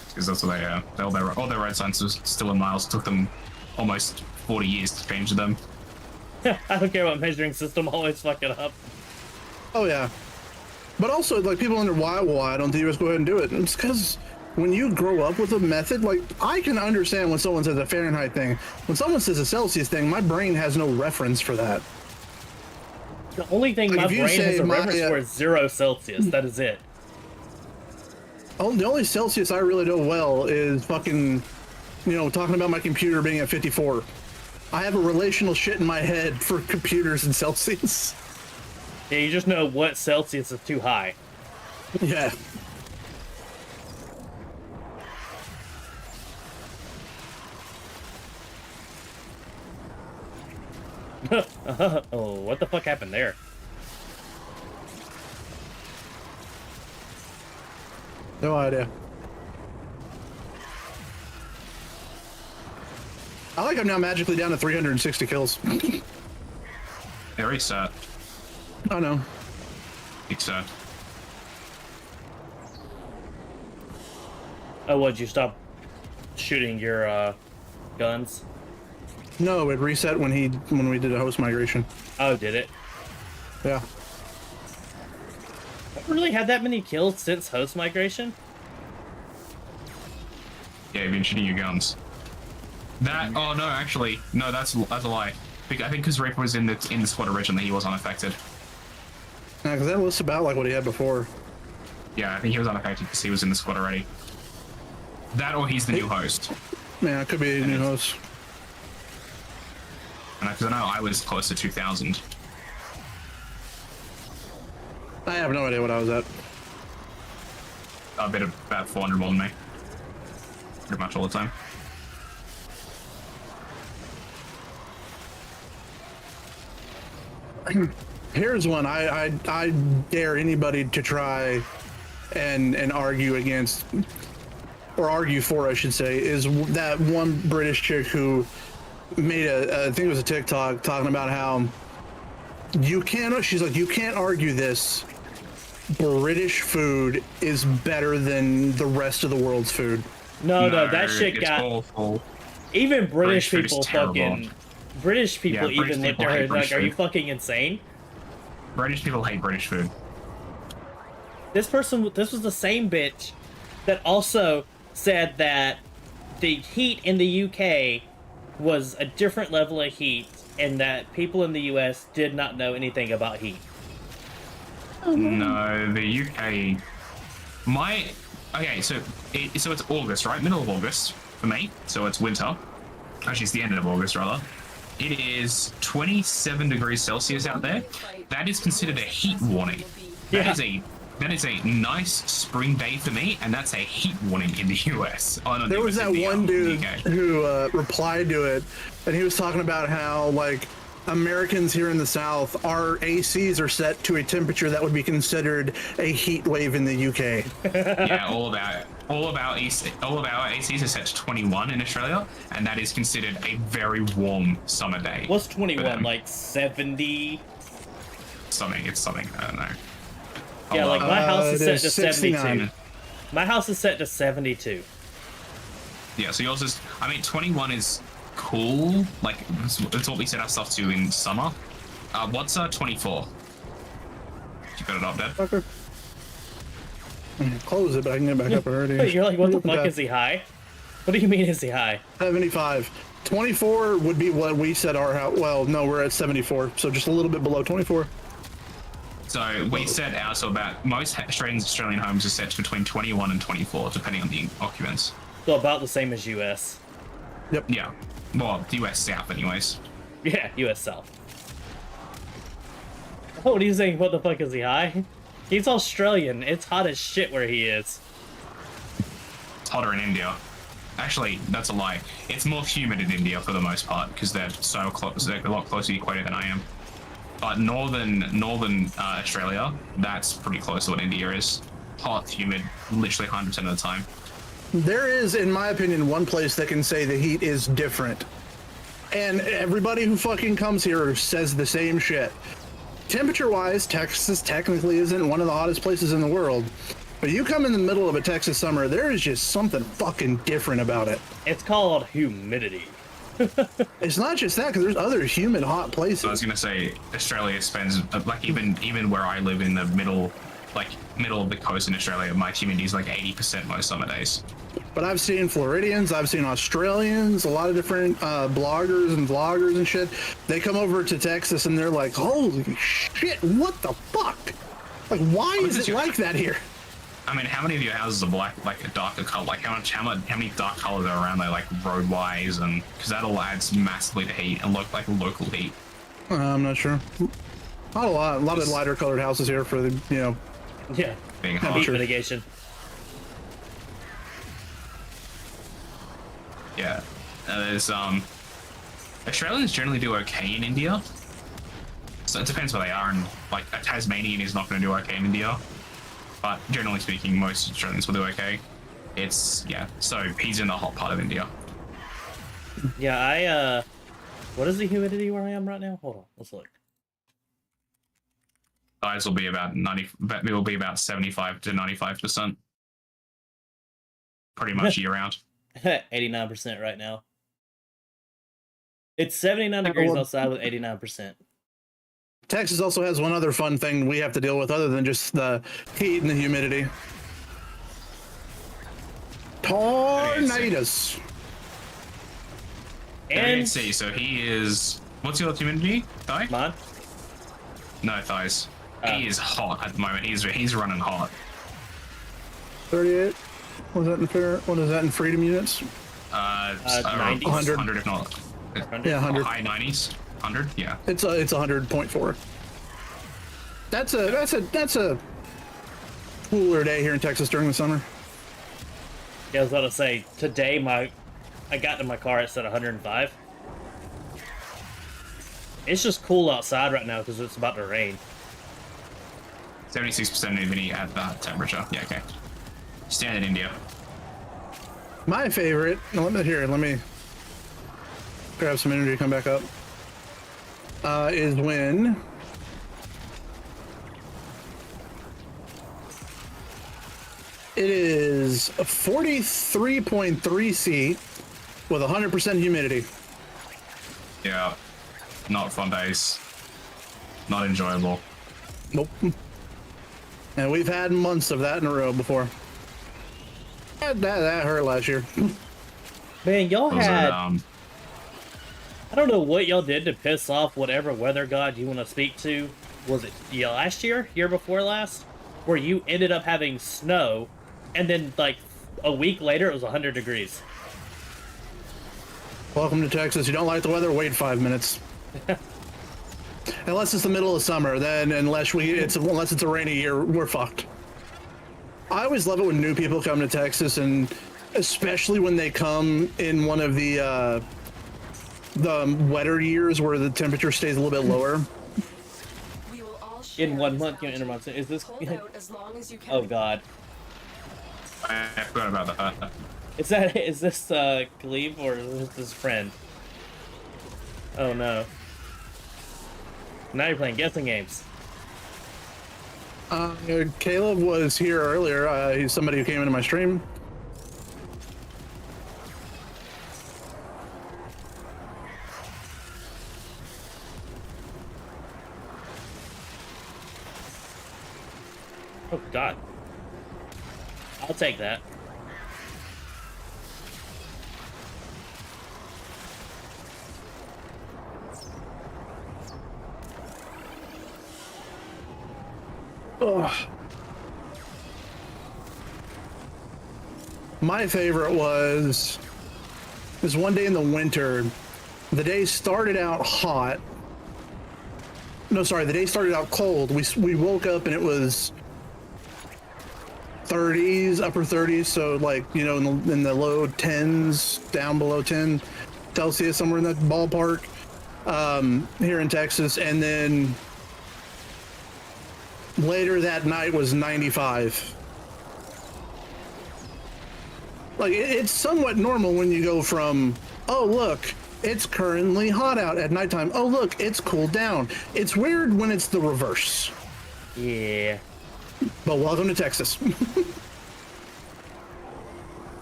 Because that's what they, all their road signs was still in miles. Took them almost 40 years to change them. I don't care what measuring system, always fuck it up. Oh yeah, but also like people wonder why don't the US go ahead and do it? And it's because when you grow up with a method, like I can understand when someone says a Fahrenheit thing. When someone says a Celsius thing, my brain has no reference for that. The only thing Like, my if you brain has say a my, reference for is 0 Celsius. That is it. Oh, the only Celsius I really know well is fucking, talking about my computer being at 54. I have a relational shit in my head for computers in Celsius. Yeah, you just know what Celsius is too high. Yeah. Oh, what the fuck happened there? No idea. I like I'm now magically down to 360 kills. Very sad. I know. It's sad. Oh, would you stop shooting your guns? No, it reset when we did a host migration. Oh, did it? Yeah. Haven't really had that many kills since host migration. Yeah, you've been shooting your guns. That, oh no, actually, no, that's a lie. I think because Reaper was in the squad originally, he was unaffected. Yeah, because that looks about like what he had before. Yeah, I think he was unaffected because he was in the squad already. That or he's the new host. Yeah, it could be a new host. And because I know I was close to 2,000. I have no idea what I was at. A bit of about 400 more than me. Pretty much all the time. Here's one I dare anybody to try and argue against, or argue for, I should say, is that one British chick who made I think it was a TikTok talking about how she's like, you can't argue this. British food is better than the rest of the world's food. No, that shit got awful. even British food is people terrible. fucking. British people Yeah, British even looked people at her hate like, British "Are you food. fucking insane?" British people hate British food. This was the same bitch that also said that the heat in the UK was a different level of heat, and that people in the US did not know anything about heat. No, the UK. Okay, so it's August, right? Middle of August for me. So it's winter. Actually, it's the end of August, rather. It is 27 degrees Celsius out there. That is considered a heat warning. That is a nice spring day for me, and that's a heat warning in the US. Oh, no, There was that one dude UK. who replied to it, and he was talking about how, like, Americans here in the South, our ACs are set to a temperature that would be considered a heat wave in the UK. Yeah, all of our ACs are set to 21 in Australia, and that is considered a very warm summer day. What's for 21? them. Like 70? It's something. I don't know. Yeah, like my house is it set is to 69. 72. My house is set to 72. Yeah, so yours is. I mean, 21 is cool. Like it's what we set our stuff to in summer. What's 24? You got it up, Dad? Fucker. Close it, but I can get back up already. Wait, you're like, what the fuck is he high? What do you mean is he high? 75. 24 would be what we set our house. Well, no, we're at 74, so just a little bit below 24. So we set ours so about most Australian homes are set to between 21 and 24, depending on the occupants. So about the same as US. Yeah. Well, the US South, anyways. Yeah, US South. Oh, what are you saying? What the fuck is he high? He's Australian. It's hot as shit where he is. It's hotter in India. Actually, that's a lie. It's more humid in India for the most part because they're so close. They're a lot closer to the equator than I am. But northern Australia, that's pretty close to what India is. Hot, humid, literally 100% of the time. There is, in my opinion, one place that can say the heat is different. And everybody who fucking comes here says the same shit. Temperature-wise, Texas technically isn't one of the hottest places in the world. But you come in the middle of a Texas summer, there is just something fucking different about it. It's called humidity. It's not just that, because there's other humid, hot places. I was gonna say Australia spends like even where I live in the middle of the coast in Australia, my humidity is like 80% most summer days. But I've seen Floridians, I've seen Australians, a lot of different bloggers and vloggers and shit. They come over to Texas and they're like, holy shit, what the fuck? Like, why is it like that here? I mean, how many of your houses are black, like a darker color? Like how many dark colors are around there, like road-wise, and because that'll adds massively to heat and look like local heat. I'm not sure. Not a lot. A lot of lighter colored houses here for the, you know. Yeah. Being Heat hot. mitigation. Yeah. There's Australians generally do okay in India. So it depends where they are, and like a Tasmanian is not going to do okay in India, but generally speaking, most Australians will do okay. It's yeah. So he's in the hot part of India. Yeah, what is the humidity where I am right now? Hold on, let's look. Thighs will be about 90. It will be about 75 to 95%. Pretty much year round. 89% right now. It's 79 degrees outside with 89%. Texas also has one other fun thing we have to deal with other than just the heat and the humidity. Tornadoes. And see, so he is. What's your humidity? Thigh? Mine? No, thighs. He is hot at the moment. He's running hot. 38. What is that in fair? What is that in freedom units? 90s? 100 if not. 100? Yeah, 100. High 90s. 100. Yeah. It's 100.4. That's a cooler day here in Texas during the summer. Yeah, I was about to say, today I got to my car, it said 105. It's just cool outside right now because it's about to rain. 76% humidity at that temperature. Yeah, okay. Standard India. My favorite. Let me grab some energy. Come back up. Is when it is 43.3 C with 100% humidity. Yeah. Not fun days. Not enjoyable. Nope. And we've had months of that in a row before. That hurt last year. Man, y'all Those had... are, I don't know what y'all did to piss off whatever weather god you want to speak to. Was it last year? Year before last? Where you ended up having snow, and then like a week later it was 100 degrees. Welcome to Texas. You don't like the weather? Wait 5 minutes. Unless it's the middle of summer, then unless it's a rainy year, we're fucked. I always love it when new people come to Texas, and especially when they come in one of the wetter years where the temperature stays a little bit lower. We will all share In 1 this month, you know, altitude. intermonth. Is this? Hold out as long as you can. Oh God. I forgot about that. Is this Khalib or is this his friend? Oh no. Now you're playing guessing games. Caleb was here earlier. He's somebody who came into my stream. Oh God. I'll take that. Ugh. My favorite was one day in the winter. The day started out hot. No, sorry, the day started out cold. We woke up and it was 30s, upper 30s, so like, you know, in the low 10s, down below 10 Celsius, somewhere in that ballpark, here in Texas, and then later that night was 95. Like, it's somewhat normal when you go from, oh look, it's currently hot out at nighttime, oh look, it's cooled down. It's weird when it's the reverse. Yeah. But welcome to Texas.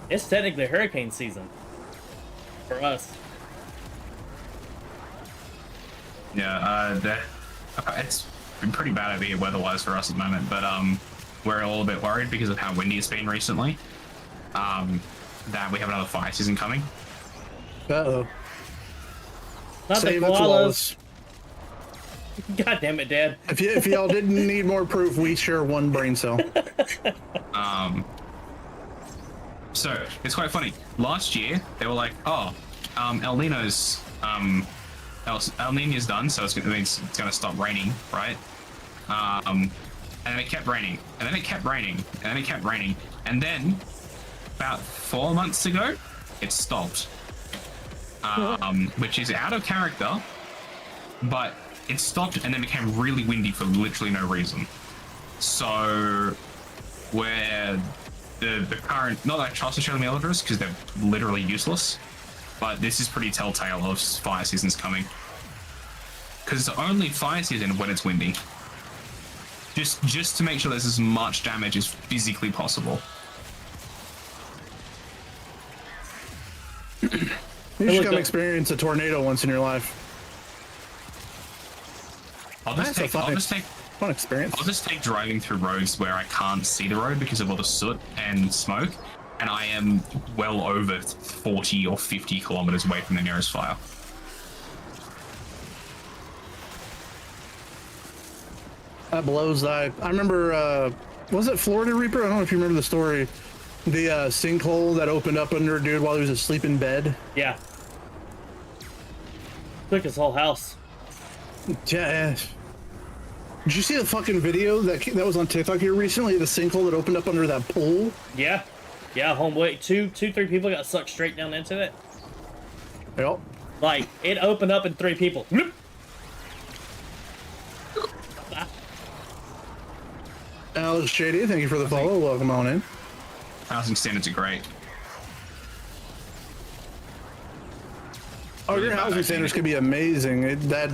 It's technically hurricane season for us. Yeah, it's been pretty bad over here weather-wise for us at the moment, but we're a little bit worried because of how windy it's been recently. That we have another fire season coming. Uh-oh. Not Save the the koalas. koalas. God damn it, Dad. If y'all didn't need more proof, we share one brain cell. So it's quite funny. Last year they were like, "Oh, El Nino's El Nino's done, so it's gonna stop raining, right?" And then it kept raining, and then it kept raining, and then it kept raining, and then about 4 months ago, it stopped. Which is out of character, but it stopped and then became really windy for literally no reason. So where the current, not that I trust Australian militaries because they're literally useless, but this is pretty telltale of fire season's coming. Because it's only fire season when it's windy. Just to make sure there's as much damage as physically possible. You should come experience a tornado once in your life. I'll just take fun experience. I'll just take driving through roads where I can't see the road because of all the soot and smoke, and I am well over 40 or 50 kilometers away from the nearest fire. That blows. I remember, was it Florida Reaper? I don't know if you remember the story. The sinkhole that opened up under a dude while he was asleep in bed. Yeah. Took his whole house. Yeah. Did you see the fucking video that was on TikTok here recently? The sinkhole that opened up under that pool? Yeah. Yeah, homeboy. Three people got sucked straight down into it. Yep. Like, it opened up and 3 people. Alex JD, thank you for the follow. Welcome on in. Housing standards are great. Oh, your housing standards could be amazing. That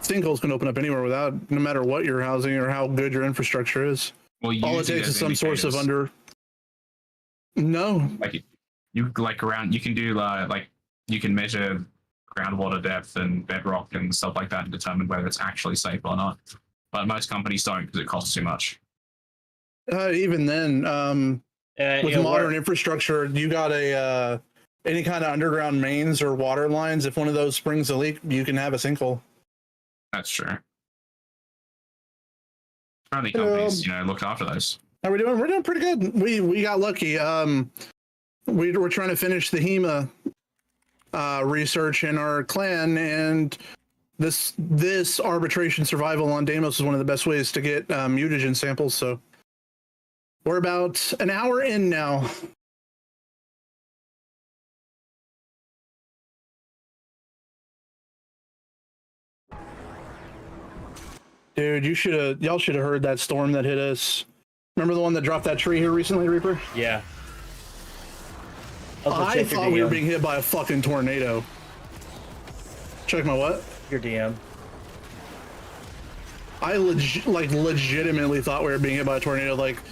sinkholes can open up anywhere without, no matter what your housing or how good your infrastructure is. Well, all it takes is some source of under. No. Like you like around, you can do like you can measure groundwater depth and bedrock and stuff like that to determine whether it's actually safe or not. But most companies don't because it costs too much. Even then, with modern infrastructure, you got any kind of underground mains or water lines. If one of those springs a leak, you can have a sinkhole. That's true. Apparently, companies, look after those. How are we doing? We're doing pretty good. We got lucky. We're trying to finish the HEMA research in our clan, and this arbitration survival on Deimos is one of the best ways to get mutagen samples. So we're about an hour in now. Dude, y'all should have heard that storm that hit us. Remember the one that dropped that tree here recently, Reaper? Yeah. I thought we were being hit by a fucking tornado. Check my what? Your DM. I legitimately thought we were being hit by a tornado. Like,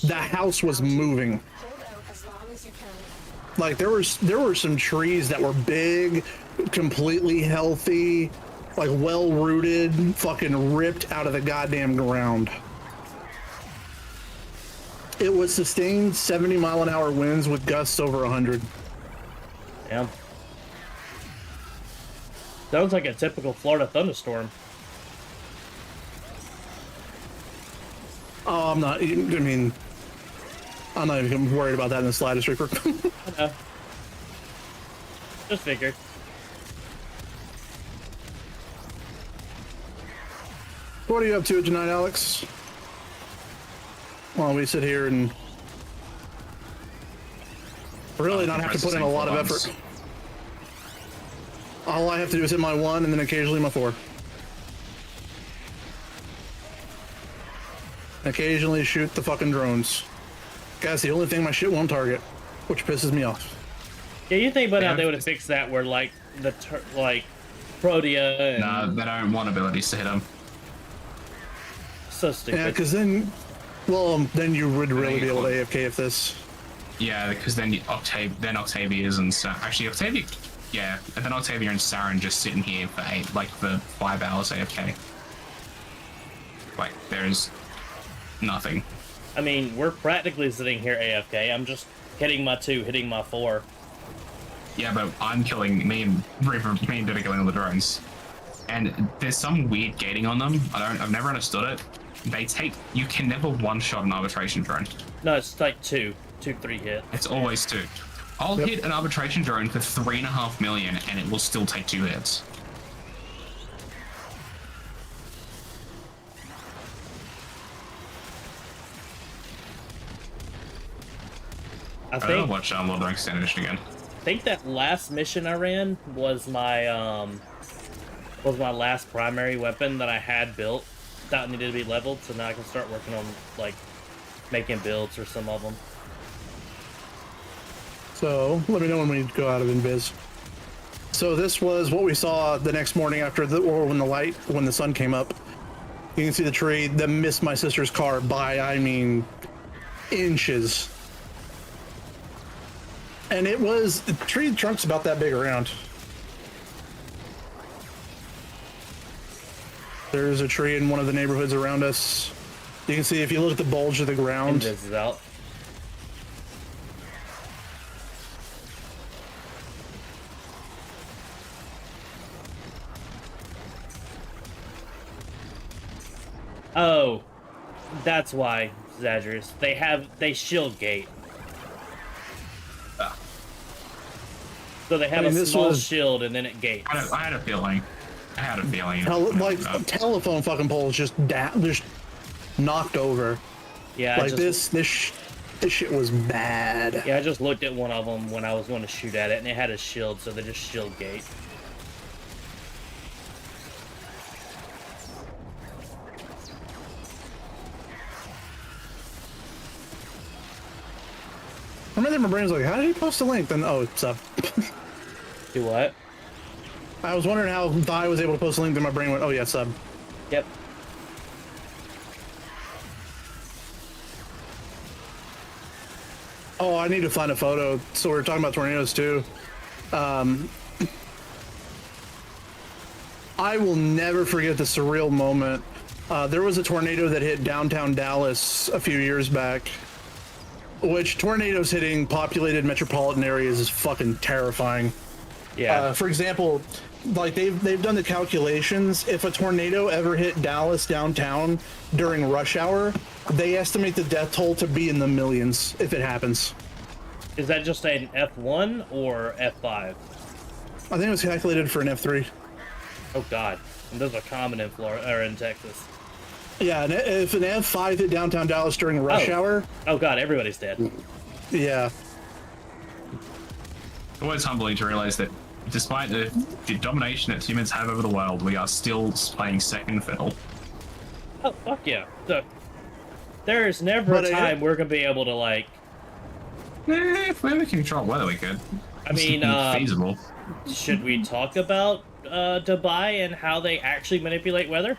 the house was moving. Like, there were some trees that were big, completely healthy, like well-rooted, fucking ripped out of the goddamn ground. It was sustained 70-mile-an-hour winds with gusts over 100. Damn. Sounds like a typical Florida thunderstorm. Oh, I'm not even worried about that in the slightest, Reaper. I know. Just figured. What are you up to tonight, Alex? While we sit here and really not have to put in a lot of effort. All I have to do is hit my 1 and then occasionally my 4. Occasionally shoot the fucking drones. That's the only thing my shit won't target, which pisses me off. Yeah, you think about how they would have fixed that where, like, Protea and... Nah, they don't want abilities to hit them. So stupid. Yeah, because then you would really be able to AFK if this... Yeah, because then Octavia's and... Actually, Octavia... Yeah, and then Octavia and Saren just sitting here for 5 hours AFK. Like, there's nothing. I mean, we're practically sitting here AFK. I'm just hitting my 2, hitting my 4. Yeah, but I'm killing me and Did are killing all the drones. And there's some weird gating on them. I've never understood it. You can never one-shot an arbitration drone. No, it's like 2, 3 hit. It's always 2. I'll hit an arbitration drone for 3.5 million and it will still take 2 hits. I don't watch Lord of the Rings Extended Edition again. I think that last mission I ran was my was my last primary weapon that I had built that needed to be leveled, so now I can start working on, like, making builds for some of them. So let me know when we go out of Invis. So this was what we saw the next morning after or when the sun came up. You can see the tree that missed my sister's car by, I mean, inches. And the tree trunk's about that big around. There's a tree in one of the neighborhoods around us. You can see if you look at the bulge of the ground. Invis is out. Oh, that's why, Zadrius. They shield gate. So they have a small shield and then it gates. I had a feeling. Telephone fucking poles just knocked over. Yeah, like this shit was bad. Yeah, I just looked at one of them when I was going to shoot at it, and it had a shield, so they just shield gate. I remember my brain's like, how did he post a link? Then, oh, it's up. Do what? I was wondering how Vi was able to post a link, then my brain went, oh yeah, sub. Yep. Oh, I need to find a photo. So we were talking about tornadoes too. I will never forget the surreal moment. There was a tornado that hit downtown Dallas a few years back, which tornadoes hitting populated metropolitan areas is fucking terrifying. Yeah. For example, like they've done the calculations. If a tornado ever hit Dallas downtown during rush hour, they estimate the death toll to be in the millions if it happens. Is that just an F1 or F5? I think it was calculated for an F3. Oh god, and those are common in Florida or in Texas. Yeah, and if an F5 hit downtown Dallas during rush hour. Oh god, everybody's dead. Yeah. It was humbling to realize that despite the domination that humans have over the world, we are still playing second fiddle. Oh, fuck yeah. So, there's never a time we're going to be able to, like... If we can control weather, we could. I mean, feasible. Should we talk about Dubai and how they actually manipulate weather?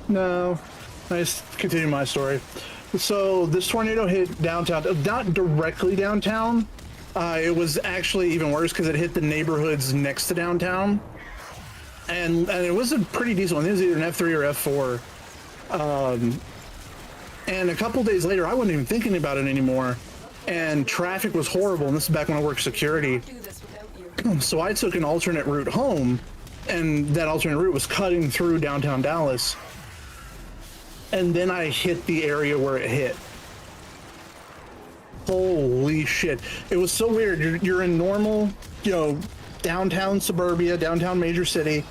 No. I just continue my story. So, this tornado hit downtown, not directly downtown. It was actually even worse because it hit the neighborhoods next to downtown. And it was a pretty decent one. It was either an F3 or F4. And a couple days later, I wasn't even thinking about it anymore. And traffic was horrible. And this is back when I worked security. So I took an alternate route home. And that alternate route was cutting through downtown Dallas. And then I hit the area where it hit. Holy shit. It was so weird. You're in normal, downtown suburbia, downtown major city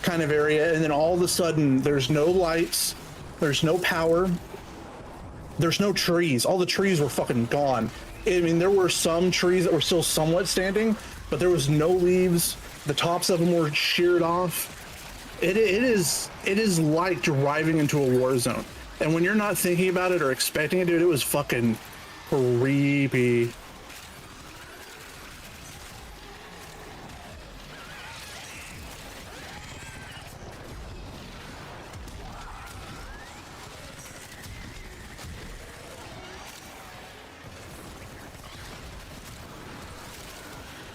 kind of area, and then all of a sudden there's no lights, there's no power, there's no trees. All the trees were fucking gone. I mean, there were some trees that were still somewhat standing, but there was no leaves. The tops of them were sheared off. It is like driving into a war zone. And when you're not thinking about it or expecting it, dude, it was fucking creepy.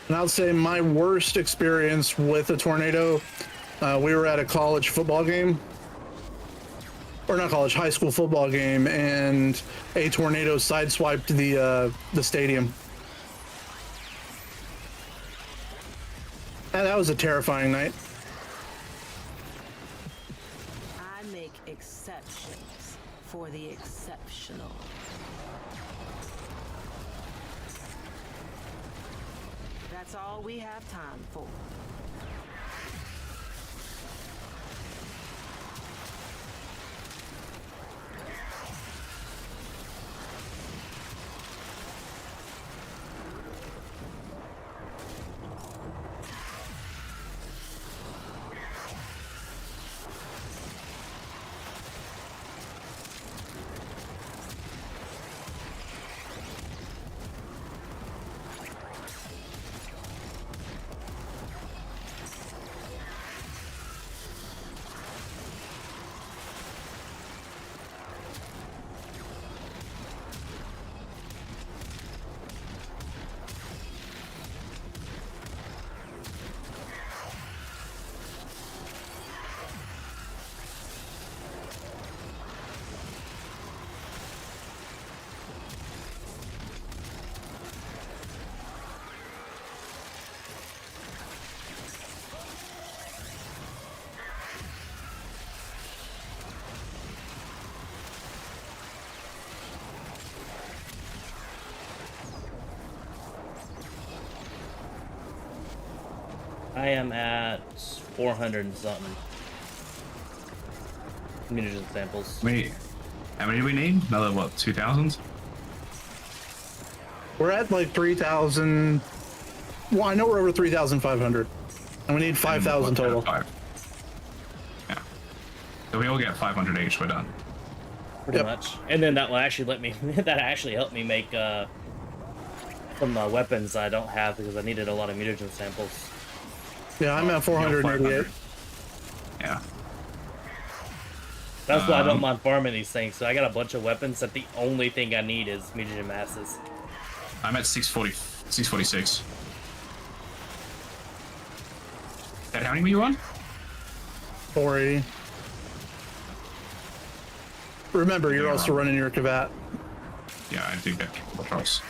And I'll say my worst experience with a tornado, we were at a college football game. Or not college, high school football game, and a tornado sideswiped the stadium. And that was a terrifying night. I make exceptions for the exceptional. That's all we have time for. I am at 400 and something. Munition samples. Wait, how many do we need? Another what? 2,000? We're at like 3,000. Well, I know we're over 3,500, and we need 5,000 total. Yeah. So we all get 500 each. We're done. Pretty much. And then that will actually let me. That actually helped me make some weapons I don't have because I needed a lot of mutagen samples. Yeah, I'm at 488. Yeah. That's why I don't mind farming these things. So I got a bunch of weapons that the only thing I need is mutagen masses. I'm at 646. That how many were you on? 480. Remember, you're also running your Kavat. Yeah, I do get the trust.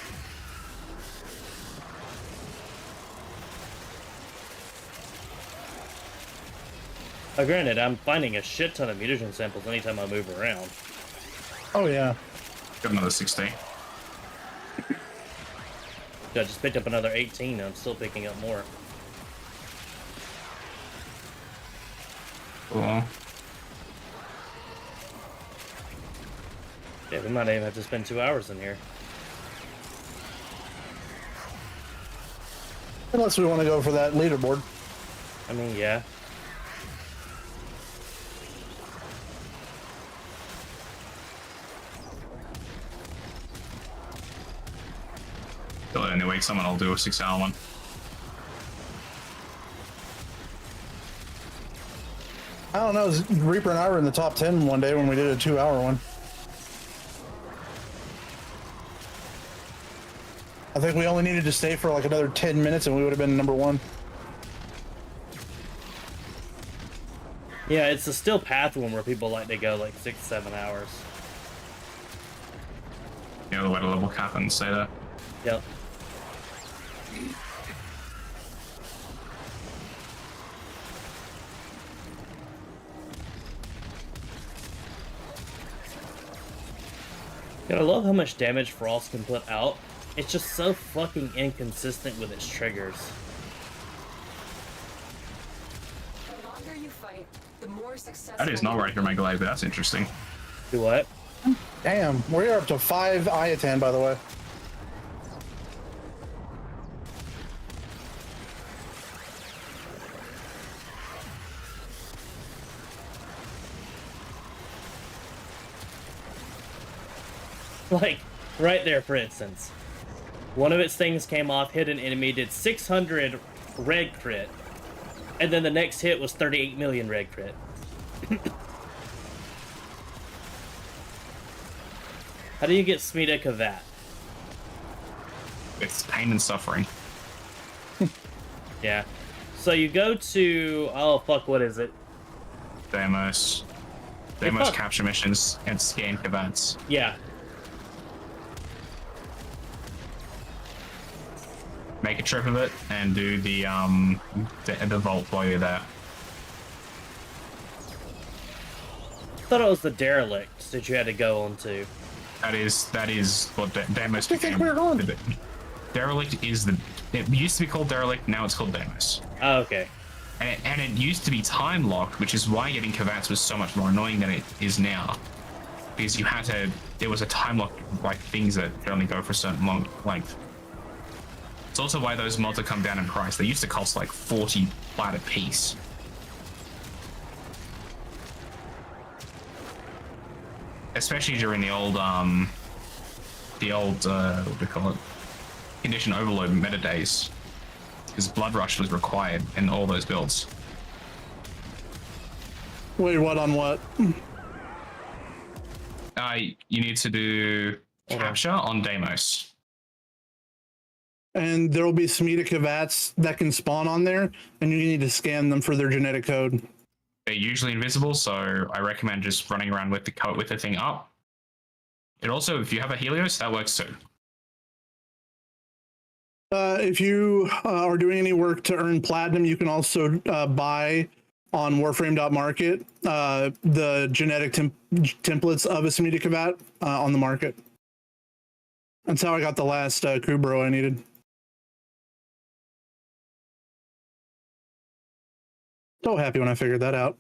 Granted, I'm finding a shit ton of mutagen samples anytime I move around. Oh yeah. Got another 60. I just picked up another 18 and I'm still picking up more. Cool. Yeah, we might even have to spend 2 hours in here. Unless we want to go for that leaderboard. I mean, yeah. Anyway, someone will do a 6-hour one. I don't know. Reaper and I were in the top 10 one day when we did a 2-hour one. I think we only needed to stay for like another 10 minutes and we would have been number 1. Yeah, it's a still path one where people like to go like 6-7 hours. You know the way to level cap and say that. Yep. God, I love how much damage Frost can put out. It's just so fucking inconsistent with its triggers. The longer you fight, the more successful. That is not right here, my glaive, but that's interesting. Do what? Damn, we're up to 5 Ayatan, by the way. Like, right there, for instance. One of its things came off, hit an enemy, did 600 red crit, and then the next hit was 38 million red crit. How do you get Smita Kavat? It's pain and suffering. Yeah. So you go to... Oh, fuck, what is it? Deimos capture missions and scan Kavats. Yeah. Make a trip of it and do the vault while you're there. I thought it was the derelict that you had to go on to. That is what Deimos I think became. we're on. Derelict is the. It used to be called Derelict. Now it's called Deimos. Oh, okay. And it used to be time locked, which is why getting Kavats was so much more annoying than it is now. Because you had to. There was a time lock, like things that could only go for a certain long length. It's also why those mods have come down in price. They used to cost like 40 plat a piece. Especially during the old what do you call it? Condition overload meta days. Because Blood Rush was required in all those builds. Wait, what on what? You need to do capture on Deimos. And there will be Smita Kavats that can spawn on there, and you need to scan them for their genetic code. They're usually invisible, so I recommend just running around with the thing up. It also, if you have a Helios, that works too. If you are doing any work to earn platinum, you can also buy on warframe.market the genetic templates of a Smita Kavat on the market. That's how I got the last Kubro I needed. So happy when I figured that out.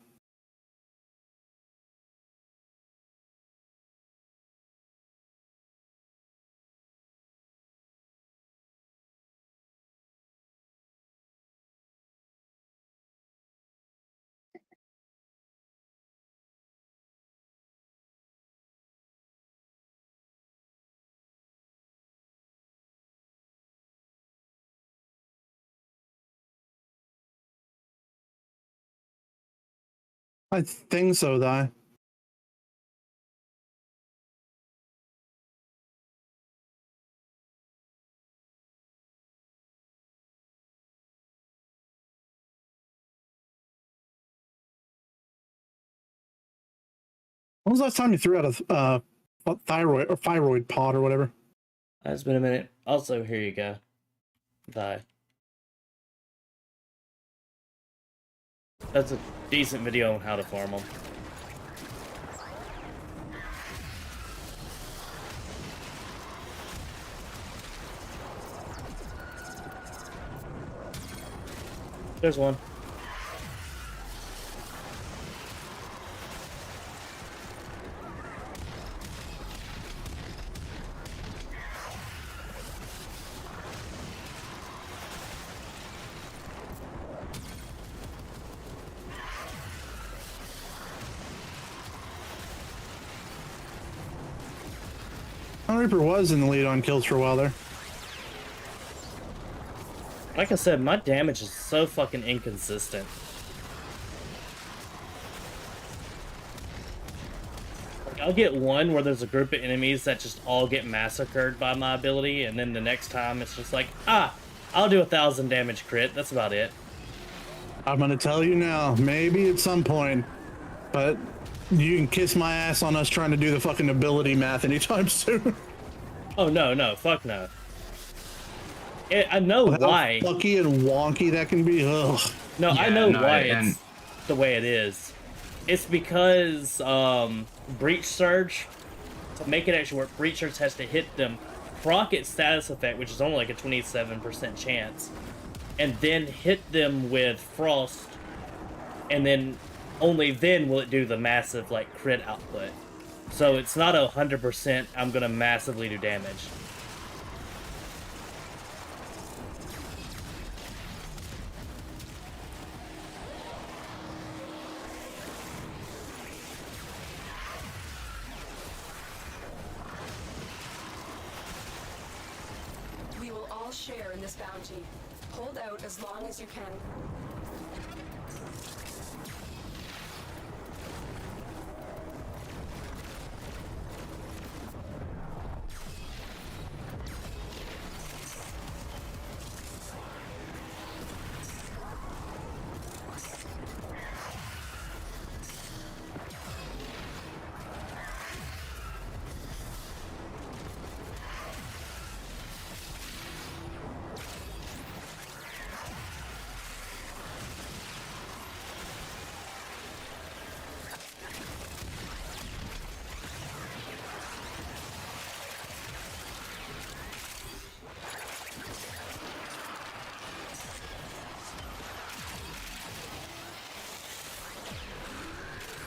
I think so, though. When was the last time you threw out a thyroid pod or whatever? It's been a minute. Also, here you go. Die. That's a decent video on how to farm them. There's one. Reaper was in the lead on kills for a while there. Like I said, my damage is so fucking inconsistent. Like, I'll get one where there's a group of enemies that just all get massacred by my ability, and then the next time it's just like, I'll do 1,000 damage crit. That's about it. I'm gonna tell you now, maybe at some point, but you can kiss my ass on us trying to do the fucking ability math anytime soon. Oh, no, fuck no. I know why. How fucky and wonky that can be. Ugh. No, yeah, I know why it's the way it is. It's because Breach Surge, to make it actually work, Breach Surge has to hit them, proc its status effect, which is only like a 27% chance, and then hit them with Frost, and then only then will it do the massive like crit output. So it's not 100% I'm gonna massively do damage. We will all share in this bounty. Hold out as long as you can.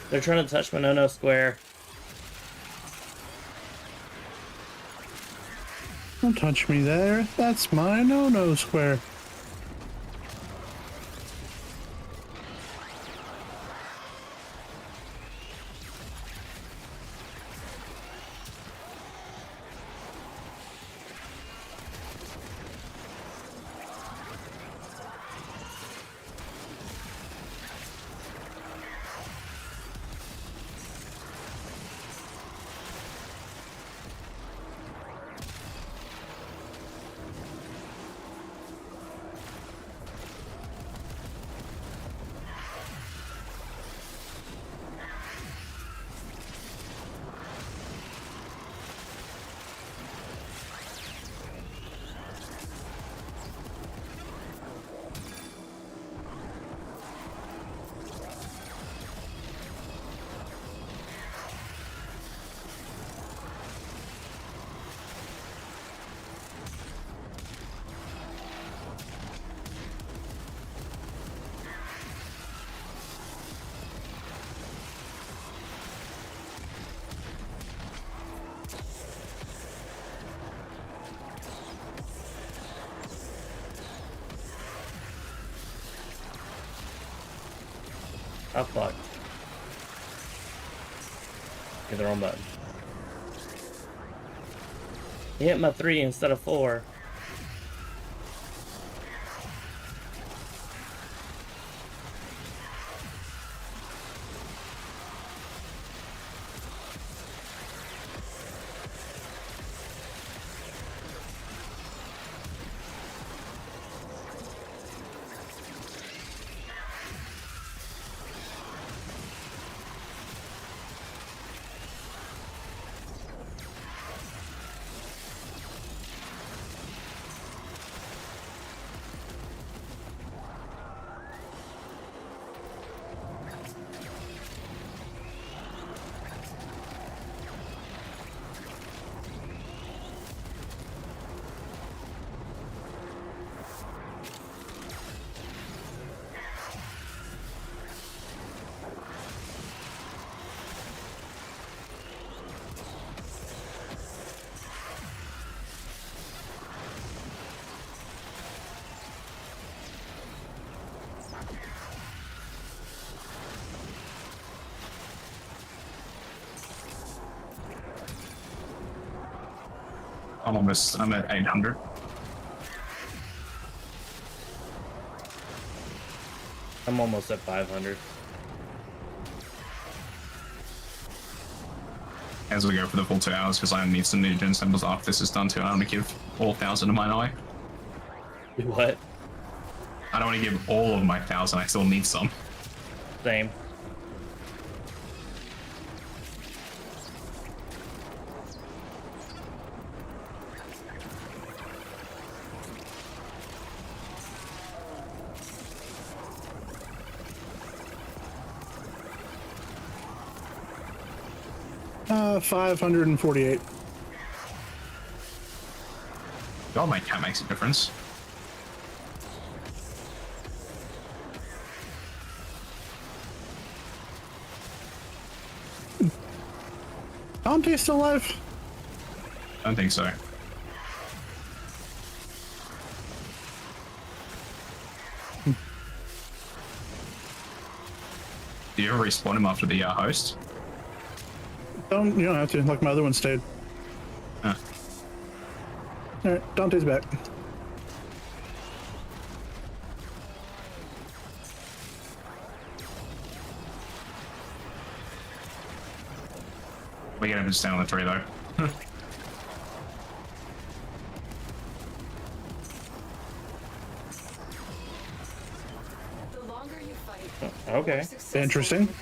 They're trying to touch my no-no square. Don't touch me there. That's my no-no square. Oh fuck. Hit the wrong button. He hit my 3 instead of 4. I'm at 800. I'm almost at 500. As we go for the full 2 hours, because I need some new gen symbols after this is done too. I don't want to give all 1,000 of mine away. What? I don't want to give all of my 1,000, I still need some. Same. Uh, 548. God, my cat makes a difference. Dante's still alive? I don't think so. Do you ever respawn him after the host? You don't have to. Like my other one stayed. Huh. All right, Dante's back. We get him to stand on the tree though. The longer you fight, Okay. the more successful Interesting. you'll be.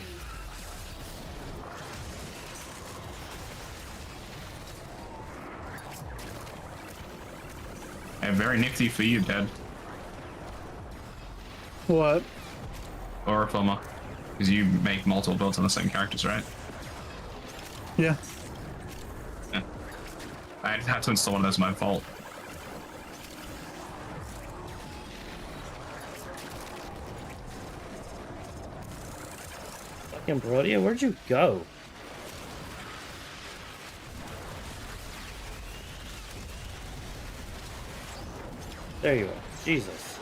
And very nifty for you, Dad. What? Or a plumber. Because you make multiple builds on the same characters, right? Yeah. Yeah. I had to install one of those, my fault. Fucking Brodia, where'd you go? There you are. Jesus.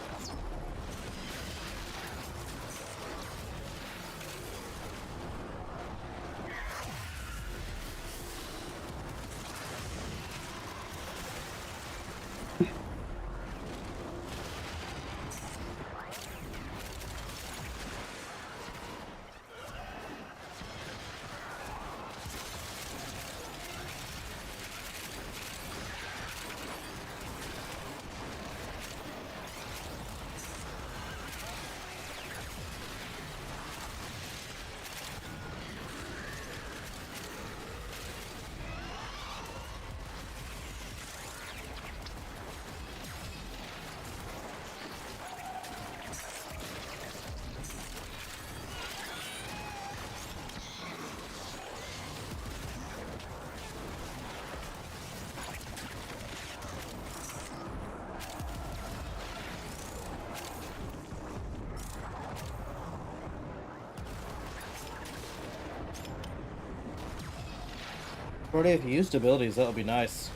Brodia, if you used abilities, that would be nice.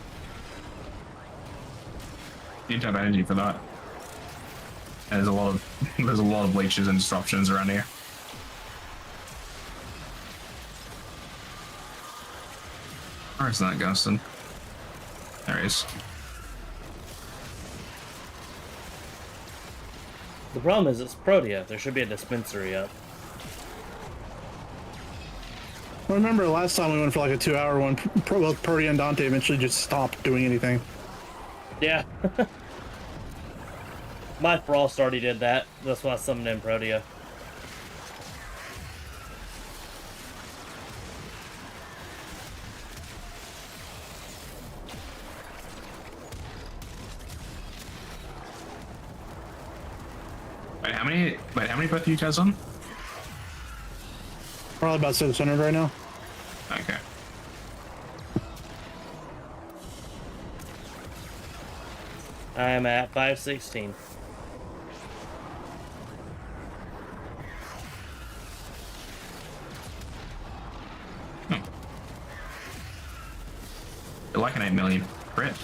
You need to have energy for that. And there's a lot of leeches and disruptions around here. Where is that Gustin? There he is. The problem is it's Protea. There should be a dispensary up. I remember last time we went for like a 2-hour one, both Purdy and Dante eventually just stopped doing anything. Yeah. My Frost already did that. That's why I summoned in Protea. Wait, how many both of you guys on? Probably about 600 right now. Okay. I am at 516. You're like an 8 million crit.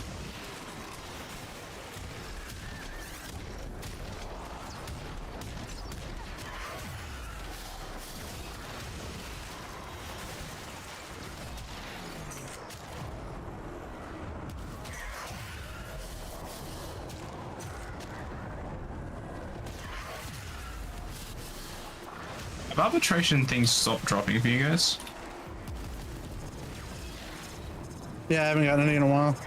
Have arbitration things stopped dropping for you guys? Yeah, I haven't gotten any in a while.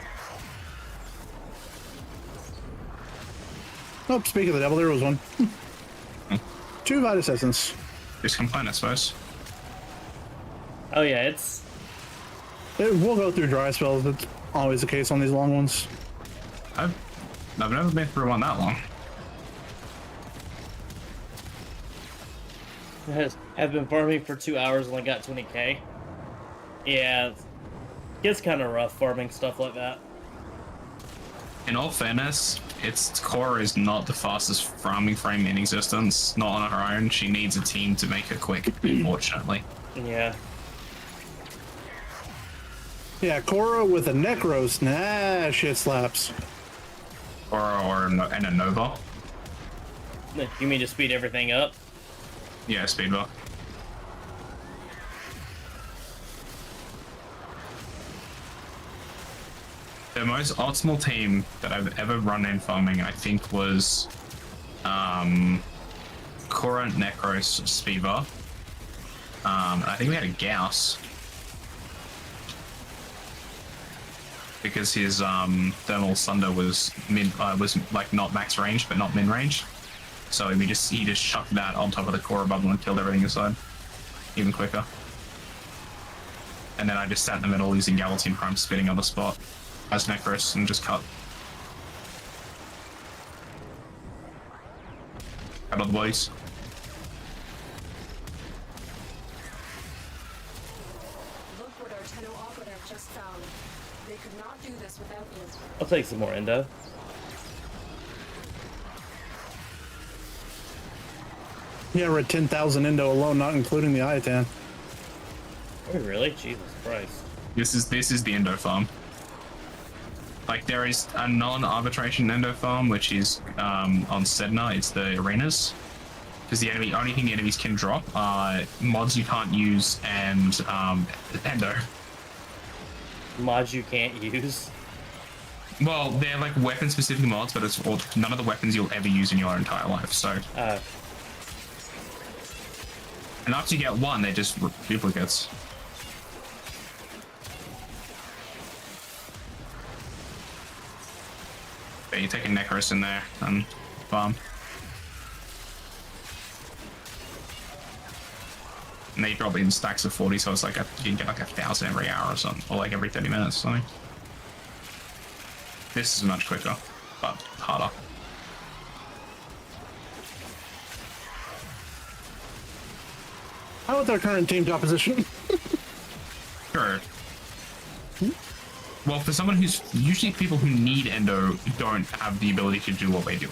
Nope, speak of the devil, there was one. 2 Vitus Essence. Just complain, I suppose. Oh yeah, It will go through dry spells. That's always the case on these long ones. I've never been through one that long. I've been farming for 2 hours and I got 20k. Yeah, it's kind of rough farming stuff like that. In all fairness, its core is not the fastest farming frame in existence. Not on her own. She needs a team to make her quick, unfortunately. Yeah. Yeah, Korra with a Necros. Nah, shit slaps. And a Nova. You mean to speed everything up? Yeah, Speedball. The most optimal team that I've ever run in farming, I think, was Korra, Necros, Spiva. And I think we had a Gauss. Because his Thermal Thunder was like not max range, but not min range. So he just chucked that on top of the Korra bubble and killed everything inside, even quicker. And then I just sat in the middle using Galatine Prime spinning on the spot as Necros and just cut. Cut all the bodies. Look what our Tenno operative just found. They could not do this without you. I'll take some more endo. Yeah, we're at 10,000 Indo alone, not including the Iatan. Oh, really? Jesus Christ. This is the endo farm. Like there is a non-arbitration endo farm, which is on Sedna. It's the arenas, because the only thing the enemies can drop are mods you can't use and endo. Mods you can't use? Well, they're like weapon-specific mods, but it's none of the weapons you'll ever use in your entire life. So. And after you get one, they're just duplicates. But you take a Necros in there and farm. And they drop in stacks of 40, so it's like you can get like 1,000 every hour or something, or like every 30 minutes or something. This is much quicker, but harder. How about their current team composition? Sure. Well, for someone who's usually people who need endo don't have the ability to do what they do.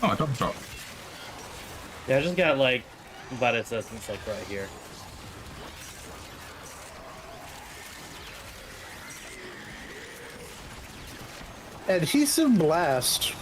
Oh, I double drop. Yeah, I just got like Vitus Essence like right here. Adhesive Blast.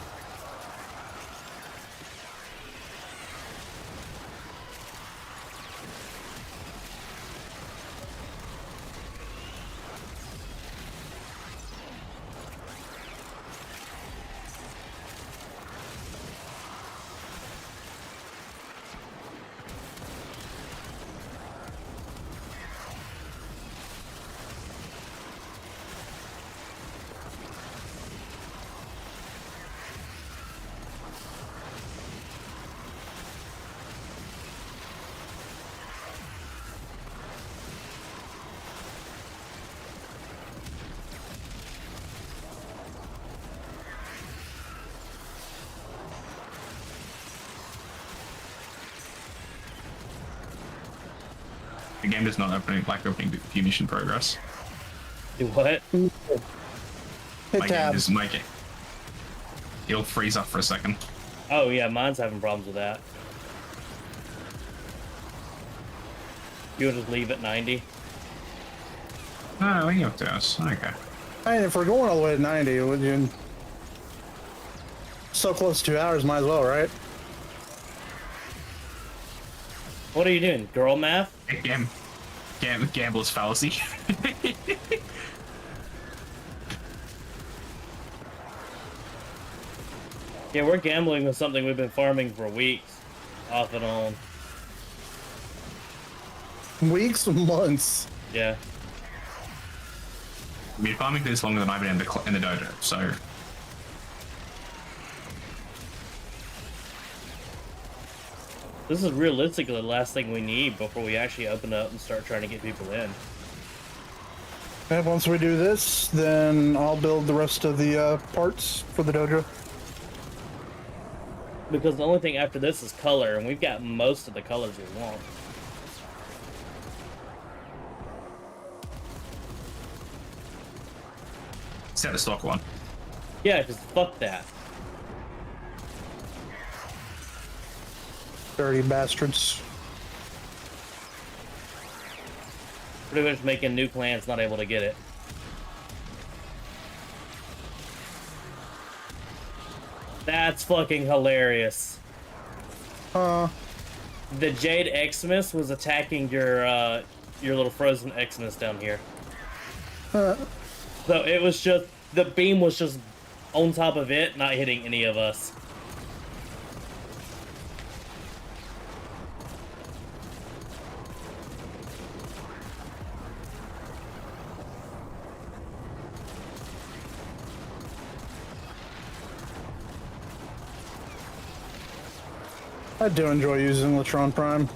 The game does not opening view mission progress. Do what? Hit My game tab. does make it. It'll freeze up for a second. Oh yeah, mine's having problems with that. You'll just leave at 90. Oh, we have to us. Okay. Hey, if we're going all the way to 90, would you? So close to 2 hours, might as well, right? What are you doing? Girl math? Gambler's fallacy. Yeah, we're gambling with something we've been farming for weeks, off and on. Weeks, months. Yeah. I've been farming for this longer than I've been in the dojo, so This is realistically the last thing we need before we actually open up and start trying to get people in. And once we do this, then I'll build the rest of the parts for the dojo. Because the only thing after this is color, and we've got most of the colors we want. set the stock one. Yeah, because fuck that. Dirty bastards. Pretty much making new clans not able to get it. That's fucking hilarious. The Jade Xmas was attacking your little frozen Xmas down here. So it was just, the beam was just on top of it, not hitting any of us. I do enjoy using Latron Prime.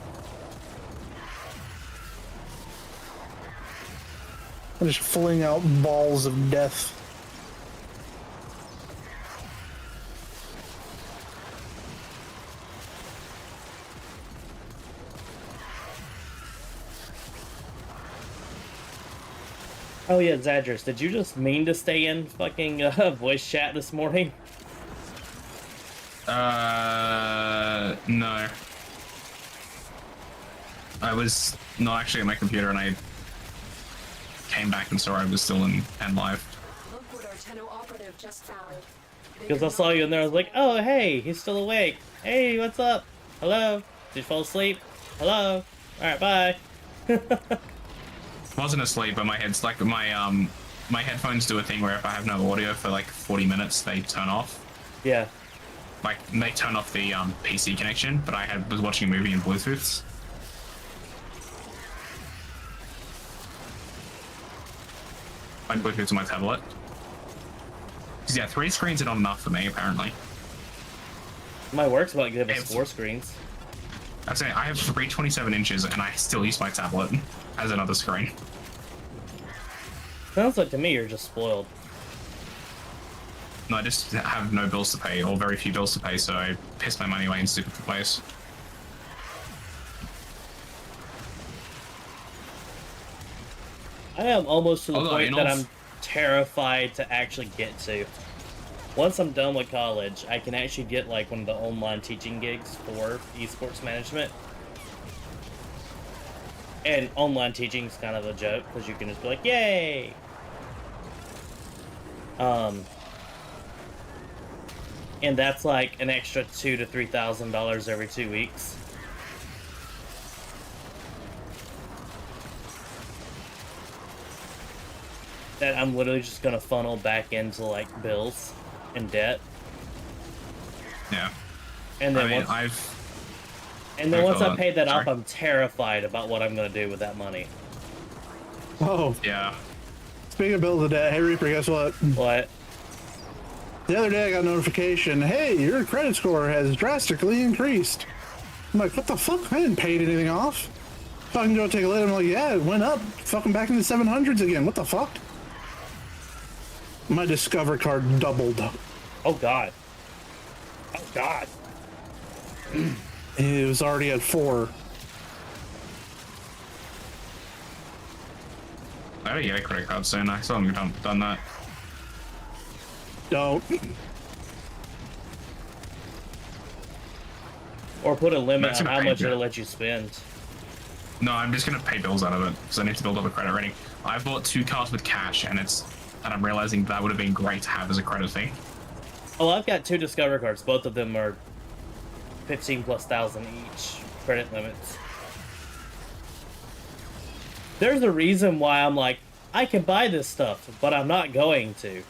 I'm just fling out balls of death. Oh yeah, Zadris, did you just mean to stay in fucking voice chat this morning? No. I was not actually at my computer and I came back and saw I was still in and live. Look what our Tenno operative just found. Because I saw you in there, I was like, oh hey, he's still awake. Hey, what's up? Hello? Did you fall asleep? Hello? Alright, bye. Wasn't asleep, but my head's like my headphones do a thing where if I have no audio for like 40 minutes, they turn off. Yeah. Like they turn off the PC connection, but I was watching a movie in Bluetooth. My Bluetooth to my tablet. 'Cause yeah, 3 screens are not enough for me apparently. My work's about to give us 4 screens. I'd say I have 327 inches and I still use my tablet as another screen. Sounds like to me you're just spoiled. No, I just have no bills to pay, or very few bills to pay, so I piss my money away in stupid ways. I am almost to the Although, point in that all I'm terrified to actually get to. Once I'm done with college, I can actually get like one of the online teaching gigs for esports management. And online teaching is kind of a joke because you can just be like, yay! And that's like an extra $2,000 to $3,000 every 2 weeks. That I'm literally just gonna funnel back into like bills and debt. Yeah. And then once I pay that off, I'm terrified about what I'm gonna do with that money. Oh, Yeah. speaking of bill of the day, hey Reaper, guess what? What? The other day I got a notification, hey, your credit score has drastically increased. I'm like, what the fuck? I didn't pay anything off. So I can go take a look. I'm like, yeah, it went up. Fucking back in the 700s again. What the fuck? My Discover card doubled. Oh god. Oh god. It was already at 4. better get a credit card soon. I still haven't done that. Don't. Or put a limit That's on gonna how pay much you. it'll let you spend. No, I'm just gonna pay bills out of it because I need to build up a credit rating. I bought 2 cards with cash, and I'm realizing that would have been great to have as a credit thing. Oh, I've got 2 Discover cards. Both of them are 15,000+ each credit limits. There's a reason why I'm like, I can buy this stuff, but I'm not going to.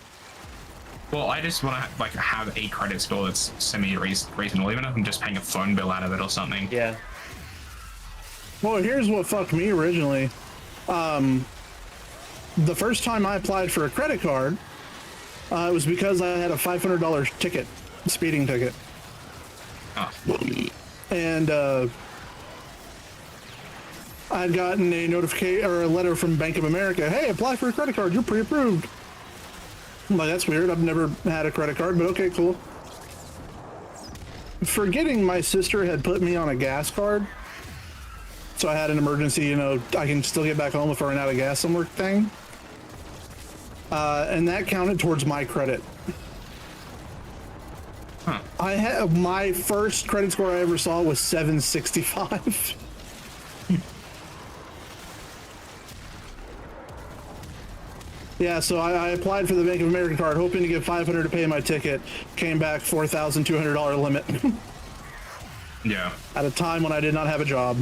Well, I just want to like have a credit score that's semi-reasonable, even if I'm just paying a phone bill out of it or something. Yeah. Well, here's what fucked me originally. The first time I applied for a credit card, it was because I had a $500 ticket, speeding ticket. Oh. And I'd gotten a notification or a letter from Bank of America. Hey, apply for a credit card. You're pre-approved. I'm like, that's weird. I've never had a credit card, but okay, cool. Forgetting my sister had put me on a gas card. So I had an emergency, you know, I can still get back home if I run out of gas somewhere thing. And that counted towards my credit. Huh. I had my first credit score I ever saw was 765. Yeah, so I applied for the Bank of America card, hoping to get $500 to pay my ticket. Came back $4,200 limit. Yeah. At a time when I did not have a job.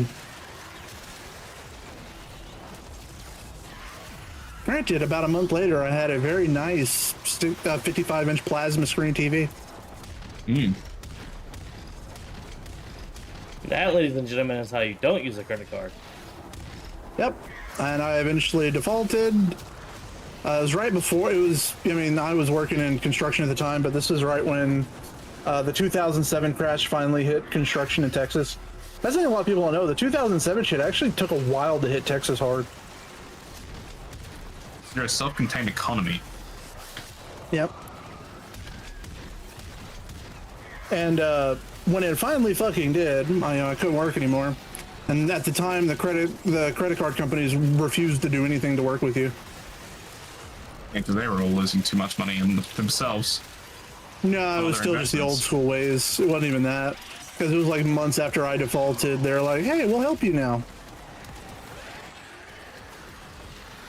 Granted, about a month later, I had a very nice 55-inch plasma screen TV. That, ladies and gentlemen, is how you don't use a credit card. Yep, and I eventually defaulted. It was right before, I was working in construction at the time, but this is right when the 2007 crash finally hit construction in Texas. That's something a lot of people don't know. The 2007 shit actually took a while to hit Texas hard. You're a self-contained economy. Yep. And when it finally fucking did, I couldn't work anymore. And at the time, the credit card companies refused to do anything to work with you. Because they were all losing too much money in themselves. No, it was Other still just the old investments. school ways. It wasn't even that. Because it was like months after I defaulted, they're like, hey, we'll help you now.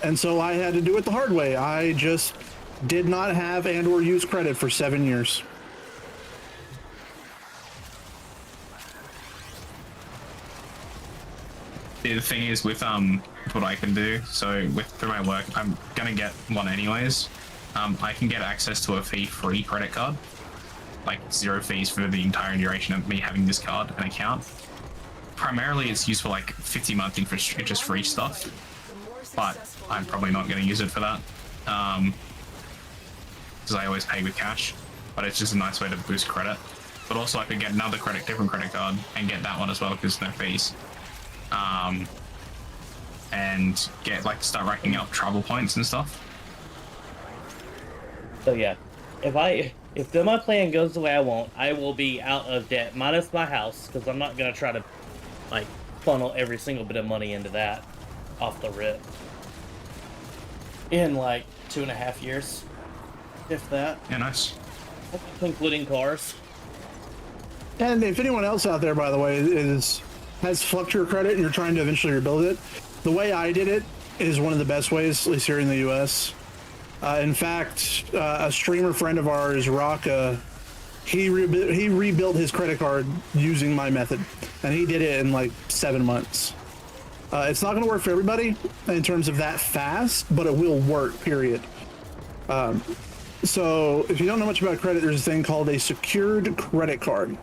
And so I had to do it the hard way. I just did not have and or use credit for 7 years. The thing is with what I can do, so through my work, I'm gonna get one anyways. I can get access to a fee-free credit card, like 0 fees for the entire duration of me having this card and account. Primarily, it's used for like 50 month interest free stuff, but I'm probably not going to use it for that because I always pay with cash. But it's just a nice way to boost credit. But also, I could get another different credit card, and get that one as well because no fees. And start racking up travel points and stuff. So yeah, if my plan goes the way I want, I will be out of debt, minus my house, because I'm not gonna try to like funnel every single bit of money into that off the rip. In like 2.5 years, if that. Yeah, nice. Including cars. And if anyone else out there, by the way, has fucked your credit and you're trying to eventually rebuild it, the way I did it is one of the best ways, at least here in the U.S. In fact, a streamer friend of ours, Raka, he rebuilt his credit card using my method, and he did it in like 7 months. It's not going to work for everybody in terms of that fast, but it will work, period. So if you don't know much about credit, there's a thing called a secured credit card.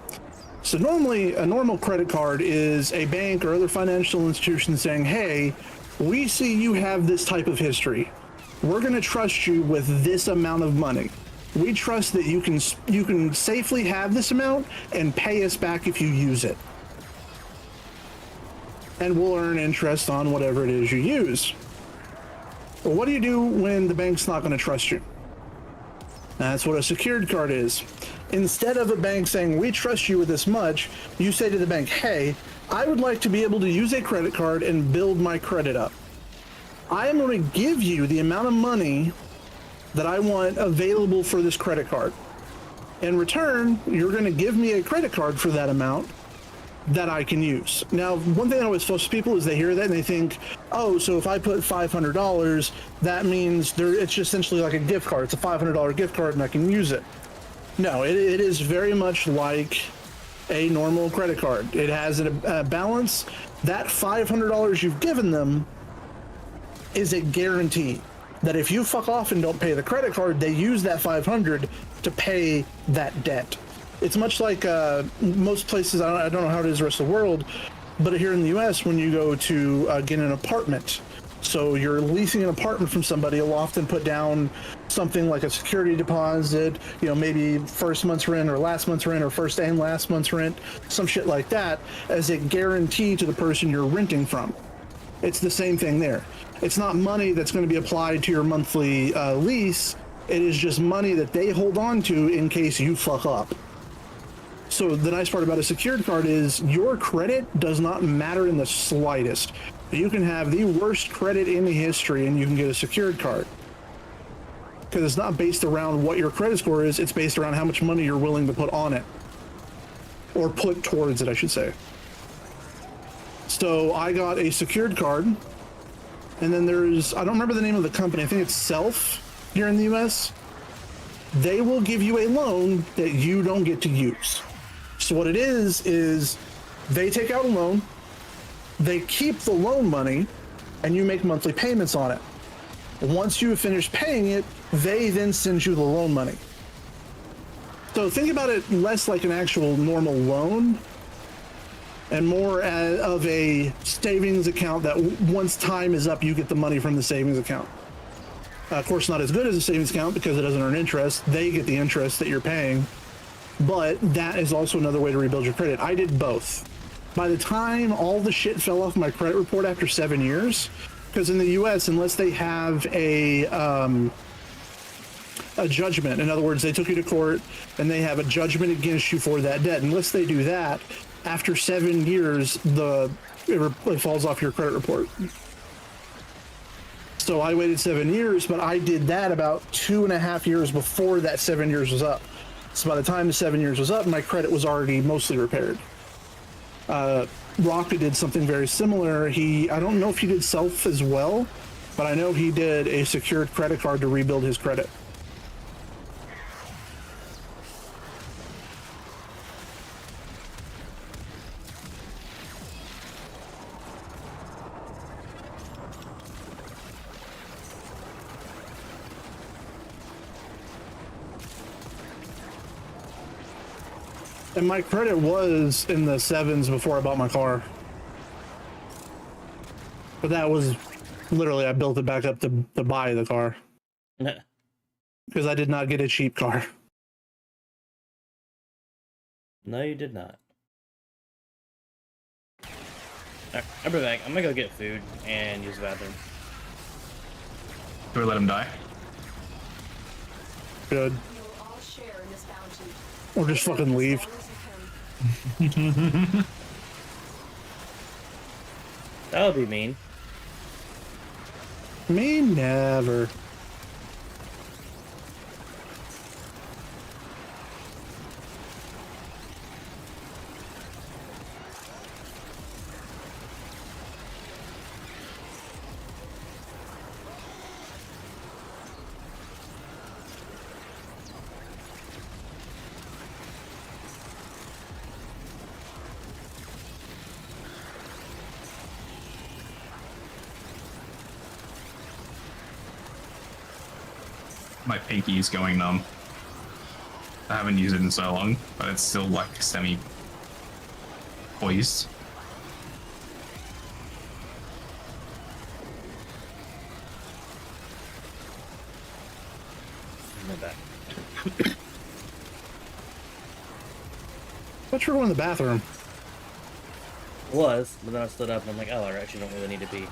So normally, a normal credit card is a bank or other financial institution saying, hey, we see you have this type of history. We're going to trust you with this amount of money. We trust that you can safely have this amount and pay us back if you use it. And we'll earn interest on whatever it is you use. Well, what do you do when the bank's not going to trust you? That's what a secured card is. Instead of a bank saying, we trust you with this much, you say to the bank, hey, I would like to be able to use a credit card and build my credit up. I am going to give you the amount of money that I want available for this credit card. In return, you're going to give me a credit card for that amount that I can use. Now, one thing I always fuss people is they hear that and they think, oh, so if I put $500, that means it's just essentially like a gift card. It's a $500 gift card and I can use it. No, it is very much like a normal credit card. It has a balance. That $500 you've given them is a guarantee that if you fuck off and don't pay the credit card, they use that $500 to pay that debt. It's much like most places, I don't know how it is the rest of the world, but here in the US, when you go to get an apartment, so you're leasing an apartment from somebody, you'll often put down something like a security deposit, maybe first month's rent or last month's rent or first and last month's rent, some shit like that, as a guarantee to the person you're renting from. It's the same thing there. It's not money that's going to be applied to your monthly lease. It is just money that they hold on to in case you fuck up. So the nice part about a secured card is your credit does not matter in the slightest. You can have the worst credit in history and you can get a secured card. Because it's not based around what your credit score is, it's based around how much money you're willing to put on it. Or put towards it, I should say. So I got a secured card. And then there's, I don't remember the name of the company, I think it's Self here in the US. They will give you a loan that you don't get to use. So what it is they take out a loan, they keep the loan money, and you make monthly payments on it. Once you finish paying it, they then send you the loan money. So think about it less like an actual normal loan and more of a savings account that once time is up, you get the money from the savings account. Of course, not as good as a savings account because it doesn't earn interest. They get the interest that you're paying. But that is also another way to rebuild your credit. I did both. By the time all the shit fell off my credit report after 7 years, because in the US, unless they have a judgment, in other words, they took you to court and they have a judgment against you for that debt, unless they do that, after 7 years, it falls off your credit report. So I waited 7 years, but I did that about 2.5 years before that 7 years was up. So by the time the 7 years was up, my credit was already mostly repaired. Rocket did something very similar. I don't know if he did Self as well, but I know he did a secured credit card to rebuild his credit. And my credit was in the 7s before I bought my car. But that was literally, I built it back up to buy the car. Because I did not get a cheap car. No, you did not. Alright, I'll be back. I'm gonna go get food and use the bathroom. Do we let him die? Good. We will all share in this bounty. Or just fucking leave. As long as you can. That would be mean. Me never. My pinky is going numb. I haven't used it in so long, but it's still like semi-poised. I'm back. But you're going to the bathroom. Was, but then I stood up and I'm like, oh, I actually don't really need to pee.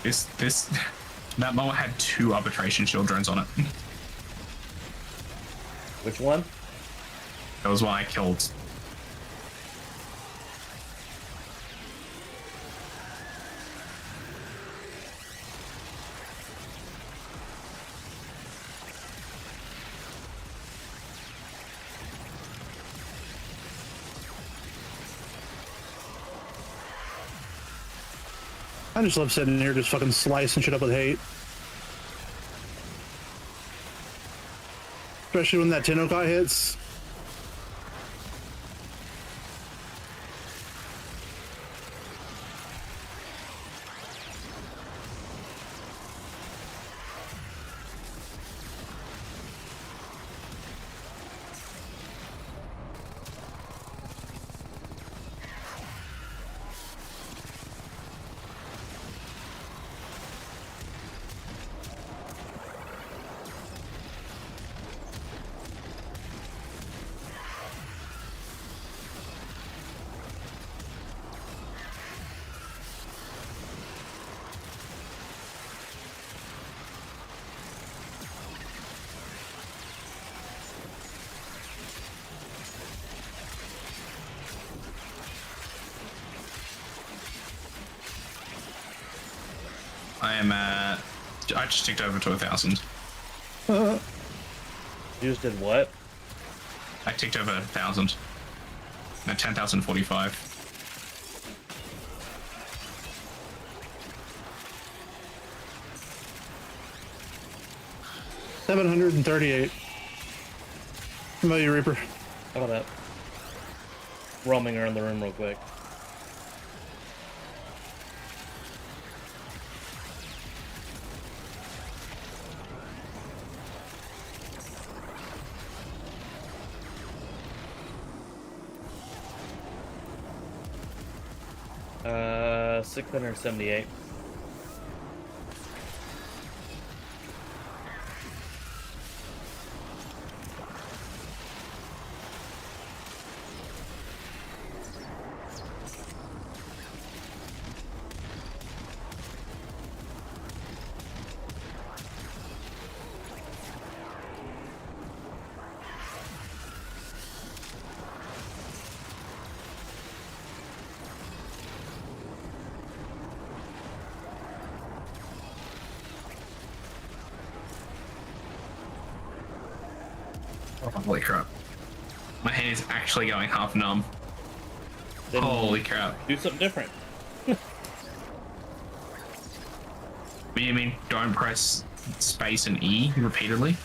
That mower had 2 arbitration shield drones on it. Which one? That was what I killed. I just love sitting here just fucking slicing shit up with hate. Especially when that Tenno guy hits. I just ticked over to 1,000. You just did what? I ticked over 1,000. No, 10,045. $738. How about you, Reaper? How about that? Roaming around the room real quick. Uh, 678. Holy crap. My hand is actually going half numb. Then Holy crap. do something different. What do you mean don't press space and E repeatedly?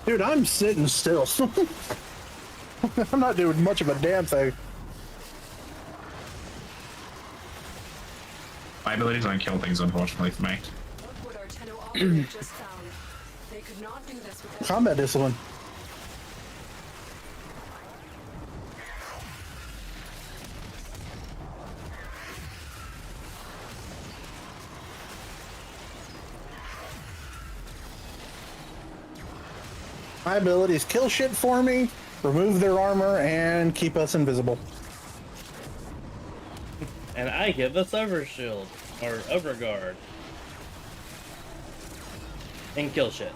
Dude, I'm sitting still. I'm not doing much of a damn thing. My abilities don't kill things, unfortunately, for me. Look what our Tenno operative just found. They could not do this without Combat discipline. My abilities kill shit for me, remove their armor, and keep us invisible. And I get this overshield, or overguard. And kill shit.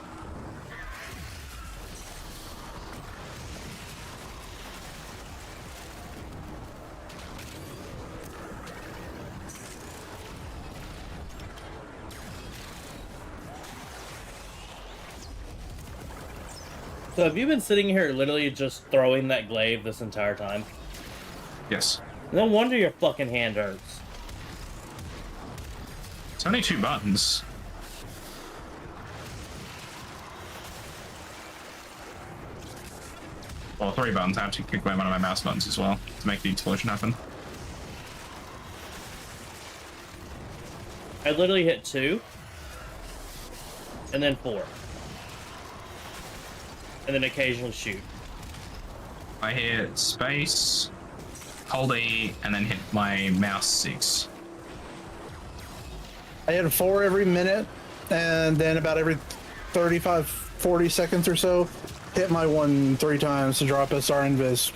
So have you been sitting here literally just throwing that glaive this entire time? Yes. No wonder your fucking hand hurts. It's only 2 buttons. Well, 3 buttons. I have to click one of my mouse buttons as well to make the explosion happen. I literally hit 2. And then 4. And then occasionally shoot. I hit space, hold E, and then hit my mouse 6. I hit 4 every minute, and then about every 35, 40 seconds or so, hit my 1 3 times to drop SR invis.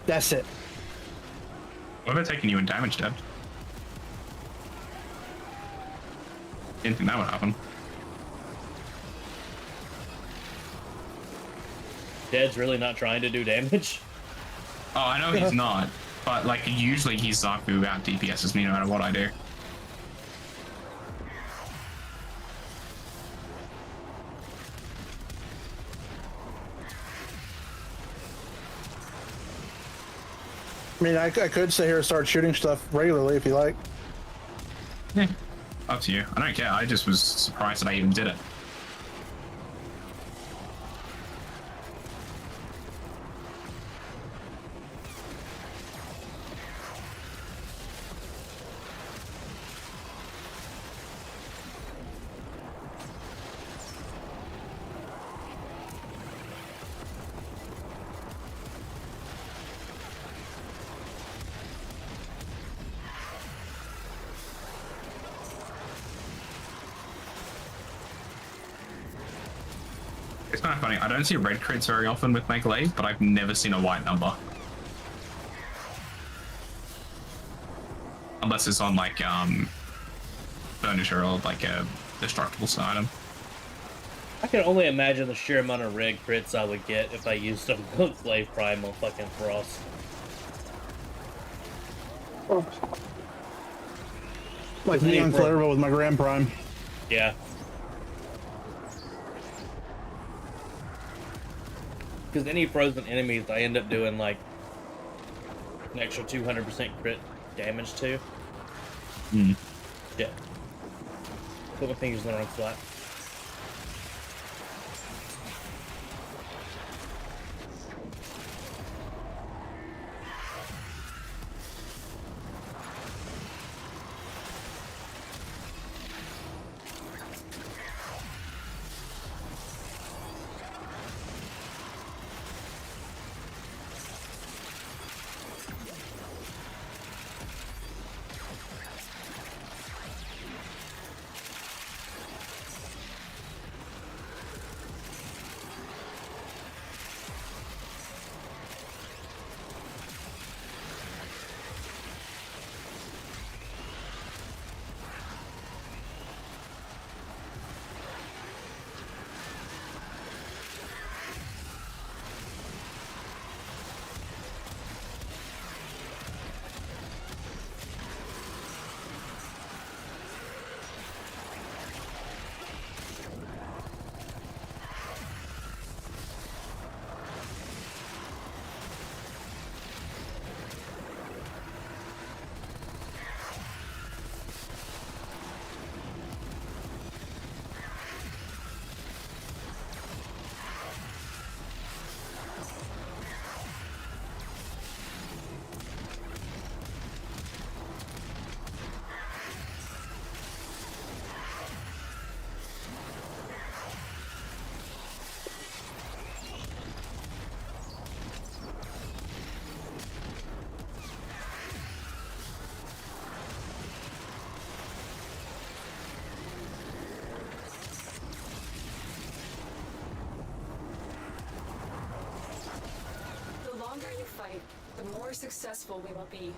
That's it. What about taking you in damage, Dad? Didn't think that would happen. Dead's really not trying to do damage. Oh, I know he's not, but like usually he's Zaku out DPSs me no matter what I do. I mean, I could sit here and start shooting stuff regularly if you like. Yeah, up to you. I don't care. I just was surprised that I even did it. It's kind of funny. I don't see red crits very often with Melee, but I've never seen a white number. Unless it's on like furniture or like a destructible item. I can only imagine the sheer amount of red crits I would get if I used a Glaive Prime on fucking Frost. Oh. Like me on Clareville with my Grand Prime. Yeah. Because any frozen enemies I end up doing like an extra 200% crit damage to. Hmm. Yeah. Put my fingers in the wrong spot. The longer you fight, the more successful we will be.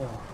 Oh.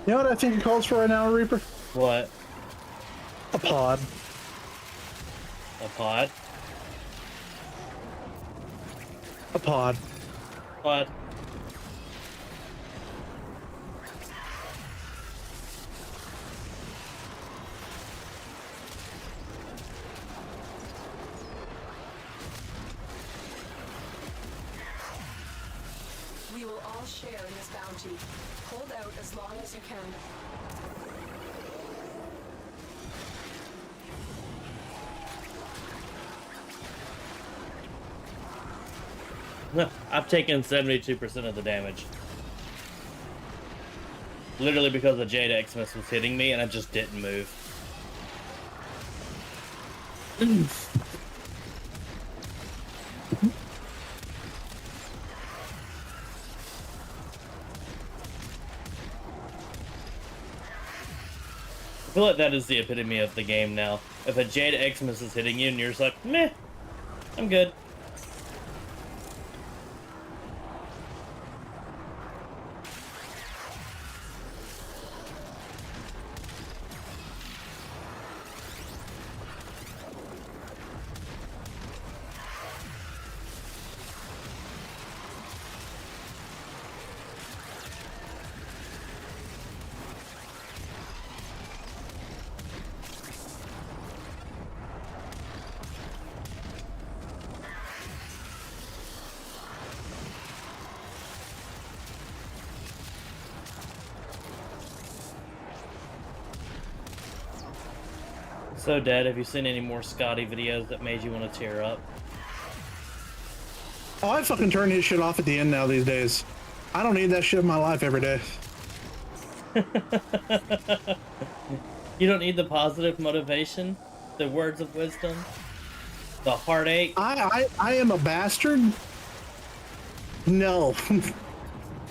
You know what I think it calls for right now, Reaper? What? A pod. A pod? A pod. Pod. We will all share in this bounty. Hold out as long as you can. I've taken 72% of the damage. Literally because the Jade Xmas was hitting me and I just didn't move. I feel like that is the epitome of the game now. If a Jade Xmas is hitting you and you're just like, meh, I'm good. So, Dad, have you seen any more Scotty videos that made you want to tear up? Oh, I fucking turn his shit off at the end now these days. I don't need that shit in my life every day. You don't need the positive motivation, the words of wisdom, the heartache. I am a bastard. No.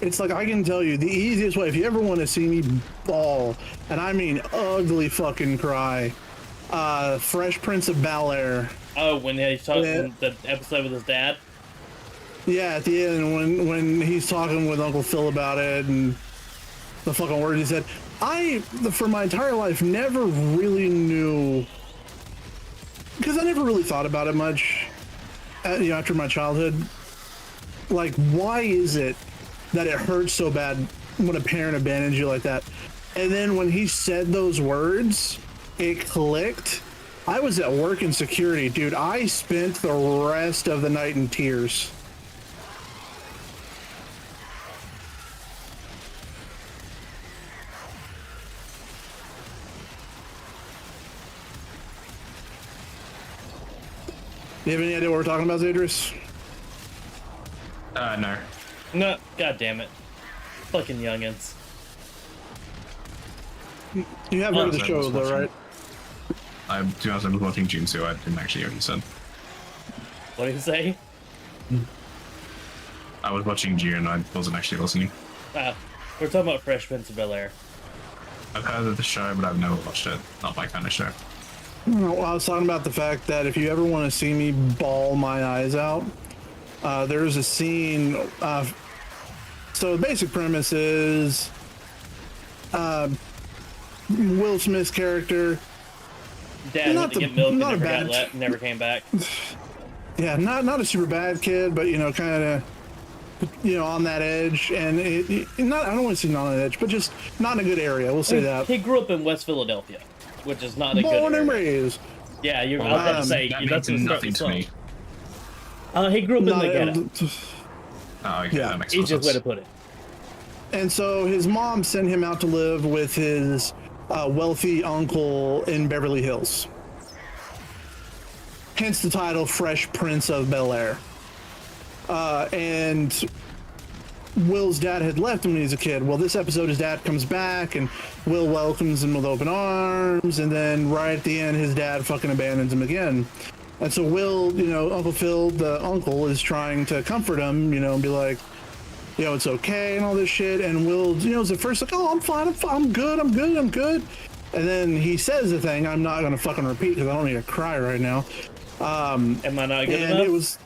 It's like, I can tell you the easiest way, if you ever want to see me bawl, and I mean ugly fucking cry, Fresh Prince of Bel-Air. Oh, when he's talking the episode with his dad? Yeah, at the end, when he's talking with Uncle Phil about it, and the fucking words he said. For my entire life, never really knew, because I never really thought about it much, after my childhood. Like, why is it that it hurts so bad when a parent abandons you like that? And then when he said those words, it clicked. I was at work in security, dude. I spent the rest of the night in tears. Do you have any idea what we're talking about, Zadris? No. No, god damn it. Fucking youngins. You have heard of the I show, was though, watching- right? I was watching Junsu. I didn't actually hear what you said. What did he say? I was watching June. I wasn't actually listening. We're talking about Fresh Prince of Bel-Air. I've heard of the show, but I've never watched it. Not my kind of show. No, I was talking about the fact that if you ever want to see me bawl my eyes out, there's a scene. So the basic premise is Will Smith's character. Dad went to get milk and not a never came back. Yeah, not a super bad kid, but kind of on that edge, and I don't want to say not on that edge, but just not in a good area. We'll say that. He grew up in West Philadelphia, which is not a good Born and area. raised. Yeah, I was about to say That that's means what nothing to me. He grew up in the Not- ghetto. Oh, okay, Yeah. that makes more Easiest way sense. to put it. And so his mom sent him out to live with his wealthy uncle in Beverly Hills. Hence the title Fresh Prince of Bel-Air. And Will's dad had left him when he was a kid. Well, this episode, his dad comes back, and Will welcomes him with open arms, and then right at the end, his dad fucking abandons him again. And so Will, Uncle Phil, the uncle, is trying to comfort him, and be like, it's okay and all this shit. And Will, is at first like, oh, I'm fine, I'm good. And then he says the thing I'm not gonna fucking repeat because I don't need to cry right now. Am I not good And enough? it was.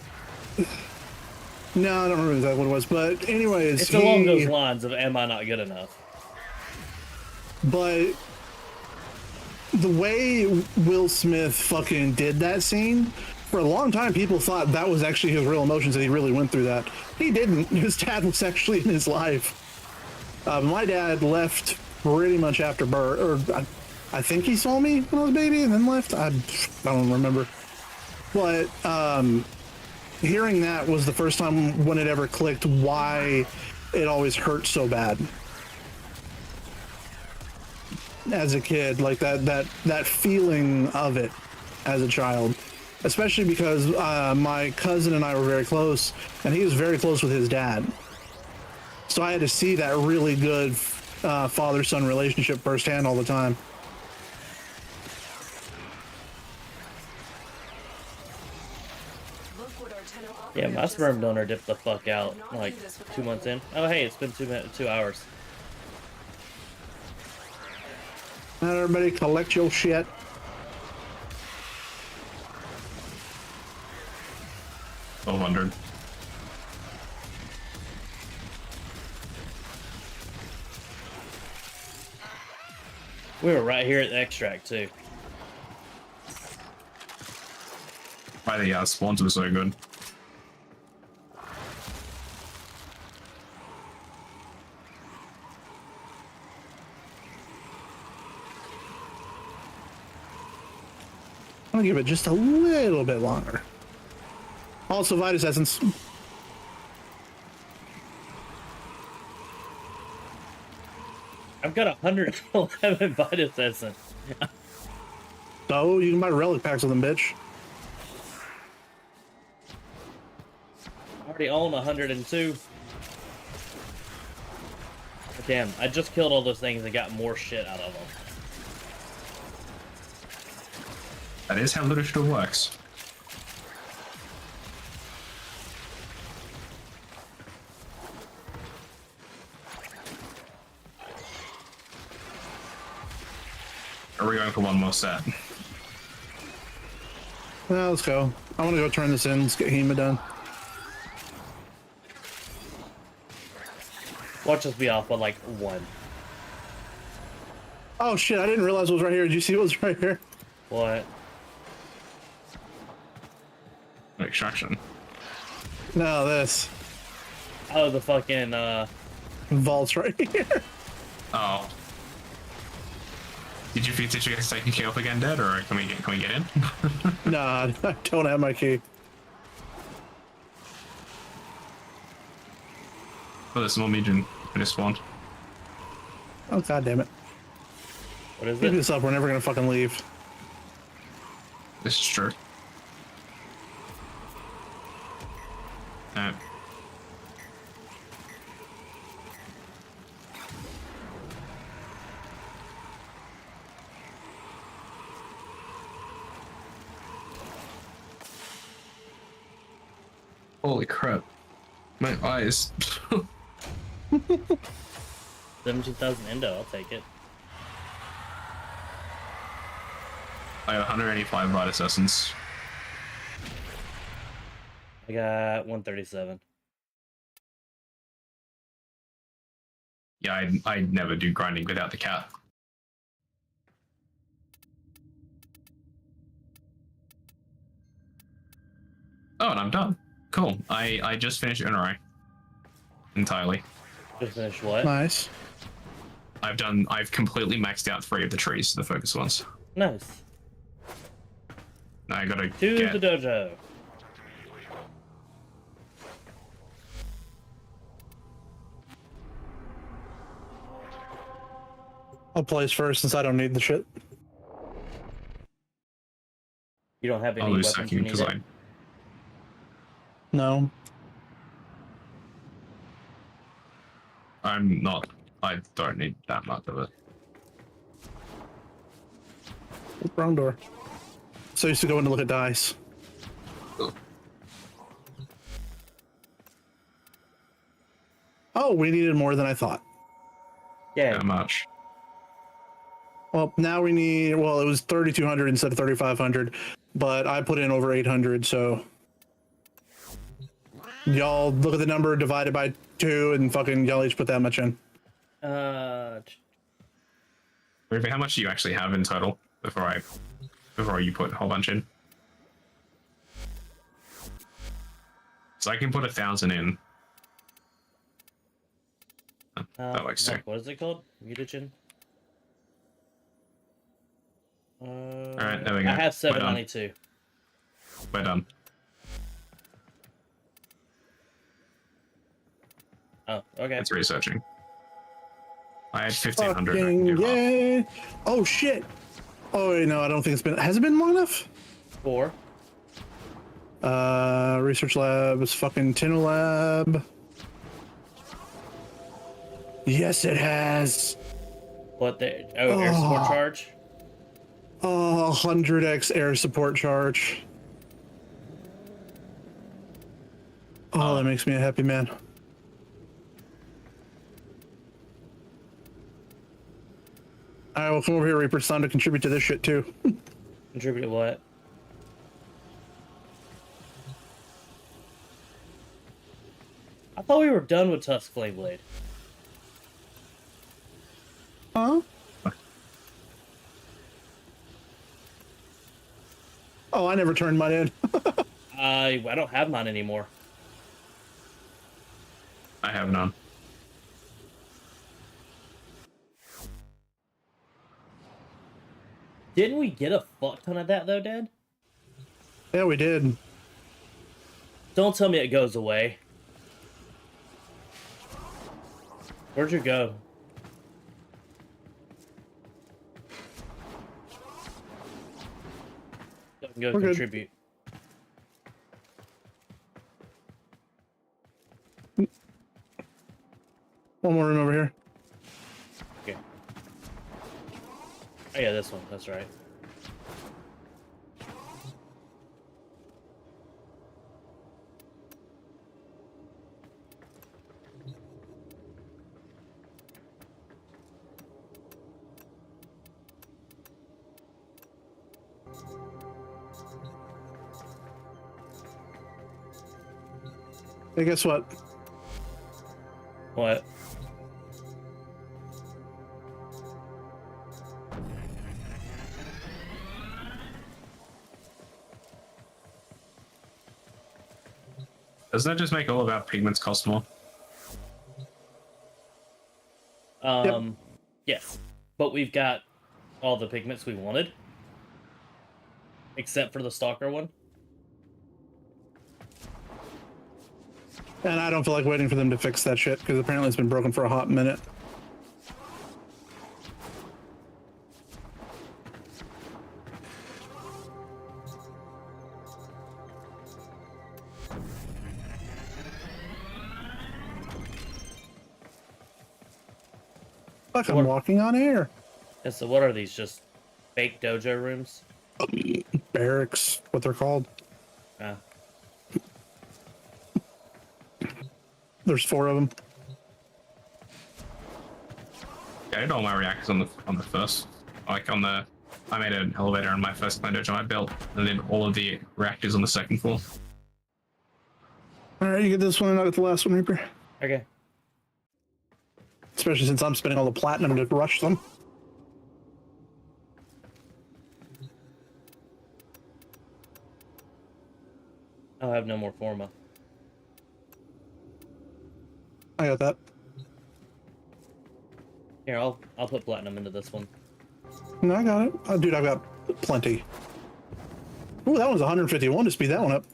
No, I don't remember exactly what it was, but anyways, It's along those lines of "Am I not good enough?" But the way Will Smith fucking did that scene, for a long time, people thought that was actually his real emotions, that he really went through that. He didn't. His dad was actually in his life. My dad left pretty much after birth, or I think he saw me when I was a baby and then left. I don't remember. But hearing that was the first time when it ever clicked why it always hurt so bad. As a kid, like that feeling of it as a child, especially because my cousin and I were very close, and he was very close with his dad. So I had to see that really good father-son relationship firsthand all the time. Look what our Tenno Yeah, my operator sperm just donor found. dipped the fuck out like 2 months in. Oh, hey, it's been 2 hours. Now everybody collect your shit. $1,200. We were right here at the extract too. Why the spawns were so good. I'm gonna give it just a little bit longer. Also, Vitus Essence. I've got 111 Vitus Essence. bow. You can buy relic packs with them, bitch. I already own 102. Damn, I just killed all those things and got more shit out of them. That is how literature works. Are we going for one more set? Well, let's go. I want to go turn this in. Let's get Hema done. Watch us be off by like 1. Oh shit! I didn't realize it was right here. Did you see it was right here? What? Extraction. No, this Oh, the fucking, vault's right here. Oh. Did you guys take your key up again, Dad, or can we get in? Nah, I don't have my key. Oh, there's more Legion. I just spawned. Oh god damn it! what is Keep it? this up. We're never gonna fucking leave. This is true. Holy crap. My eyes. 17,000 endo, I'll take it. I have 185 Vitus Essence. I got 137. Yeah, I never do grinding without the cat. Oh, and I'm done. Cool. I just finished Unerai. Entirely. Just finished what? Nice. I've completely maxed out 3 of the trees, the focus ones. Nice. Now I gotta To get... the dojo. I'll place first since I don't need the shit. You don't have any I'll lose weapons you second need. because No. I don't need that much of it. Wrong door. So I used to go in to look at dice. Oh, we needed more than I thought. Yeah. That much. Well, now we need, well, it was 3,200 instead of 3,500, but I put in over 800, so y'all look at the number divided by 2 and fucking y'all each put that much in. Ruby, how much do you actually have in total before you put a whole bunch in? So I can put 1,000 in. That works too. What is it called? Mutagen? Alright, there we go. I have We're done. 792. We're done. Oh, okay. It's researching. I had 1,500. I can Fucking give up. yay! Oh shit! Oh wait, no, I don't think it's been. Has it been long enough? 4. Research lab is fucking Tenno lab. Yes, it has. What the? Oh, air support charge? Oh, 100x air support charge. Oh, that makes me a happy man. Alright, well, come over here, Reaper. It's time to contribute to this shit, too. Contribute to what? I thought we were done with Tusk Flame Blade. Huh? Oh, I never turned mine in. I don't have mine anymore. I have none. Didn't we get a fuck ton of that though, Dad? Yeah, we did. Don't tell me it goes away. Where'd you go? Go We're good. contribute. One more room over here. Okay. Oh yeah, this one. That's right. Hey, guess what? What? Doesn't that just make all of our pigments cost more? Yes. But we've got all the pigments we wanted. Except for the stalker one. And I don't feel like waiting for them to fix that shit, because apparently it's been broken for a hot minute. Fuck, I'm walking on air. And so what are these? Just fake dojo rooms? Barracks, what they're called. Ah. There's 4 of them. Yeah, I did all my reactors on the first, like on the. I made an elevator on my first clan dojo I built, and then all of the reactors on the second floor. All right, you get this one and I'll get the last one, Reaper. Okay. Especially since I'm spending all the platinum to rush them. I'll have no more Forma. I got that. Here, I'll put platinum into this one. No, I got it. Oh, dude, I've got plenty. Ooh, that one's 151 to speed that one up.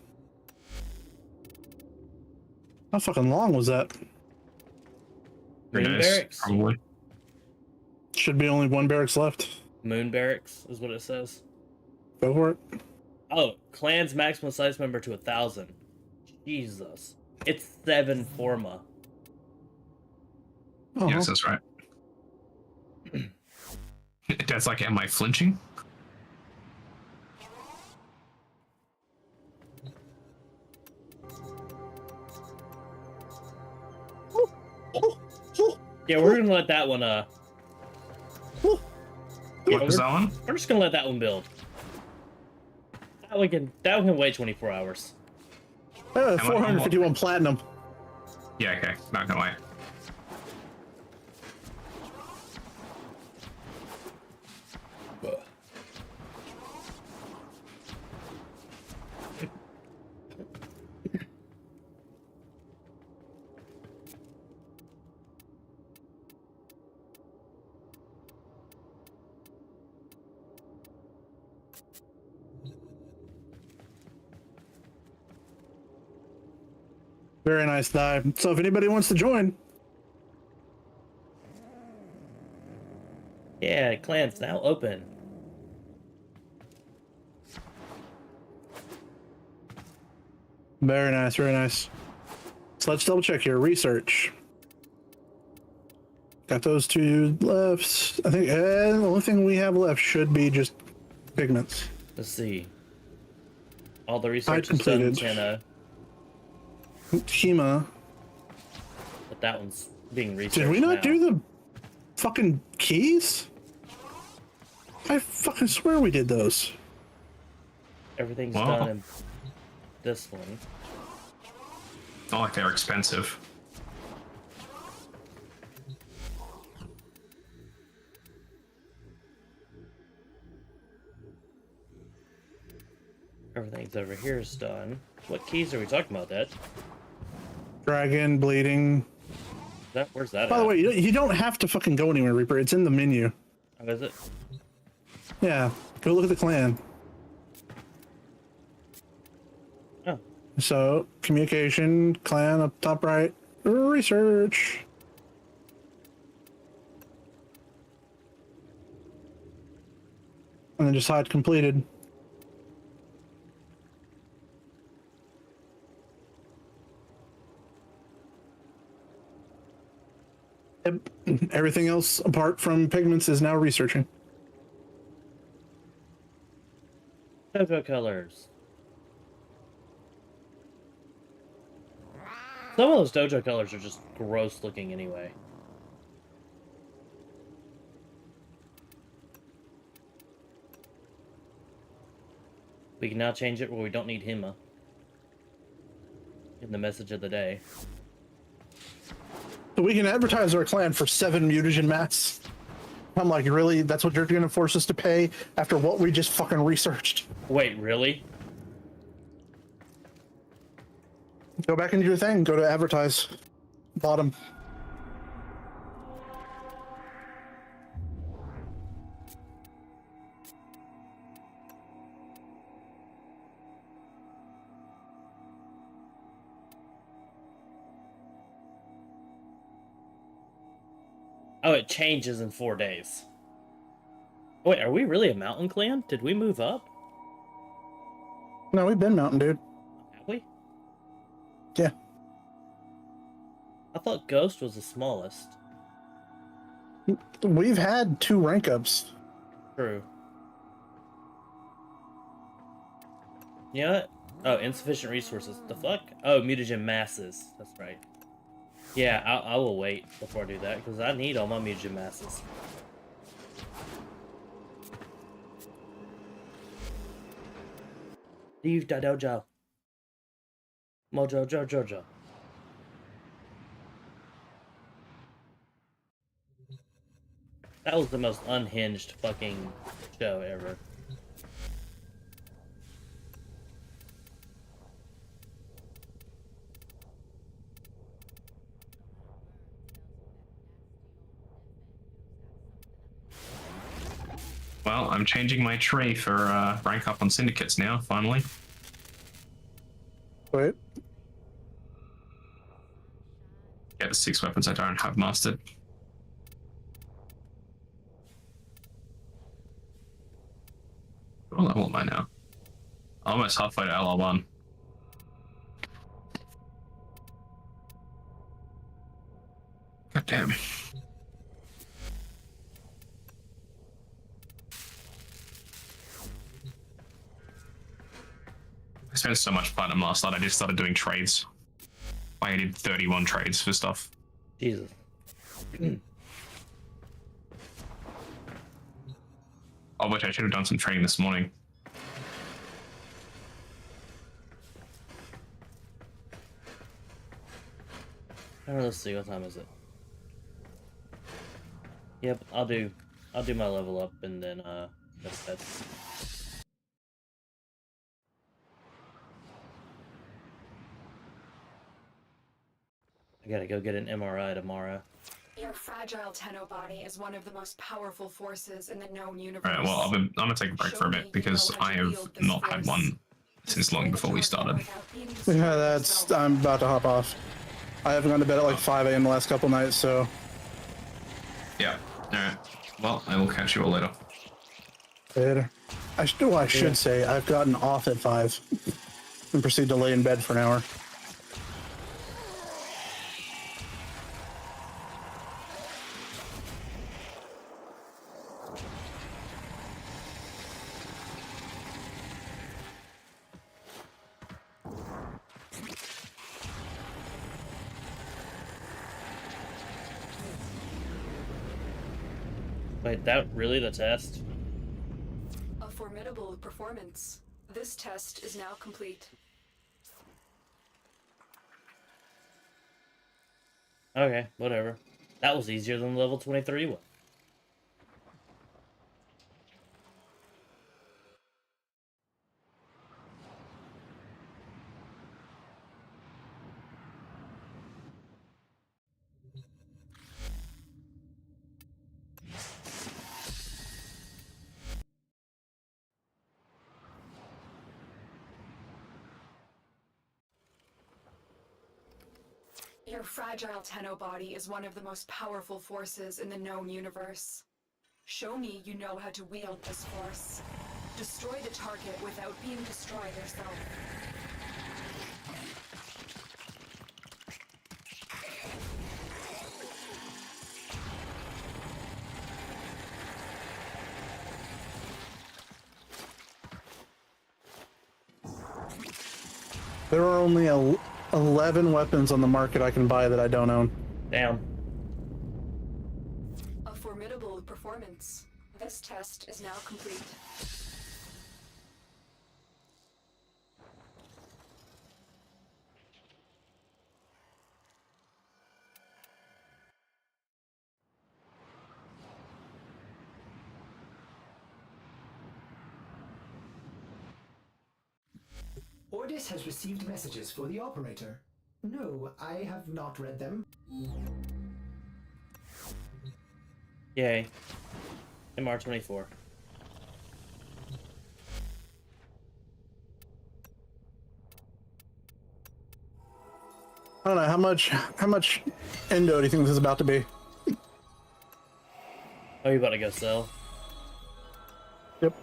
How fucking long was that? Who Moon knows? barracks? Probably. Should be only 1 barracks left. Moon barracks is what it says. Go for it. Oh, clan's maximum size member to 1,000. Jesus. It's 7 Forma. Oh, Yes, that's right. Dad's like, am I flinching? Yeah, we're gonna let that one, What was that one? we're just gonna let that one build. That one can wait 24 hours. 451 platinum. Yeah, okay. Not gonna wait. Very nice dive. So if anybody wants to join, Yeah, clan's now open. very nice, very nice. So let's double check here. Research. Got those 2 left. I think the only thing we have left should be just pigments. Let's see. All the research is done in completed. Tenno, Hema. but that one's being researched Did we not now. do the fucking keys? I fucking swear we did those. Everything's Wow. done in this one. Not like they're expensive. Everything's over here is done. What keys are we talking about, Dad? Dragon, bleeding. Where's that By the at? way, you don't have to fucking go anywhere, Reaper. It's in the menu. Oh, is it? Yeah, go look at the clan. Oh. So, communication, clan up top right, research. And then just hide completed. Yep. Everything else apart from pigments is now researching. Dojo colors. Some of those dojo colors are just gross looking anyway. We can now change it where we don't need Hima in the message of the day. So we can advertise our clan for 7 mutagen mats. I'm like, really? That's what you're going to force us to pay after what we just fucking researched? Wait, really? Go back into your thing. Go to advertise. Bottom. Oh, it changes in 4 days. Wait, are we really a mountain clan? Did we move up? No, we've been mountain, dude. Have we? Yeah. I thought Ghost was the smallest. We've had 2 rank ups. True. You know what? Oh, insufficient resources. The fuck? Oh, mutagen masses. That's right. Yeah, I will wait before I do that, because I need all my mutagen masses. Leave the dojo. Mojo Jojo. That was the most unhinged fucking show ever. Well, I'm changing my tree for rank up on syndicates now, finally. Wait. Get the 6 weapons I don't have mastered. What level am I now? Almost halfway to LR1. God damn. I spent so much platinum last night, I just started doing trades. I did 31 trades for stuff. Jesus. I wish I should have done some trading this morning. Let's see, what time is it? Yep, I'll do my level up and then that's I gotta go get an MRI tomorrow. Your fragile Tenno body is one of the most powerful forces in the known universe. Alright, well, I'm gonna take a break for a bit because I have not had one since long before we started. Yeah, I'm about to hop off. I haven't gone to bed at like 5 a.m. the last couple nights, so. Yeah, alright. Well, I will catch you all later. Later. I should say I've gotten off at 5 and proceed to lay in bed for an hour. Wait, that really the test? A formidable performance. This test is now complete. Okay, whatever. That was easier than level 23 one. Your fragile Tenno body is one of the most powerful forces in the known universe. Show me you know how to wield this force. Destroy the target without being destroyed yourself. There are only 11 weapons on the market I can buy that I don't own. Damn. A formidable performance. This test is now complete. Ordis has received messages for the operator. No, I have not read them. Yay. MR24. I don't know how much endo do you think this is about to be? Oh, you about to go sell? Yep.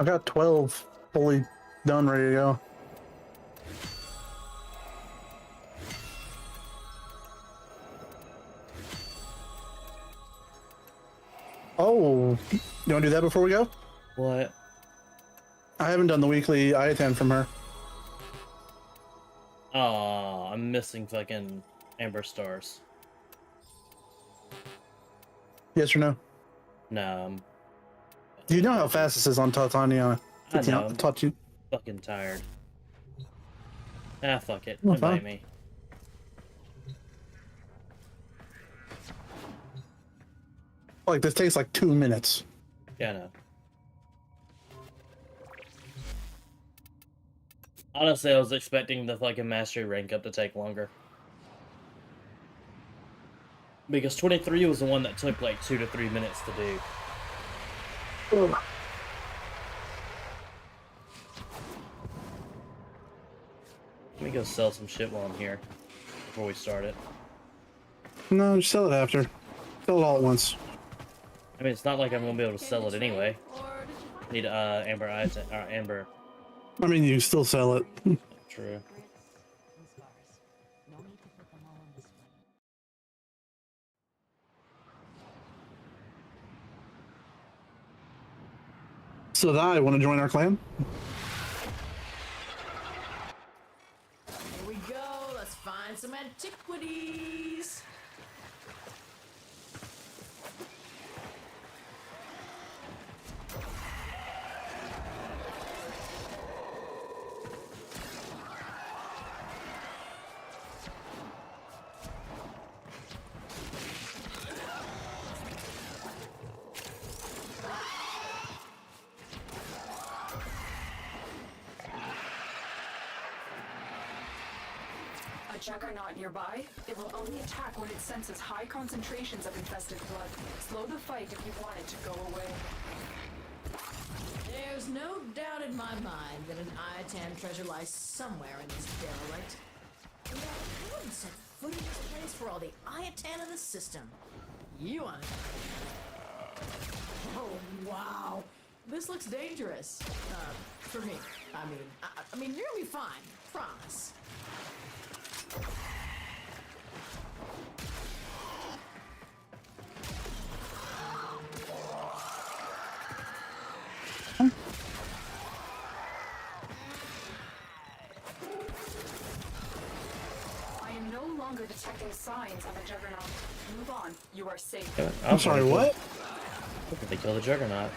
I got 12 fully done, ready to go. Oh, you want to do that before we go? What? I haven't done the weekly IATAN from her. Oh, I'm missing fucking Amber Stars. Yes or no? No, Do you know how fast this is on Titania? I know. Taught you. I'm fucking tired. Ah, fuck it. Well, Invite fine. me. Like this takes like 2 minutes. Yeah, I know. Honestly, I was expecting the fucking mastery rank up to take longer. Because 23 was the one that took like 2 to 3 minutes to do. Ugh. Let me go sell some shit while I'm here. Before we start it. No, just sell it after. Sell it all at once. I mean, it's not like I'm gonna be able to sell it anyway. Need Amber Eyes or Amber. I mean, you can still sell it. True. So I want to join our clan? Here we go. Let's find some antiquities. A juggernaut nearby? It will only attack when it senses high concentrations of infested blood. Slow the fight if you want it to go away. There's no doubt in my mind that an Iatan treasure lies somewhere in this derelict. And yet, I wouldn't set foot in this place for all the Iatan in the system. You want it? Oh, wow. This looks dangerous. For me. I mean, you're gonna be fine. Promise. I am no longer detecting signs of a juggernaut. Move on. You are safe. I'm sorry, what? Look at they kill the Juggernaut.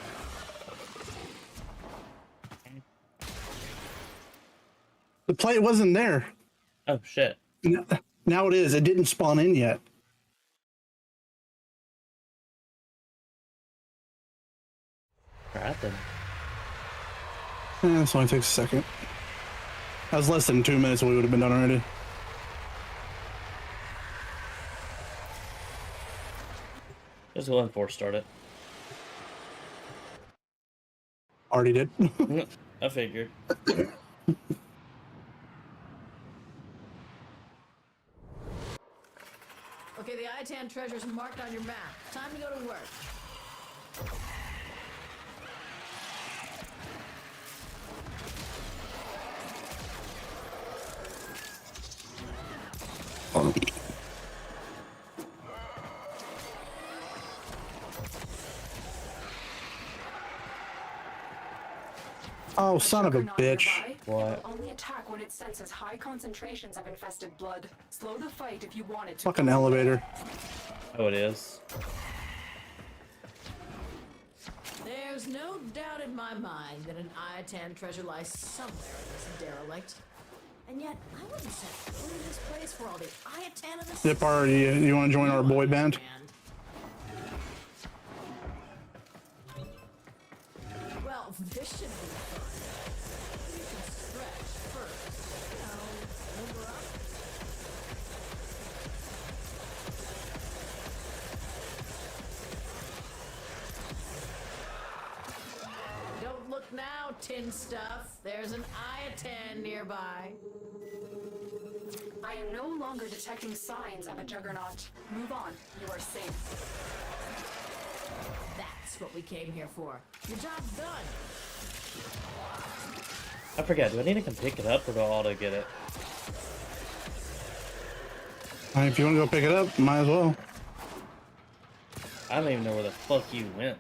The plate wasn't there. Oh shit. Now it is. It didn't spawn in yet. Alright then. This only takes a second. That was less than 2 minutes and we would have been done already. Just go ahead and force start it. Already did. I figured. Okay, the Iatan treasure's marked on your map. Time to go to work. Oh, son of a Juggernaut bitch. nearby. It What? will only attack when it senses high concentrations of infested blood. Slow the fight if you want it to. Fucking elevator. Oh, it is. There's no doubt in my mind that an Iatan treasure lies somewhere in this derelict. And yet, I wouldn't set foot in this place for all the Iatan of the system. Zipar, you want to join our boy band? Well, this should be fun. You can stretch first. You know, limber up. Don't look now, tin stuff. There's an Iatan nearby. I am no longer detecting signs of a juggernaut. Move on. You are safe. That's what we came here for. Your job's done. I forget. Do I need to come pick it up or do I auto get it? If you want to go pick it up, might as well. I don't even know where the fuck you went.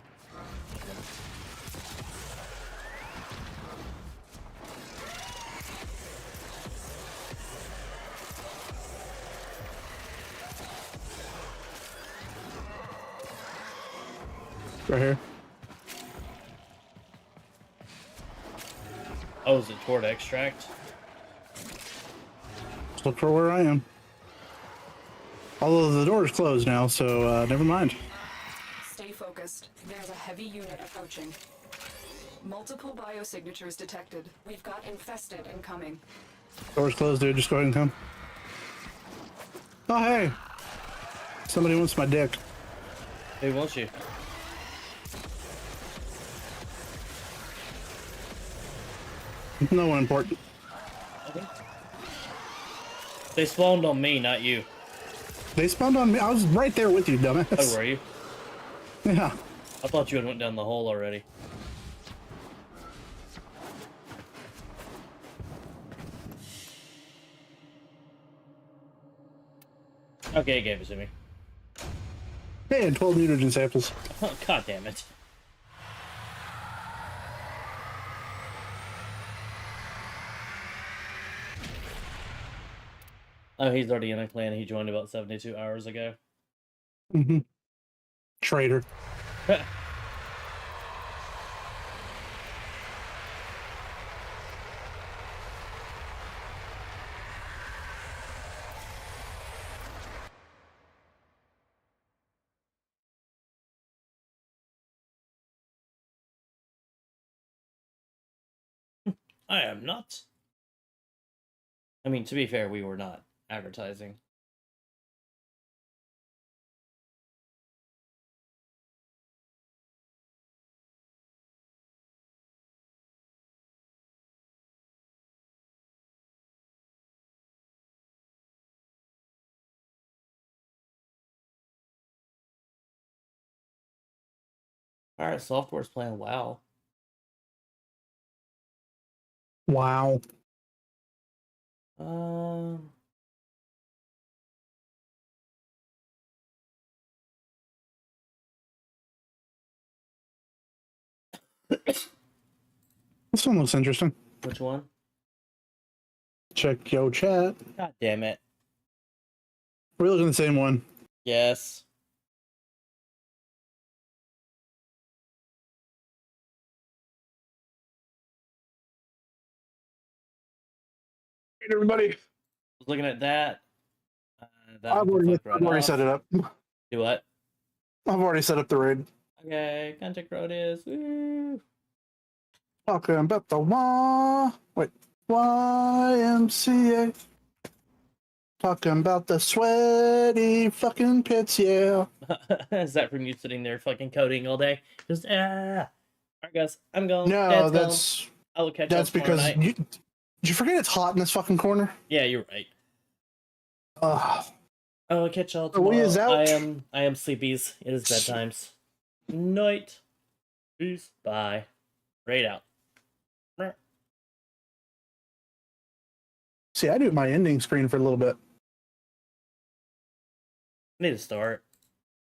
Right here. Oh, is it toward extract? Just look for where I am. Although the door is closed now, so never mind. Stay focused. There's a heavy unit approaching. Multiple biosignatures detected. We've got infested incoming. Door's closed, dude. Just go ahead and come. Oh, hey. Somebody wants my dick. Who wants you? No one important. They spawned on me, not you. They spawned on me. I was right there with you, dumbass. Oh, were you? Yeah. I thought you had went down the hole already. Okay, it gave it to me. Hey, and 12 mutagen samples. Oh, God damn it. Oh, he's already in a clan. He joined about 72 hours ago. Mm-hmm. Traitor. I am not. I mean, to be fair, we were not advertising. Alright, software's playing WoW. Wow. Um... This one looks interesting. Which one? Check yo chat. God damn it. We're looking at the same one. Yes. Hey, everybody. I was looking at that. That I've one already, fucked right I've already off. set it up. Do what? I've already set up the raid. Okay, contact road is. Woo. Talking about the YMCA. Talking about the sweaty fucking pits, yeah. Is that from you sitting there fucking coding all day? Just Alright, guys, I'm going. No, Dad's that's gone. I will catch that's up tomorrow because night. did you forget it's hot in this fucking corner? Yeah, you're right. Ugh. I will catch y'all Are we tomorrow. is out? I am sleepies. It is bedtimes. Night. Peace. Bye. Raid out. See, I do my ending screen for a little bit. I need to start.